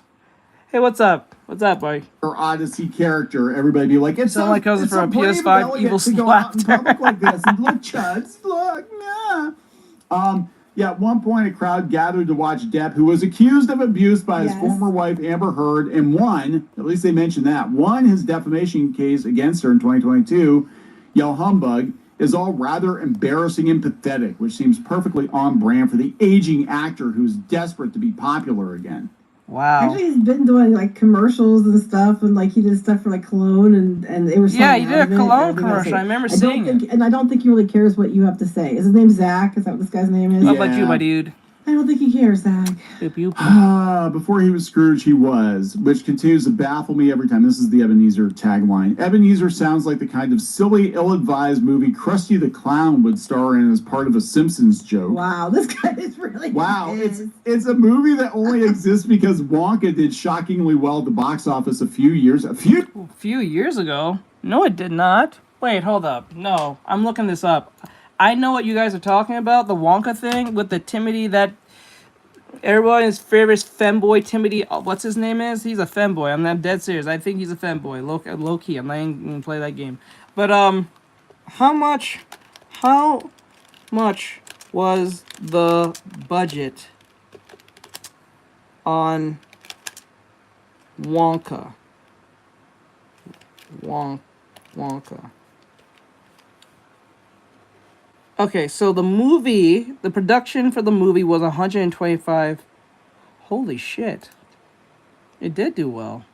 Hey, what's up? What's up, buddy?
Or Odyssey character, everybody be like, it's
sound like I was from a
brave
PS5
elegant
evil
to go out in
slaughter.
public like this and look, chuds, look, nah. Yeah, at one point, a crowd gathered to watch Depp, who was accused of abuse by his former wife, Amber Heard, and won, at least they mentioned that, won his defamation case against her in 2022. Yell humbug is all rather embarrassing and pathetic, which seems perfectly on brand for the aging actor who's desperate to be popular again.
Wow.
Actually, he's been doing like commercials and stuff, and like he did stuff for like cologne, and they were
Yeah, he did a cologne commercial. I remember seeing it.
And I don't think he really cares what you have to say. Is his name Zach? Is that what this guy's name is?
How about you, my dude?
I don't think he cares, Zach.
Before he was Scrooge, he was, which continues to baffle me every time. This is the Ebenezer tagline. Ebenezer sounds like the kind of silly, ill-advised movie Krusty the Clown would star in as part of a Simpsons joke.
Wow, this guy is really
It's a movie that only exists because Wonka did shockingly well at the box office a few years
ago. No, it did not. Wait, hold up. No, I'm looking this up. I know what you guys are talking about, the Wonka thing with the Timothy, that everybody's favorite femboy Timothy, what's his name is? He's a femboy. I'm not dead serious. I think he's a femboy. Low key. I'm not even going to play that game. But how much was the budget on Wonka? Wonka. Okay, so the production for the movie was 125. Holy shit. It did do well.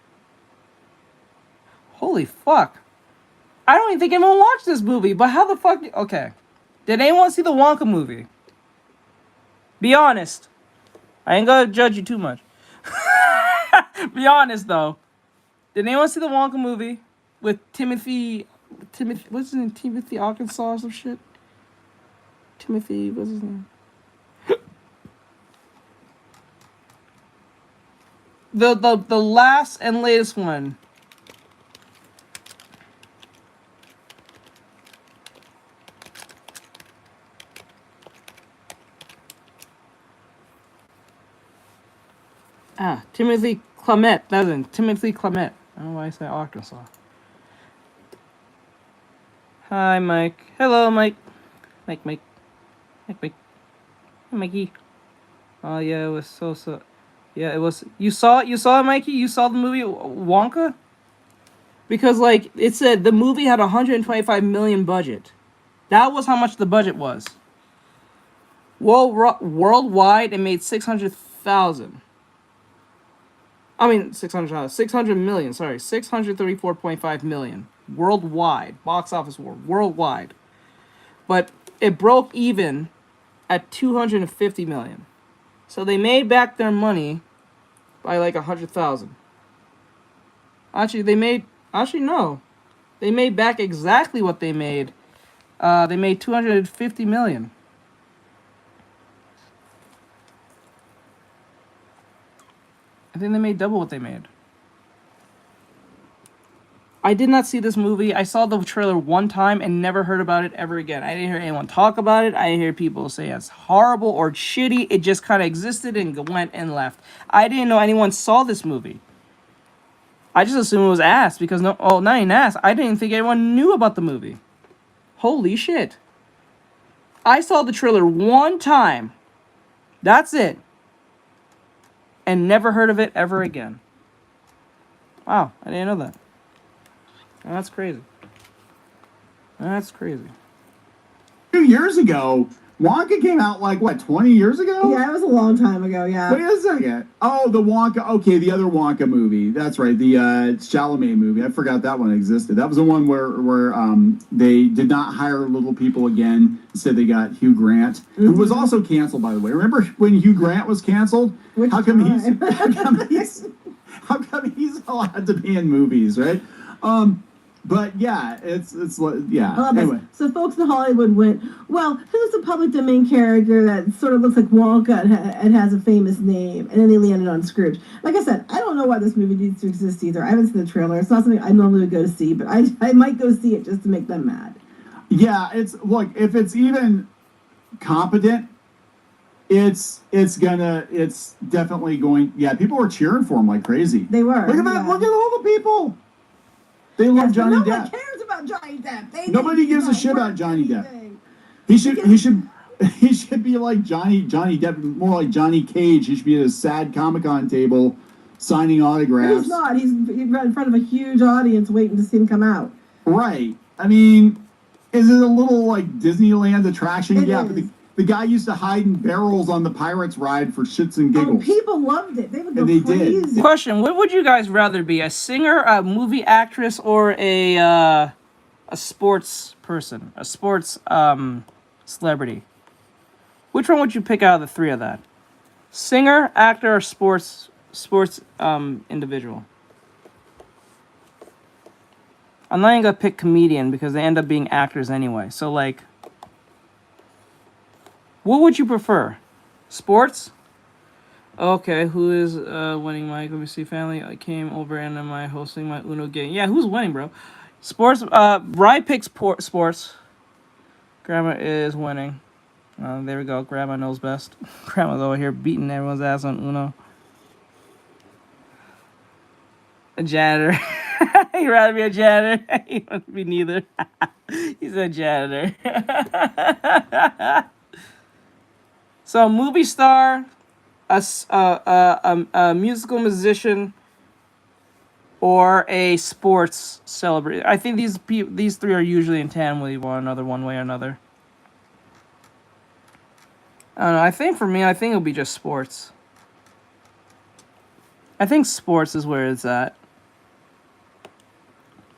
Holy fuck. I don't even think anyone watched this movie, but how the fuck... Okay. Did anyone see the Wonka movie? Be honest. I ain't gonna judge you too much. Be honest, though. Did anyone see the Wonka movie with Timothy... What's his name? Timothy Arkansas or some shit? Timothy, what's his name? The last and latest one. Timothy Clement. That's it. Timothy Clement. I don't know why I say Arkansas. Hi, Mike. Hello, Mike. Mike. Hey, Mikey. Oh yeah, it was so. Yeah, it was. You saw it, Mikey. You saw the movie Wonka. Because like it said, the movie had 125 million budget. That was how much the budget was. Worldwide, it made 600,000. I mean 600 million. Sorry, 634.5 million worldwide. Box office worldwide, but it broke even at 250 million. So they made back their money by like 100,000. No. They made back exactly what they made. They made 250 million. I think they made double what they made. I did not see this movie. I saw the trailer one time and never heard about it ever again. I didn't hear anyone talk about it. I didn't hear people say it's horrible or shitty. It just kind of existed and went and left. I didn't know anyone saw this movie. I just assumed it was ass because not even ass. I didn't think anyone knew about the movie. Holy shit. I saw the trailer one time. That's it. And never heard of it ever again. Wow, I didn't know that. That's crazy. That's crazy.
2 years ago, Wonka came out like, what, 20 years ago?
Yeah, it was a long time ago, yeah.
Wait a second. Oh, the Wonka. Okay, the other Wonka movie. That's right, the Chalamet movie. I forgot that one existed. That was the one where they did not hire little people again. Instead, they got Hugh Grant, who was also canceled, by the way. Remember when Hugh Grant was canceled? How come he's allowed to be in movies, right? But yeah, it's yeah.
I love
Anyway,
this. So folks in Hollywood went, well, who's the public domain character that sort of looks like Wonka and has a famous name? And then they landed on Scrooge. Like I said, I don't know why this movie needs to exist either. I haven't seen the trailer. It's not something I normally would go to see, but I might go see it just to make them mad.
yeah, look, if it's even competent, it's definitely going. Yeah, people were cheering for him like crazy.
They were.
Look at that!
Yeah.
Look at all the people. They love Johnny
Nobody
Depp.
cares about Johnny Depp.
Nobody gives a shit about Johnny Depp. He should be like Johnny Depp, more like Johnny Cage. He should be at a sad Comic-Con table signing autographs.
He's not. He's in front of a huge audience waiting to see him come out.
Right. I mean, is it a little like Disneyland attraction?
It
yeah,
is.
but the guy used to hide in barrels on the Pirates ride for shits and giggles.
Oh, people loved it. They would go
And they
crazy.
did.
Question: what would you guys rather be, a singer, a movie actress, or a sports person, a sports celebrity? Which one would you pick out of the three of that? Singer, actor, or sports individual? I'm not even gonna pick comedian because they end up being actors anyway. So like, what would you prefer? Sports? Okay, who is winning my, let me see, family? I came over and am I hosting my Uno game? Yeah, who's winning, bro? Sports, Rye picks sports. Grandma is winning. There we go, Grandma knows best. Grandma's over here beating everyone's ass on Uno. A janitor. He'd rather be a janitor. He wants to be neither. He's a janitor. So, movie star, a musical musician, or a sports celebrity. I think these three are usually in tandem with one another, one way or another. I don't know. I think for me, it'll be just sports. I think sports is where it's at.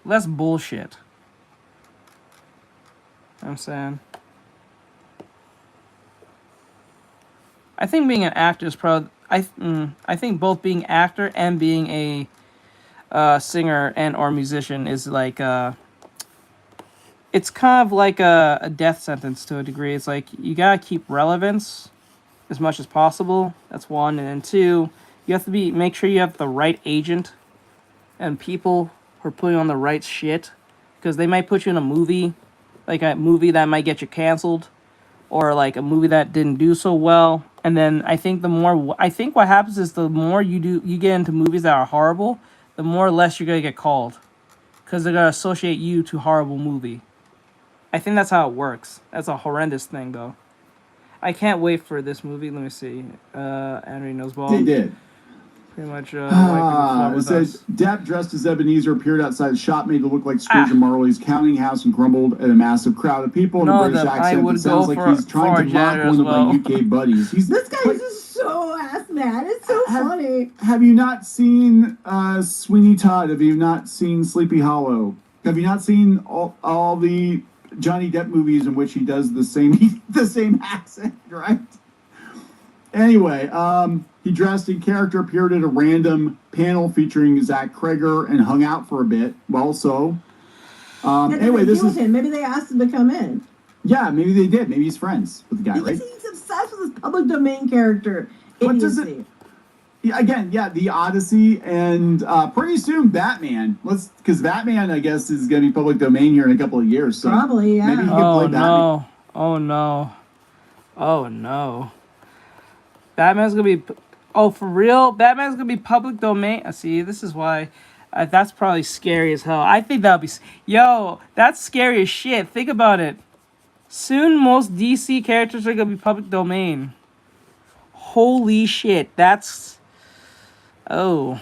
Less bullshit. You know what I'm saying? I think being an actor is probably... I think both being actor and being a singer and or musician is like... it's kind of like a death sentence to a degree. It's like you gotta keep relevance as much as possible. That's one. And then two, you have to make sure you have the right agent and people who are putting on the right shit. Because they might put you in a movie, like a movie that might get you canceled, or like a movie that didn't do so well. And then I think what happens is the more you get into movies that are horrible, the more or less you're gonna get called, because they're gonna associate you to horrible movie. I think that's how it works. That's a horrendous thing, though. I can't wait for this movie. Let me see. Henry knows ball.
They did.
Pretty much.
It says Depp dressed as Ebenezer appeared outside the shop made to look like Scrooge and Marley's counting house and grumbled at a massive crowd of people in a British accent. It sounds like he's trying to mock one of my UK buddies.
This guy is just so ass mad. It's so funny.
Have you not seen Sweeney Todd? Have you not seen Sleepy Hollow? Have you not seen all the Johnny Depp movies in which he does the same accent, right? Anyway, he dressed in character, appeared at a random panel featuring Zach Kreger, and hung out for a bit. Anyway, this is...
Maybe they asked him to come in.
Yeah, maybe they did. Maybe he's friends with the guy, right?
He's obsessed with this public domain character.
What does it... Again, the Odyssey, and pretty soon Batman. Because Batman, I guess, is going to be public domain here in a couple of years. So
probably, yeah.
Maybe he can play Batman.
Oh no. Batman's going to be... Oh, for real? Batman's going to be public domain? See, this is why... that's probably scary as hell. I think that would be... Yo, that's scary as shit. Think about it. Soon, most DC characters are going to be public domain. Holy shit. That's... Oh,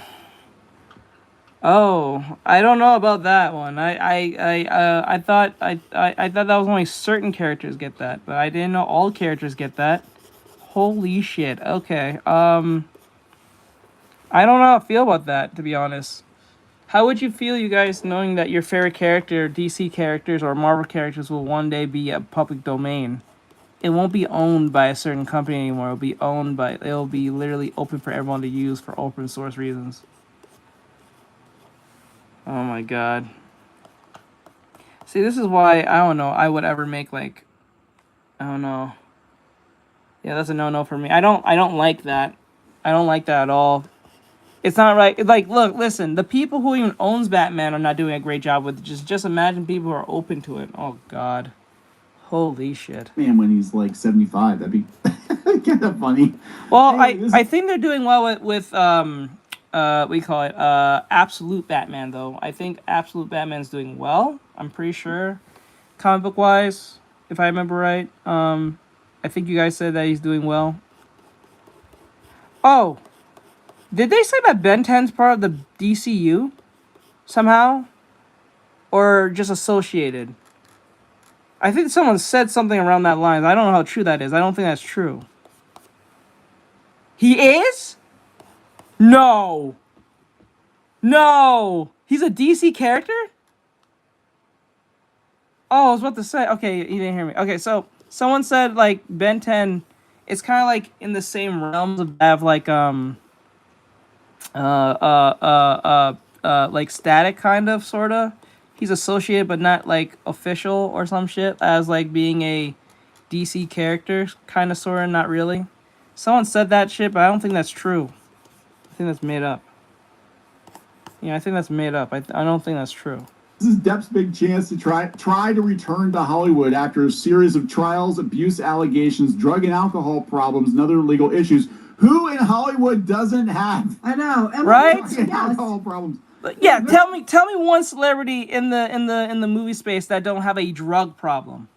I don't know about that one. I thought that was only certain characters get that, but I didn't know all characters get that. Holy shit. Okay. I don't know how I feel about that, to be honest. How would you feel, you guys, knowing that your favorite character, DC characters or Marvel characters, will one day be a public domain? It won't be owned by a certain company anymore. It'll be literally open for everyone to use for open source reasons. Oh my god. See, this is why I don't know I would ever make like, I don't know. Yeah, that's a no for me. I don't like that. I don't like that at all. It's not right. Like, look, listen. The people who even owns Batman are not doing a great job with it. Just imagine people who are open to it. Oh God, holy shit.
Man, when he's like 75, that'd be kind of funny.
Well,
Anyway,
I think they're doing well with we call it Absolute Batman though. I think Absolute Batman's doing well. I'm pretty sure, comic book wise, if I remember right. I think you guys said that he's doing well. Oh. Did they say that Ben 10's part of the DCU somehow? Or just associated? I think someone said something around that line. I don't know how true that is. I don't think that's true. He is? No. No. He's a DC character? Oh, I was about to say. Okay, you didn't hear me. Okay, so someone said like Ben 10, it's kind of like in the same realms of have like like static kind of sorta. He's associated but not like official or some shit as like being a DC character, kind of sorta, not really. Someone said that shit, but I don't think that's true. I think that's made up. Yeah, I think that's made up. I don't think that's true.
This is Depp's big chance to try to return to Hollywood after a series of trials, abuse allegations, drug and alcohol problems, and other legal issues. Who in Hollywood doesn't have?
I know,
right?
Alcohol problems.
Yeah, tell me one celebrity in the movie space that don't have a drug problem,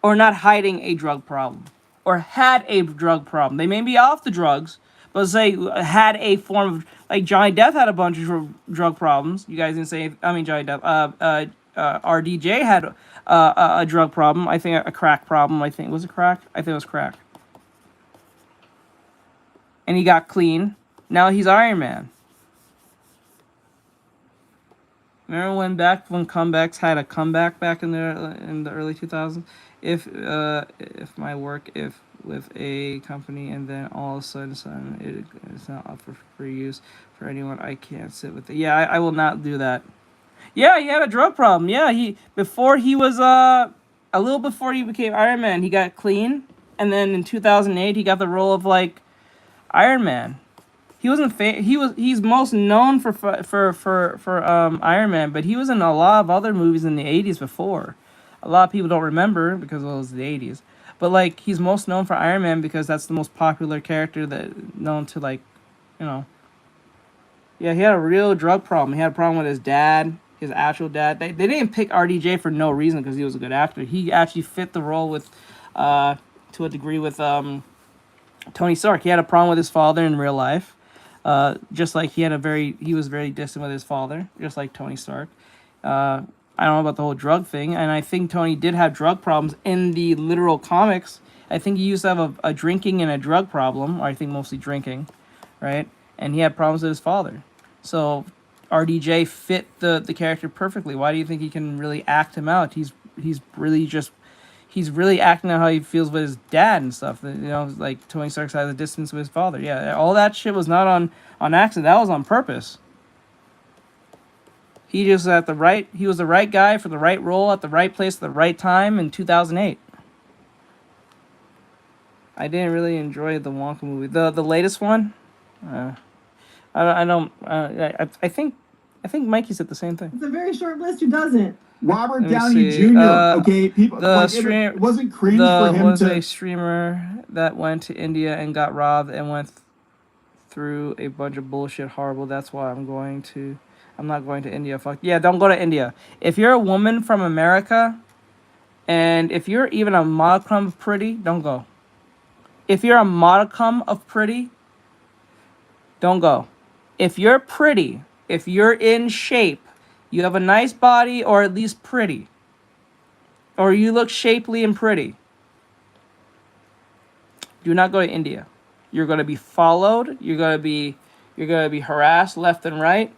or not hiding a drug problem, or had a drug problem. They may be off the drugs, but say had a form of, like Johnny Depp had a bunch of drug problems. You guys didn't say. I mean Johnny Depp. RDJ had a drug problem. I think a crack problem. I think was it crack? I think it was crack. And he got clean. Now he's Iron Man. Remember when comebacks had a comeback back in the early 2000s? If my work with a company and then all of a sudden it's not up for free use for anyone, I can't sit with it. Yeah, I will not do that. Yeah, he had a drug problem. Yeah, a little before he became Iron Man, he got clean, and then in 2008 he got the role of like Iron Man. He wasn't he's most known for Iron Man, but he was in a lot of other movies in the 80s before. A lot of people don't remember because it was the 80s. But like he's most known for Iron Man because that's the most popular character that known to like, you know. Yeah, he had a real drug problem. He had a problem with his dad, his actual dad. They didn't pick RDJ for no reason because he was a good actor. He actually fit the role with to a degree with Tony Stark. He had a problem with his father in real life. Just like he was very distant with his father, just like Tony Stark. I don't know about the whole drug thing, and I think Tony did have drug problems in the literal comics. I think he used to have a drinking and a drug problem, or I think mostly drinking, right? And he had problems with his father. So RDJ fit the character perfectly. Why do you think he can really act him out? He's really acting out how he feels with his dad and stuff. You know, like Tony Stark has a distance with his father. Yeah, all that shit was not on accident. That was on purpose. He just he was the right guy for the right role at the right place at the right time in 2008. I didn't really enjoy the Wonka movie. The latest one. I think Mikey said the same thing.
It's a very short list. Who doesn't?
Robert Downey Jr. Okay, people. It wasn't cringe for him
was a streamer that went to India and got robbed and went through a bunch of bullshit. Horrible. That's why I'm not going to India. Fuck yeah! Don't go to India. If you're a woman from America, and if you're even a modicum of pretty, don't go. If you're a modicum of pretty, don't go. If you're pretty, if you're in shape, you have a nice body or at least pretty, or you look shapely and pretty, do not go to India. You're going to be followed. You're going to be harassed left and right.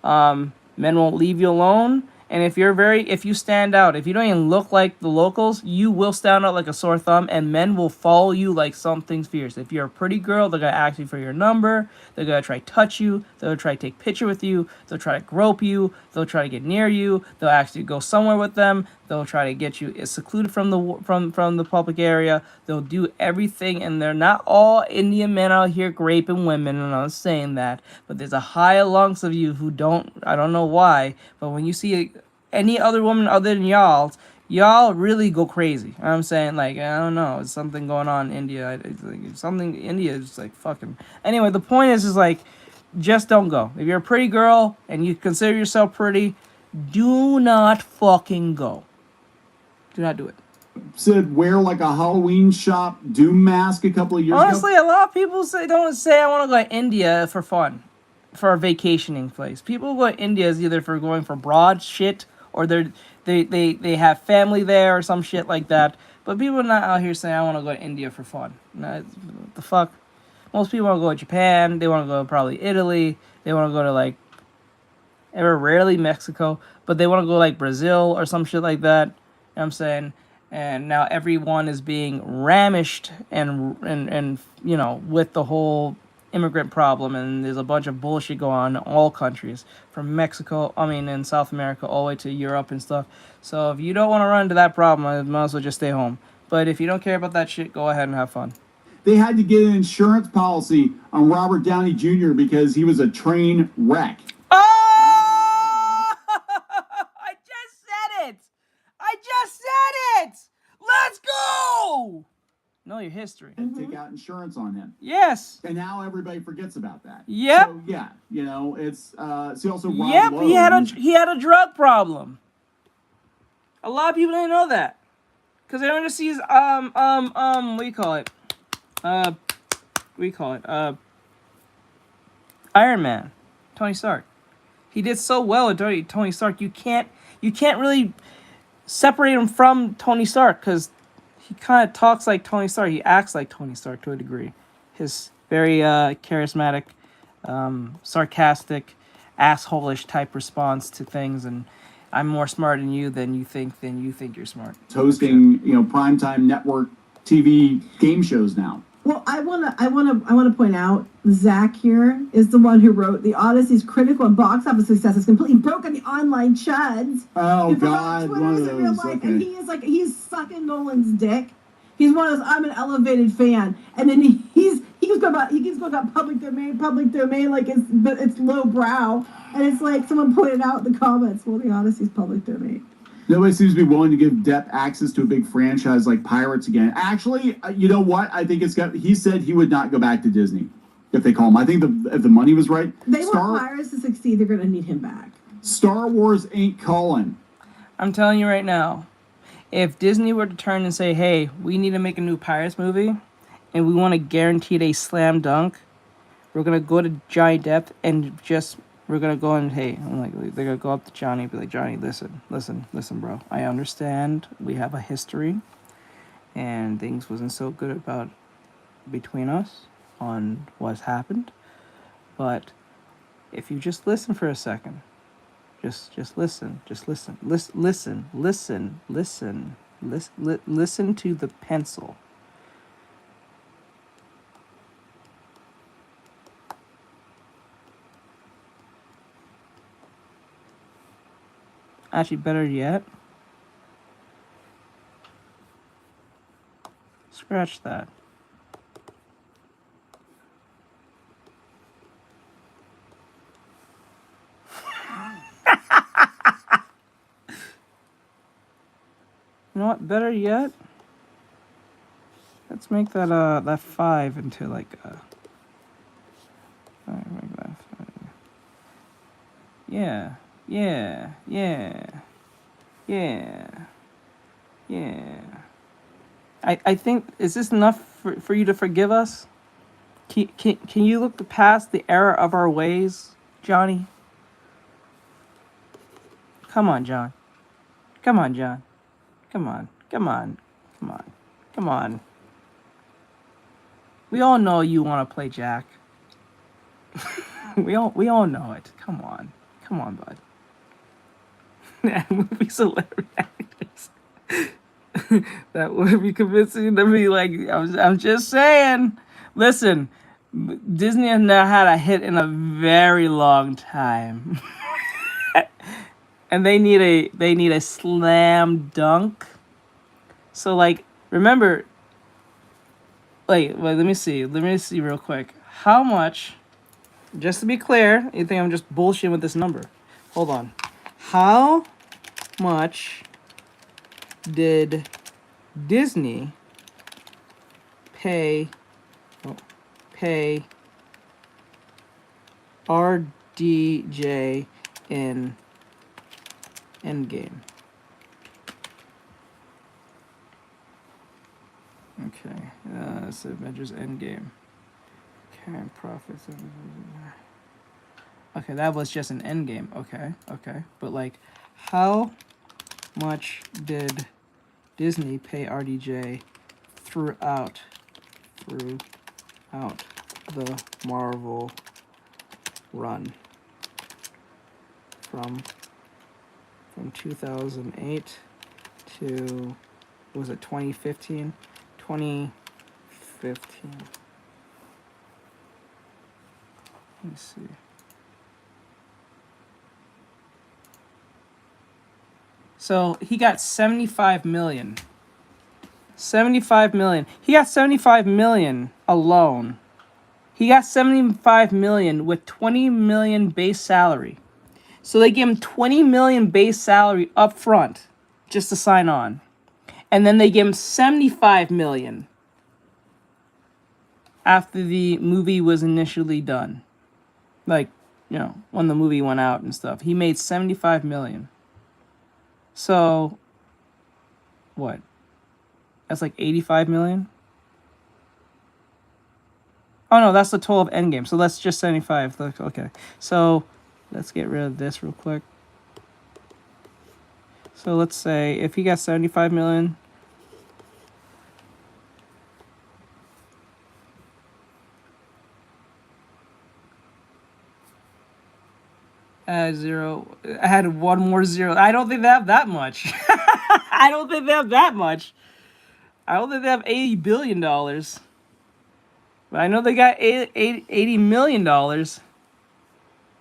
Men won't leave you alone, And if you stand out, if you don't even look like the locals, you will stand out like a sore thumb, and men will follow you like something's fierce. If you're a pretty girl, they're gonna ask you for your number. They're gonna try to touch you. They'll try to take a picture with you. They'll try to grope you. They'll try to get near you. They'll actually go somewhere with them. They'll try to get you secluded from the public area. They'll do everything, and they're not all Indian men out here raping women. And I'm not saying that, but there's a high amongst of you who don't. I don't know why, but when you see any other woman other than y'all really go crazy. You know what I'm saying, like, I don't know, it's something going on in India. India is like fucking. Anyway, the point is like, just don't go. If you're a pretty girl and you consider yourself pretty, do not fucking go. Do not do it.
Said wear like a Halloween shop Doom mask a couple of years
Honestly,
ago.
a lot of people don't say I want to go to India for fun, for a vacationing place. People go to India is either for going for broad shit, or they have family there or some shit like that. But people are not out here saying I want to go to India for fun. No, the fuck. Most people want to go to Japan. They want to go to probably Italy. They want to go to like, ever rarely Mexico, but they want to go like Brazil or some shit like that. You know what I'm saying? And now everyone is being ramished and you know, with the whole immigrant problem, and there's a bunch of bullshit going on in all countries, from Mexico, in South America, all the way to Europe and stuff. So if you don't want to run into that problem, I might as well just stay home. But if you don't care about that shit, go ahead and have fun.
They had to get an insurance policy on Robert Downey Jr. because he was a train wreck.
Oh! I just said it! Let's go! Know your history.
And take out insurance on him.
Yes.
And now everybody forgets about that.
Yep.
So yeah, you know, it's see also Rob
Yep,
Lowe
he had a drug problem. A lot of people didn't know that. Cause they don't just see his what do you call it? Iron Man. Tony Stark. He did so well with Tony Stark, you can't really separate him from Tony Stark, because he kind of talks like Tony Stark. He acts like Tony Stark to a degree. His very charismatic, sarcastic, asshole-ish type response to things, and I'm more smart than you think you're smart.
hosting, primetime network TV game shows now.
Well, I wanna point out, Zach here is the one who wrote the Odyssey's critical and box office success has completely broken the online chuds.
Oh God,
Twitter
one of
is in real
those.
life,
Okay.
and he's sucking Nolan's dick. He's one of those, I'm an elevated fan, and then he keeps going about public domain like it's low brow, and it's like someone pointed out in the comments, well, the Odyssey's public domain.
Nobody seems to be willing to give Depp access to a big franchise like Pirates again. Actually, you know what? I think he said he would not go back to Disney if they call him. I think if the money was right.
They want Pirates to succeed, they're going to need him back.
Star Wars ain't calling.
I'm telling you right now, if Disney were to turn and say, hey, we need to make a new Pirates movie, and we want to guarantee a slam dunk, we're going to go to Johnny Depp and we're going to go and, hey, they're going to go up to Johnny and be like, Johnny, listen, bro. I understand we have a history and things wasn't so good between us on what's happened. But if you just listen for a second, just listen to the pencil. Actually, better yet, scratch that. You know what? Better yet, let's make that 5 into like a. Make that 5. Yeah. I think, is this enough for you to forgive us? Can you look past the error of our ways, Johnny? Come on, John. Come on. We all know you want to play Jack. we all know it. Come on, bud. movie celebrity actors. That would be convincing to me. Like, I'm just saying. Listen, Disney has not had a hit in a very long time. And they need a slam dunk. So like, remember, wait, let me see real quick. How much, just to be clear, you think I'm just bullshitting with this number. Hold on. How much did Disney pay RDJ in Endgame? Okay, it's Avengers Endgame. Okay, profits. Okay, that was just an Endgame. Okay. But like, how much did Disney pay RDJ throughout the Marvel run from 2008 to, was it 2015? 2015. Let me see. So he got 75 million. 75 million. He got 75 million alone. He got 75 million with 20 million base salary. So they gave him 20 million base salary up front just to sign on. And then they gave him 75 million after the movie was initially done. Like, you know, when the movie went out and stuff. He made 75 million. So, what? That's like 85 million? Oh no, that's the total of Endgame. So that's just 75. Okay. So, let's get rid of this real quick. So let's say if he got 75 million, add zero, add one more zero. I don't think they have that much. I don't think they have that much. I don't think they have $80 billion. But I know they got $80 million.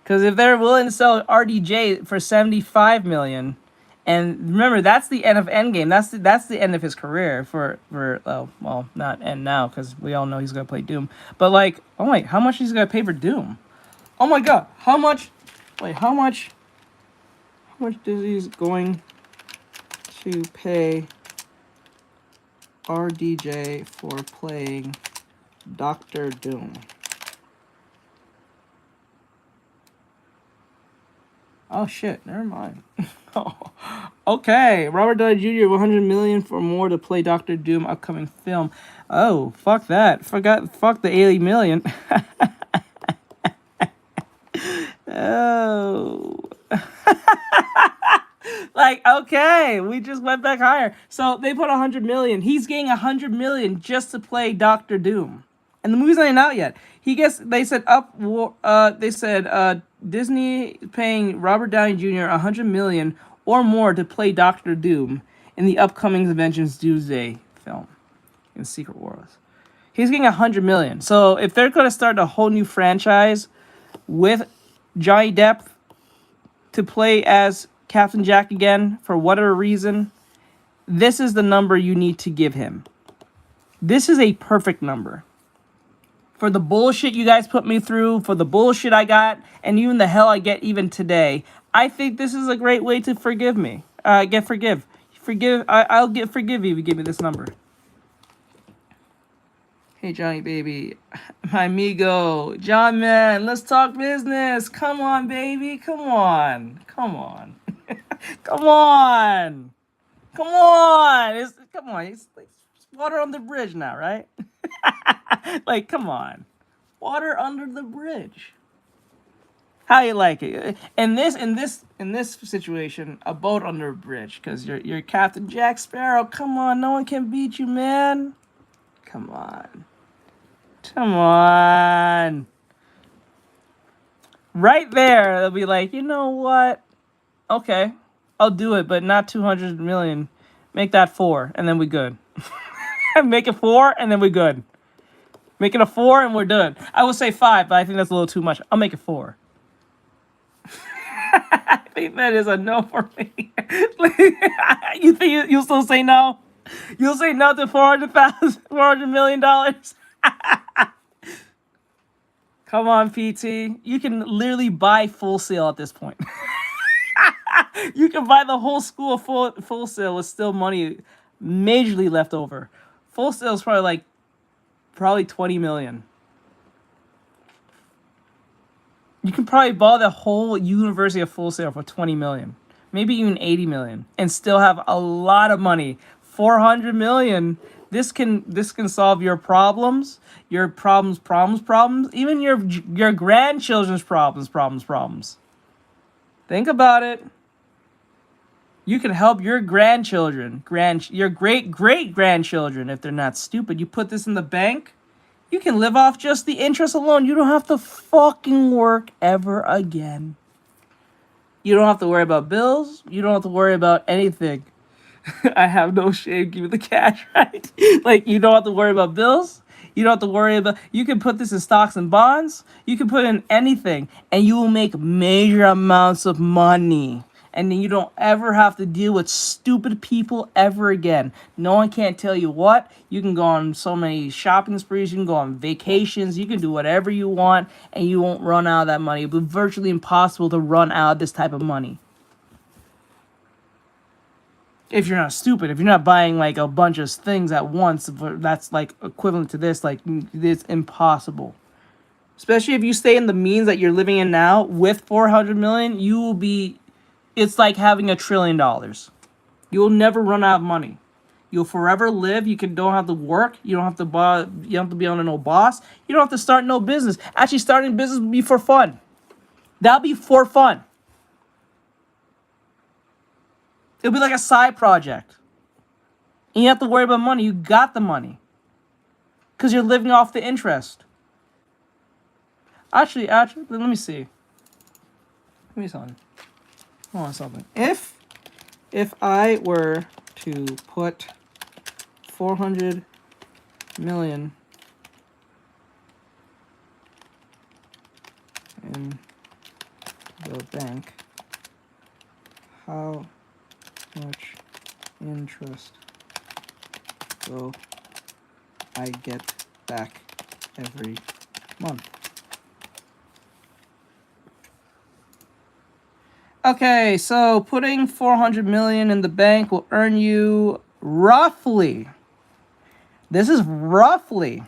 Because if they're willing to sell RDJ for 75 million, and remember, that's the end of Endgame. That's the end of his career for well, not end now, because we all know he's gonna play Doom. But like, oh wait, how much he's gonna pay for Doom? Oh my god, how much? Wait, how much Disney's going to pay RDJ for playing Doctor Doom? Oh shit, never mind. Okay, Robert Downey Jr. 100 million for more to play Doctor Doom upcoming film. Oh, fuck that. Fuck the 80 million. Oh. Like, okay, we just went back higher. So they put 100 million. He's getting 100 million just to play Doctor Doom. And the movie's not even out yet. They said Disney paying Robert Downey Jr. 100 million or more to play Doctor Doom in the upcoming Avengers Doomsday film in Secret Wars. He's getting 100 million. So if they're going to start a whole new franchise with Johnny Depp to play as Captain Jack again, for whatever reason, this is the number you need to give him. This is a perfect number. For the bullshit you guys put me through, for the bullshit I got, and even the hell I get even today, I think this is a great way to forgive me. I'll forgive you if you give me this number. Hey, Johnny baby, my amigo, John man, let's talk business. Come on, baby, come on. Come on. It's water on the bridge now, right? Like, come on. Water under the bridge. How you like it? In this situation, a boat under a bridge, because you're Captain Jack Sparrow. Come on, no one can beat you, man. Come on. Right there, they'll be like, you know what? Okay. I'll do it, but not 200 million. Make that 4, and then we good. Make it 4, and then we good. Make it a 4, and we're done. I would say 5, but I think that's a little too much. I'll make it 4. I think that is a no for me. You think you'll still say no? You'll say no to $400 million? Come on, PT. You can literally buy Full Sail at this point. You can buy the whole school Full Sail with still money majorly left over. Full Sail is probably 20 million. You can probably buy the whole University of Full Sail for 20 million. Maybe even 80 million. And still have a lot of money. 400 million. This can solve your problems. Your problems. Even your grandchildren's problems. Think about it. You can help your grandchildren, your great-great-grandchildren if they're not stupid. You put this in the bank, you can live off just the interest alone. You don't have to fucking work ever again. You don't have to worry about bills. You don't have to worry about anything. I have no shame. Give me the cash, right? You don't have to worry about bills. You don't have to worry about... You can put this in stocks and bonds. You can put in anything. And you will make major amounts of money. And then you don't ever have to deal with stupid people ever again. No one can't tell you what. You can go on so many shopping sprees. You can go on vacations. You can do whatever you want. And you won't run out of that money. It'll be virtually impossible to run out of this type of money. If you're not stupid. If you're not buying a bunch of things at once. That's equivalent to this. It's impossible. Especially if you stay in the means that you're living in now. With 400 million. You will be... It's like having $1 trillion. You'll never run out of money. You'll forever live. Don't have to work. You don't have to buy. You don't have to be under no boss. You don't have to start no business. Actually, starting business would be for fun. That'll be for fun. It'll be like a side project. And you have to worry about money. You got the money. Because you're living off the interest. Actually, let me see. Let me see something. Hold on something. If I were to put 400 million in the bank, how much interest will I get back every month? Okay, so putting 400 million in the bank will earn you roughly. This is roughly.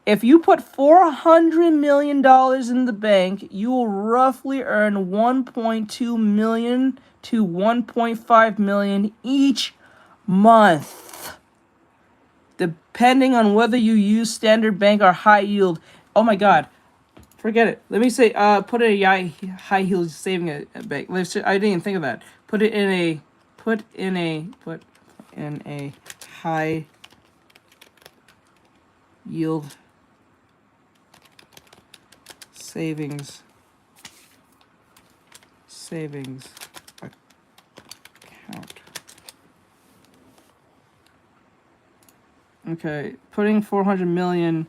If you put $400 million in the bank, you will roughly earn 1.2 million to 1.5 million each month. Depending on whether you use standard bank or high yield. Oh my God. Forget it. Let me say, put it in a high yield saving bank. I didn't even think of that. Put in a high yield savings account. Okay, putting 400 million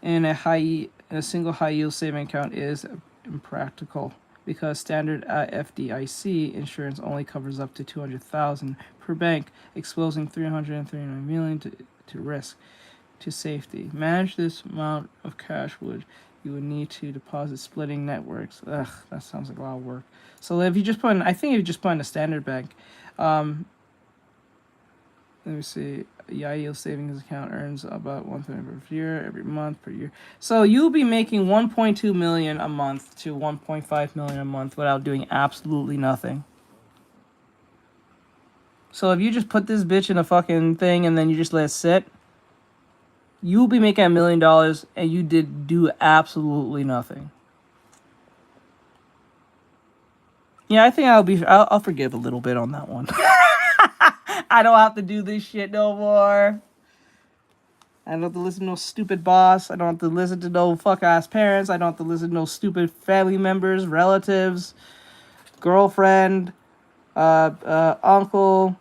in a single high yield saving account is impractical because standard FDIC insurance only covers up to 200,000 per bank, exposing 339 million to risk to safety. Manage this amount of cash you would need to deposit splitting networks. Ugh, that sounds like a lot of work. So if you just put in, I think if you just put in a standard bank, let me see. High yield savings account earns about 1/3 per year, every month per year. So you'll be making 1.2 million a month to 1.5 million a month without doing absolutely nothing. So if you just put this bitch in a fucking thing and then you just let it sit, you'll be making $1 million and you did do absolutely nothing. Yeah, I think I'll forgive a little bit on that one. I don't have to do this shit no more. I don't have to listen to no stupid boss. I don't have to listen to no fuck-ass parents. I don't have to listen to no stupid family members, relatives, girlfriend, uncle,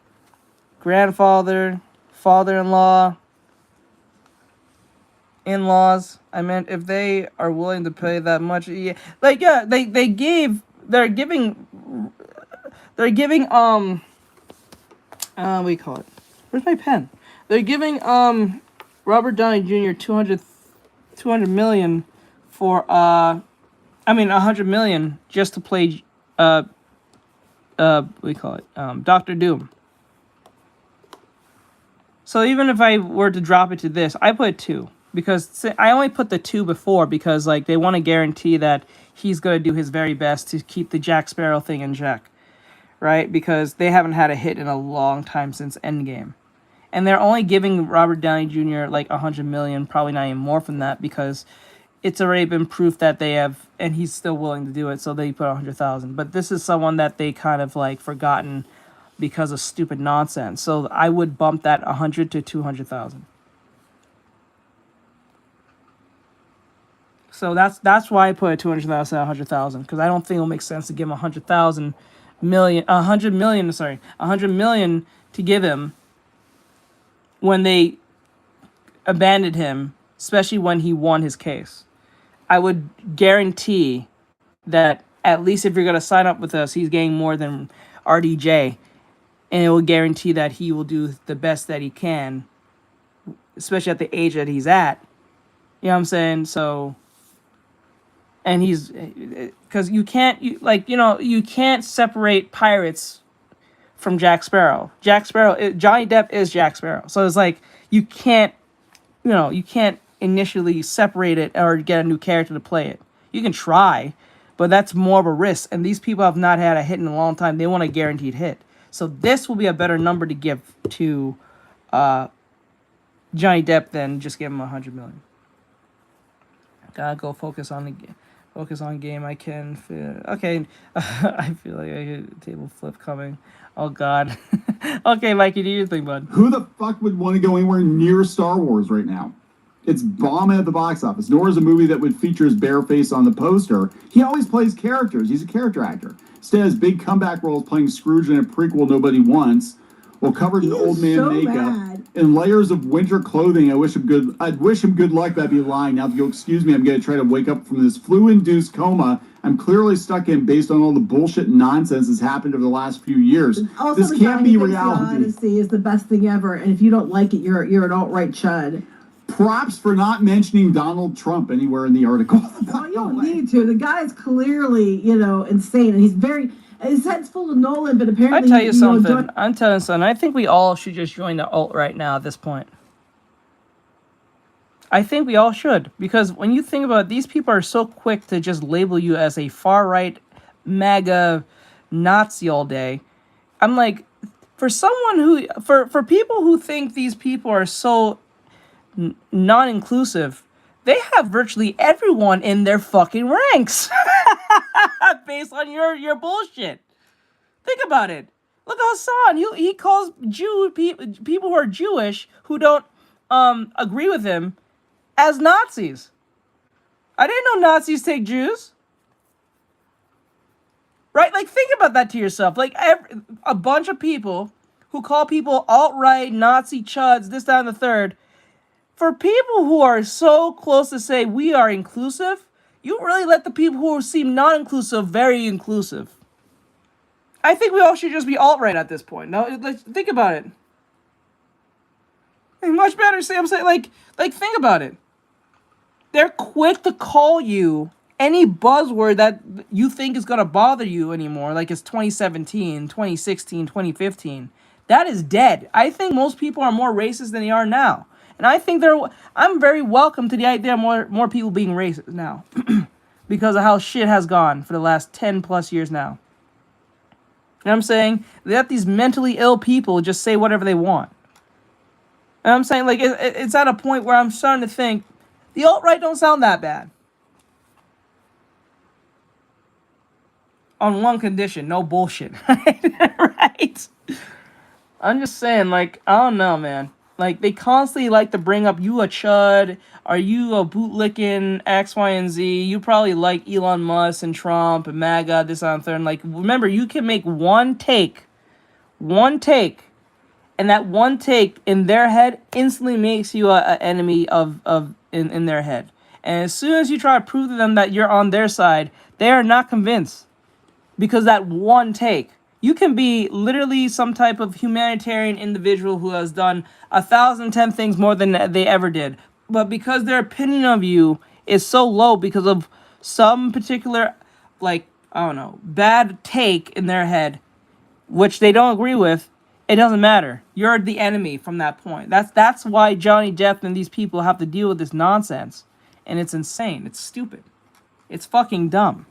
grandfather, father-in-law, in-laws. I meant if they are willing to pay that much, yeah, like yeah, they're giving what do you call it? Where's my pen? They're giving Robert Downey Jr. 200 million for I mean 100 million just to play what do you call it? Doctor Doom. So even if I were to drop it to this, I put 2 because I only put the 2 before because like they want to guarantee that he's going to do his very best to keep the Jack Sparrow thing in check, right? Because they haven't had a hit in a long time since Endgame. And they're only giving Robert Downey Jr. like 100 million, probably not even more from that because it's already been proof that they have, and he's still willing to do it, so they put 100,000. But this is someone that they kind of like forgotten because of stupid nonsense. So I would bump that 100 to 200,000. So that's why I put 200,000 at 100,000 because I don't think it'll make sense to give him 100 million to give him when they abandoned him, especially when he won his case. I would guarantee that at least if you're going to sign up with us, he's getting more than RDJ. And it will guarantee that he will do the best that he can, especially at the age that he's at. You know what I'm saying? So, and he's, because you can't separate pirates from Jack Sparrow. Johnny Depp is Jack Sparrow. So it's like, you can't initially separate it or get a new character to play it. You can try, but that's more of a risk. And these people have not had a hit in a long time. They want a guaranteed hit. So this will be a better number to give to Johnny Depp than just give him 100 million. Gotta go focus on game. I can feel. Okay, I feel like I get a table flip coming. Oh God. Okay, Mikey, do your thing, bud.
Who the fuck would want to go anywhere near Star Wars right now? It's bombing at the box office. Nor is a movie that would feature his bare face on the poster. He always plays characters. He's a character actor. Instead, his big comeback roles playing Scrooge in a prequel nobody wants, while covered in old man makeup and layers of winter clothing. I'd wish him good luck, but I'd be lying. Now, if you'll excuse me, I'm going to try to wake up from this flu-induced coma I'm clearly stuck in based on all the bullshit and nonsense that's happened over the last few years.
Also,
this can't be reality.
The Odyssey is the best thing ever, and if you don't like it, you're an alt-right chud.
Props for not mentioning Donald Trump anywhere in the article.
Well, you don't need to. The guy is clearly, insane, and he's his head's full of Nolan, but apparently...
I'm telling you something. I think we all should just join the alt right now at this point. I think we all should, because when you think about it, these people are so quick to just label you as a far-right MAGA Nazi all day. I'm like, for people who think these people are so non-inclusive, they have virtually everyone in their fucking ranks based on your bullshit. Think about it. Look at Hassan. He calls people who are Jewish who don't agree with him as Nazis. I didn't know Nazis take Jews. Right? Like, think about that to yourself. Like, a bunch of people who call people alt-right, Nazi chuds, this, that, and the third. For people who are so close to say we are inclusive, you really let the people who seem non-inclusive very inclusive. I think we all should just be alt-right at this point. No, let's think about it. Much better say, I'm saying, like think about it. They're quick to call you any buzzword that you think is going to bother you anymore, like it's 2017, 2016, 2015. That is dead. I think most people are more racist than they are now. And I think I'm very welcome to the idea of more people being racist now because of how shit has gone for the last 10 plus years now. You know what I'm saying? They let these mentally ill people just say whatever they want. And I'm saying, like, it's at a point where I'm starting to think the alt-right don't sound that bad. On one condition, no bullshit. Right? I'm just saying, like, I don't know, man. Like, they constantly like to bring up, you a chud, are you a bootlicking X, Y, and Z, you probably like Elon Musk and Trump and MAGA, this, and third. And like, remember, you can make one take, and that one take in their head instantly makes you a enemy in their head. And as soon as you try to prove to them that you're on their side, they are not convinced. Because that one take, you can be literally some type of humanitarian individual who has done 1,010 things more than they ever did. But because their opinion of you is so low because of some particular, like, I don't know, bad take in their head, which they don't agree with, it doesn't matter. You're the enemy from that point. That's why Johnny Depp and these people have to deal with this nonsense. And it's insane. It's stupid. It's fucking dumb.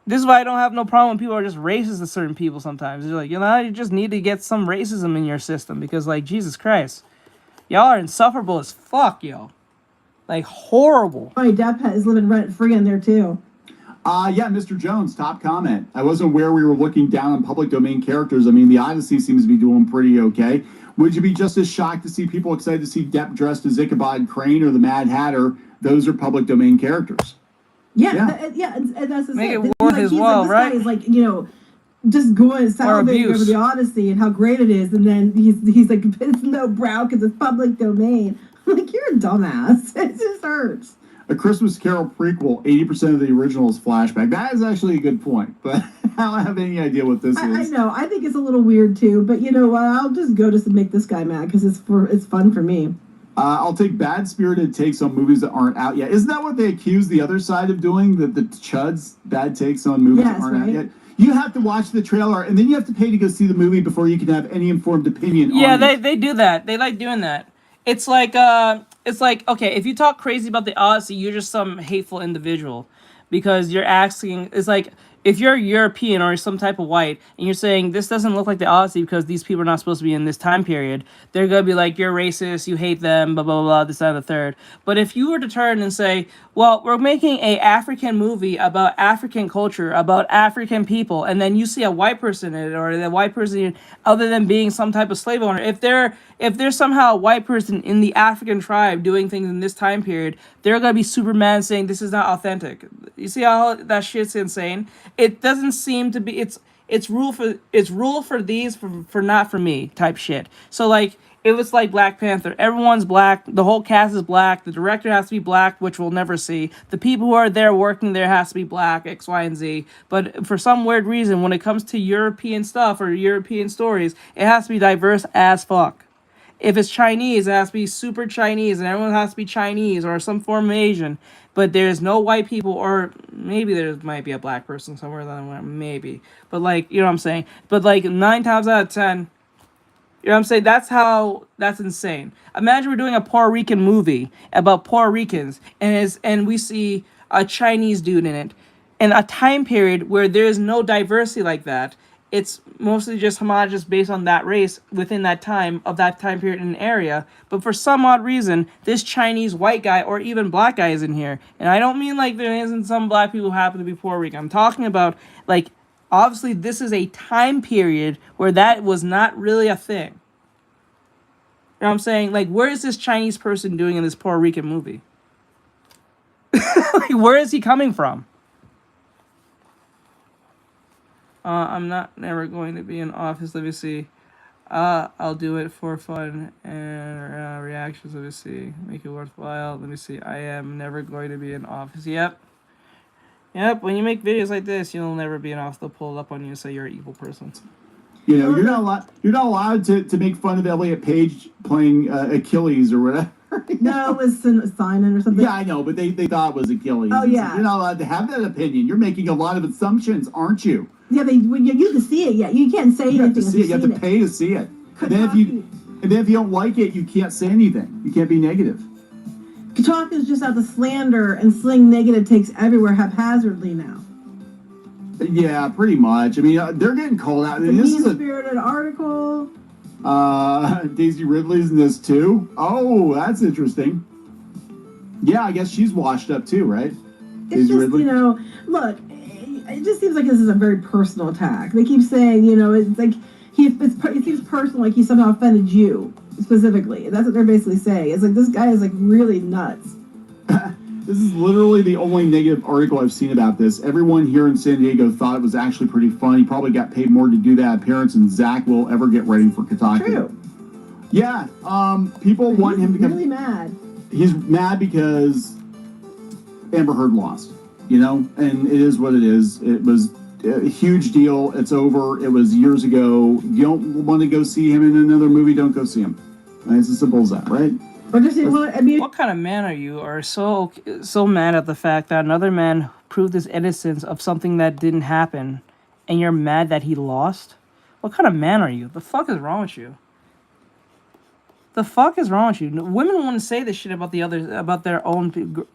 This is why I don't have no problem when people are just racist to certain people sometimes. They're like, you just need to get some racism in your system because, like, Jesus Christ. Y'all are insufferable as fuck, yo. Like, horrible.
Johnny Depp is living rent-free in there, too.
Yeah, Mr. Jones, top comment. I wasn't aware we were looking down on public domain characters. I mean, the Odyssey seems to be doing pretty okay. Would you be just as shocked to see people excited to see Depp dressed as Ichabod Crane or the Mad Hatter? Those are public domain characters.
Yeah, and that's the
Make
thing.
it worth his while, right?
This guy is like, just going salivating over the Odyssey and how great it is, and then he's like, it's no brow because it's public domain. I'm like, you're a dumbass. It just hurts.
A Christmas Carol prequel, 80% of the original is flashback. That is actually a good point, but I don't have any idea what this is.
I know. I think it's a little weird too, but you know what? I'll just go to make this guy mad because it's fun for me.
I'll take bad-spirited takes on movies that aren't out yet. Isn't that what they accuse the other side of doing? The chuds, bad takes on movies that aren't out yet? You have to watch the trailer, and then you have to pay to go see the movie before you can have any informed opinion on it.
Yeah, they do that. They like doing that. It's like, okay, if you talk crazy about the Odyssey, you're just some hateful individual. Because you're asking, it's like, if you're European or some type of white, and you're saying, this doesn't look like the Odyssey because these people are not supposed to be in this time period, they're going to be like, you're racist, you hate them, blah, blah, blah, this, that, and the third. But if you were to turn and say, well, we're making a African movie about African culture, about African people, and then you see a white person in it, or the white person, other than being some type of slave owner, if there's somehow a white person in the African tribe doing things in this time period, they're going to be Superman saying this is not authentic. You see how that shit's insane? It doesn't seem to be, it's rule for these, for not for me type shit. So like, if it's like Black Panther, everyone's black, the whole cast is black, the director has to be black, which we'll never see. The people who are there working there has to be black, X, Y, and Z. But for some weird reason, when it comes to European stuff or European stories, it has to be diverse as fuck. If it's Chinese, it has to be super Chinese, and everyone has to be Chinese or some form of Asian. But there's no white people, or maybe there might be a black person somewhere, maybe. But like, you know what I'm saying? But like 9 times out of 10, you know what I'm saying? That's insane. Imagine we're doing a Puerto Rican movie about Puerto Ricans, and we see a Chinese dude in it, in a time period where there is no diversity like that. It's mostly just homogenous based on that race within that time, of that time period in an area. But for some odd reason, this Chinese white guy or even black guy is in here. And I don't mean like there isn't some black people who happen to be Puerto Rican. I'm talking about, like, obviously this is a time period where that was not really a thing. You know what I'm saying? Like, where is this Chinese person doing in this Puerto Rican movie? Like, where is he coming from? I'm never going to be in office. Let me see. I'll do it for fun and reactions. Let me see. Make it worthwhile. Let me see. I am never going to be in office. Yep. When you make videos like this, you'll never be in office. They'll pull it up on you and say you're an evil person.
You know, you're not allowed to make fun of Elliot Page playing Achilles or whatever.
No, it was Simon or something.
Yeah, I know, but they thought it was Achilles.
Oh, yeah.
You're not allowed to have that opinion. You're making a lot of assumptions, aren't you?
Yeah, you have to see it yet. You can't say anything.
You have to see it. You have to pay to see it. And then if you don't like it, you can't say anything. You can't be negative.
Talk is just out to slander and sling negative takes everywhere haphazardly now.
Yeah, pretty much. I mean, they're getting called out.
It's a mean-spirited article.
Daisy Ridley's in this too. Oh, that's interesting. Yeah, I guess she's washed up too, right?
It's Daisy just, Ridley? Look, it just seems like this is a very personal attack. They keep saying, it's like, it seems personal, like he somehow offended you. specifically. That's what they're basically saying. It's like this guy is like really nuts.
This is literally the only negative article I've seen about this. Everyone here in San Diego thought it was actually pretty fun. He probably got paid more to do that appearance than Zach will ever get rating for Kotaku.
True.
Yeah, people want him to come.
Really mad.
He's mad because Amber Heard lost, you know, and it is what it is. It was a huge deal. It's over. It was years ago. You don't want to go see him in another movie, don't go see him. It's as simple as that, right?
But just, well, I mean,
What kind of man are you? Are so mad at the fact that another man proved his innocence of something that didn't happen, and you're mad that he lost? What kind of man are you? The fuck is wrong with you? The fuck is wrong with you? Women wouldn't say this shit about the others, about their own.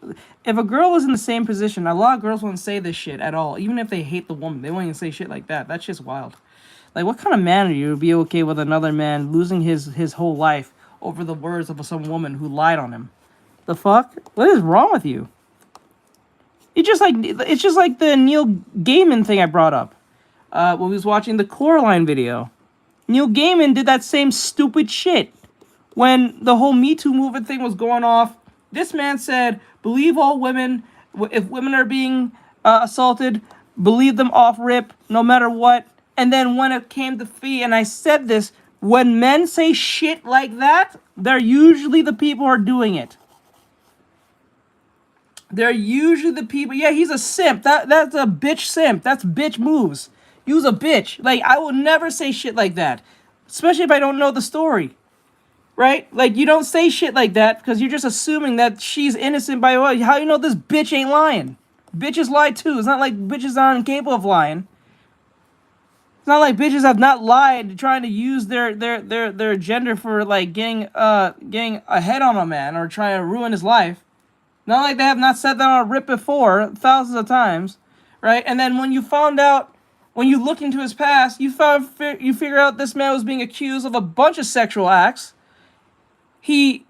If a girl was in the same position, a lot of girls wouldn't say this shit at all. Even if they hate the woman, they won't even say shit like that. That's just wild. Like, what kind of man are you to be okay with another man losing his whole life over the words of some woman who lied on him? The fuck? What is wrong with you? It's just like the Neil Gaiman thing I brought up when we was watching the Coraline video. Neil Gaiman did that same stupid shit. When the whole Me Too movement thing was going off, this man said, believe all women. If women are being assaulted, believe them off rip, no matter what. And then when it came to fee, and I said this, when men say shit like that, they're usually the people who are doing it. They're usually the people. Yeah, he's a simp. That's a bitch simp. That's bitch moves. Use a bitch. Like, I would never say shit like that. Especially if I don't know the story. Right? Like, you don't say shit like that because you're just assuming that she's innocent by what? How you know this bitch ain't lying? Bitches lie too. It's not like bitches aren't capable of lying. It's not like bitches have not lied trying to use their gender for like getting ahead on a man or trying to ruin his life. Not like they have not said that on a rip before, thousands of times, right? And then when you found out, when you look into his past, you figure out this man was being accused of a bunch of sexual acts. He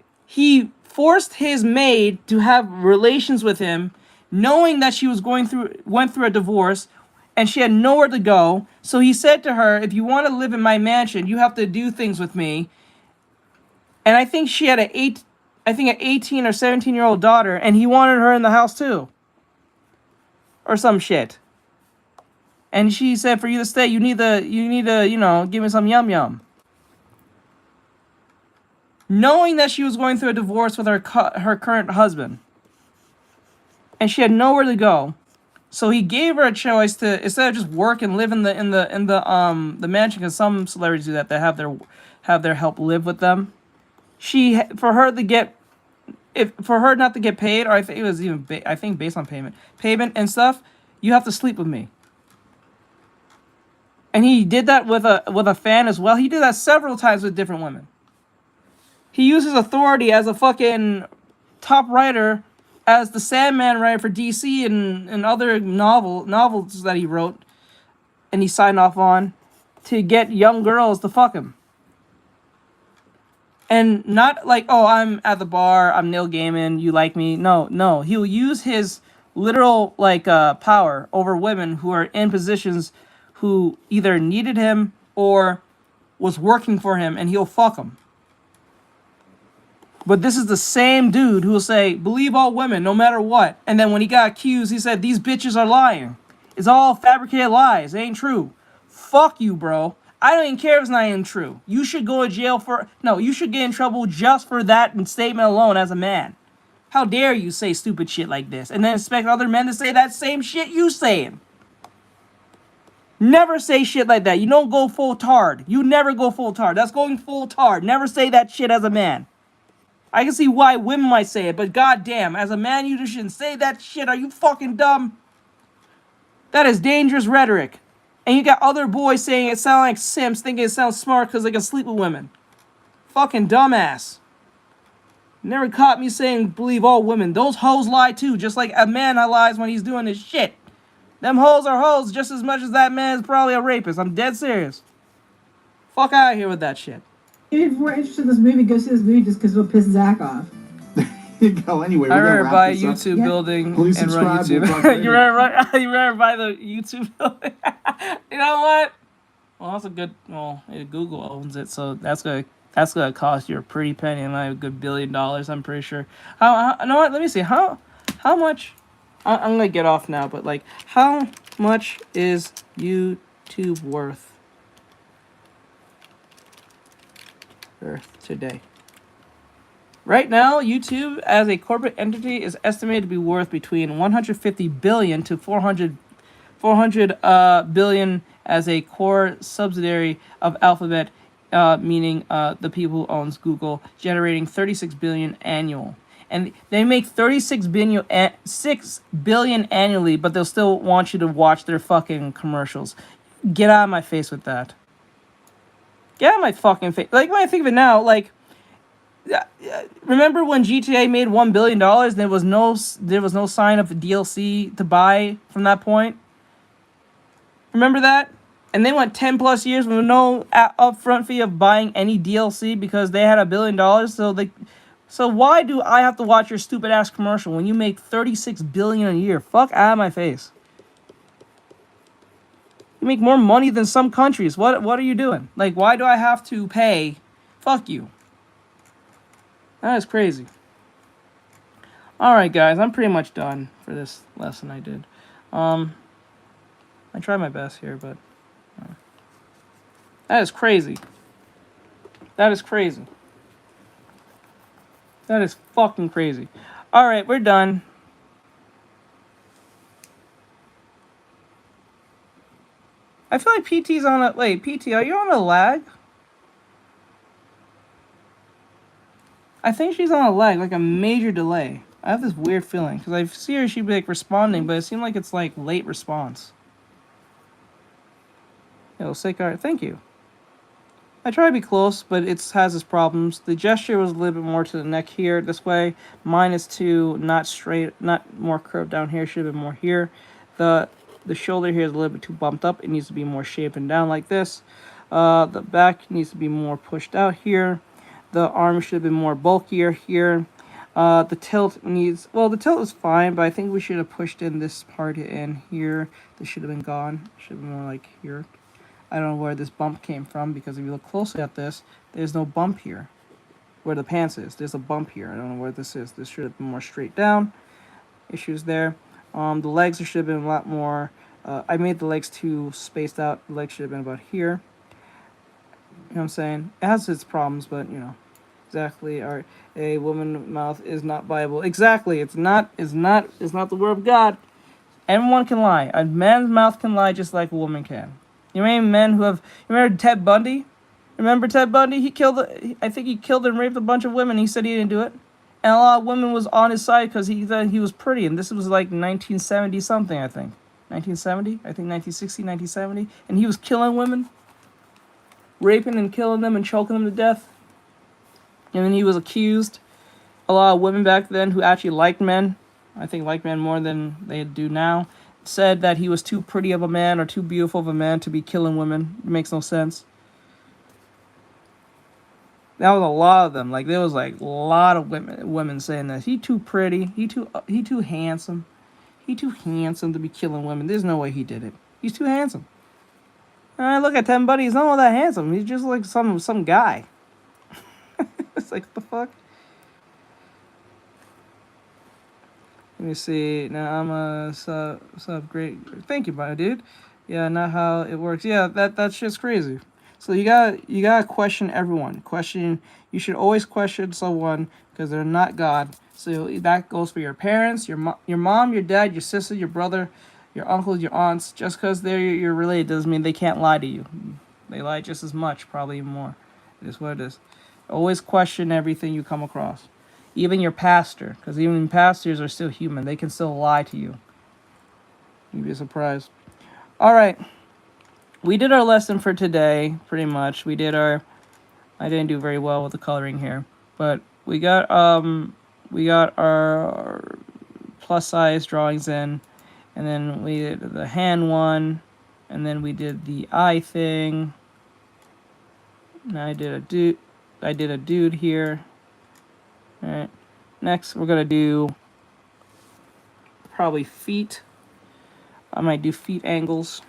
forced his maid to have relations with him, knowing that she went through a divorce, and she had nowhere to go. So he said to her, "If you want to live in my mansion, you have to do things with me." And I think she had an 18 or 17-year-old daughter, and he wanted her in the house too, or some shit. And she said, "For you to stay, you need to, give me some yum yum." Knowing that she was going through a divorce with her current husband, and she had nowhere to go, so he gave her a choice to, instead of just work and live in the mansion, because some celebrities do that. They have their help live with them. For her not to get paid, or I think it was even based on payment and stuff, you have to sleep with me. And he did that with a fan as well. He did that several times with different women. He used his authority as a fucking top writer, as the Sandman writer for DC and other novels that he wrote, and he signed off on, to get young girls to fuck him. And not like, oh, I'm at the bar, I'm Neil Gaiman, you like me. No. He'll use his literal power over women who are in positions who either needed him or was working for him, and he'll fuck them. But this is the same dude who will say, believe all women, no matter what. And then when he got accused, he said, these bitches are lying. It's all fabricated lies. It ain't true. Fuck you, bro. I don't even care if it's not even true. You should go to jail you should get in trouble just for that statement alone as a man. How dare you say stupid shit like this and then expect other men to say that same shit you saying? Never say shit like that. You don't go full tard. You never go full tard. That's going full tard. Never say that shit as a man. I can see why women might say it, but goddamn, as a man, you just shouldn't say that shit. Are you fucking dumb? That is dangerous rhetoric. And you got other boys saying it sounds like simps, thinking it sounds smart because they can sleep with women. Fucking dumbass. Never caught me saying believe all women. Those hoes lie too, just like a man lies when he's doing his shit. Them hoes are hoes just as much as that man is probably a rapist. I'm dead serious. Fuck out of here with that shit.
If we're interested in this movie, go see this movie just because it'll piss Zach off.
Go anyway.
I remember buy a YouTube building and run YouTube. You remember buy the YouTube building? You know what? Well, that's a good. Well, Google owns it, so that's gonna That's gonna cost you a pretty penny and like a good $1 billion. I'm pretty sure. How you know what? Let me see. How much? I'm gonna get off now, but like, how much is YouTube worth today? Right now, YouTube as a corporate entity is estimated to be worth between 150 billion to 400 billion as a core subsidiary of Alphabet, meaning the people who owns Google, generating 36 billion annual. And they make 6 billion annually, but they'll still want you to watch their fucking commercials. Get out of my face with that. Get out of my fucking face. Like, when I think of it now, like, remember when GTA made $1 billion? There was no sign of DLC to buy from that point. Remember that? And they went 10 plus years with no upfront fee of buying any DLC because they had $1 billion. So why do I have to watch your stupid ass commercial when you make 36 billion a year? Fuck out of my face. You make more money than some countries. What are you doing? Like, why do I have to pay? Fuck you. That is crazy. Alright guys, I'm pretty much done for this lesson I did. I tried my best here, but that is crazy. That is crazy. That is fucking crazy. Alright, we're done. I feel like PT's on a... Wait, PT, are you on a lag? I think she's on a lag, like a major delay. I have this weird feeling, because I see her, she'd be like responding, but it seemed like it's like late response. Yo, Sakar, thank you. I try to be close, but it has its problems. The gesture was a little bit more to the neck here, this way. Mine is to not straight, not more curved down here, should have been more here. The shoulder here is a little bit too bumped up. It needs to be more shapen down like this. The back needs to be more pushed out here. The arm should have been more bulkier here. The tilt needs... Well, the tilt is fine, but I think we should have pushed in this part in here. This should have been gone. Should have been more like here. I don't know where this bump came from, because if you look closely at this, there's no bump here. Where the pants is, there's a bump here. I don't know where this is. This should have been more straight down. Issues there. The legs should have been a lot more... I made the legs too spaced out. The legs should have been about here. You know what I'm saying? It has its problems, but, you know. Exactly. A woman's mouth is not Bible. Exactly. It's not the word of God. Everyone can lie. A man's mouth can lie just like a woman can. You remember men who have... You remember Ted Bundy? Remember Ted Bundy? I think he killed and raped a bunch of women. He said he didn't do it. And a lot of women was on his side because he thought he was pretty. And this was like 1970 something, I think. 1970? I think 1960, 1970. And he was killing women. Raping and killing them and choking them to death. And then he was accused. A lot of women back then who actually liked men, I think liked men more than they do now, said that he was too pretty of a man or too beautiful of a man to be killing women. It makes no sense. That was a lot of them. Like, there was like a lot of women saying that he too pretty, he too handsome, he too handsome to be killing women. There's no way he did it. He's too handsome. Look at Ted Bundy. He's not all that handsome. He's just like some guy. It's like, what the fuck? Let me see. Now I'm a sub great. Thank you, my dude. Yeah, not how it works. Yeah, that's just crazy. So you gotta question everyone. You should always question someone because they're not God. So that goes for your parents, your mom, your dad, your sister, your brother, your uncles, your aunts. Just because they're your related doesn't mean they can't lie to you. They lie just as much, probably even more. It is what it is. Always question everything you come across. Even your pastor, because even pastors are still human. They can still lie to you. You'd be surprised. All right. We did our lesson for today, pretty much. I didn't do very well with the coloring here. But we got our plus size drawings in. And then we did the hand one. And then we did the eye thing. And I did a dude here. Alright. Next, we're going to do probably feet. I might do feet angles.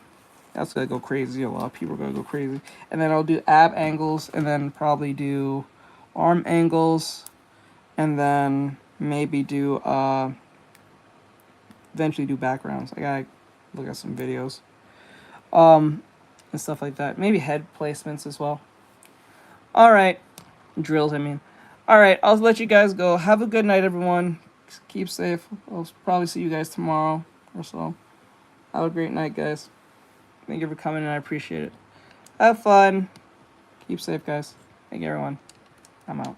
That's gonna go crazy. A lot of people are gonna go crazy. And then I'll do ab angles, and then probably do arm angles, and then maybe do eventually do backgrounds. I gotta look at some videos, and stuff like that. Maybe head placements as well. All right, drills. I mean, all right. I'll let you guys go. Have a good night, everyone. Keep safe. I'll probably see you guys tomorrow or so. Have a great night, guys. Thank you for coming, and I appreciate it. Have fun. Keep safe, guys. Thank you, everyone. I'm out.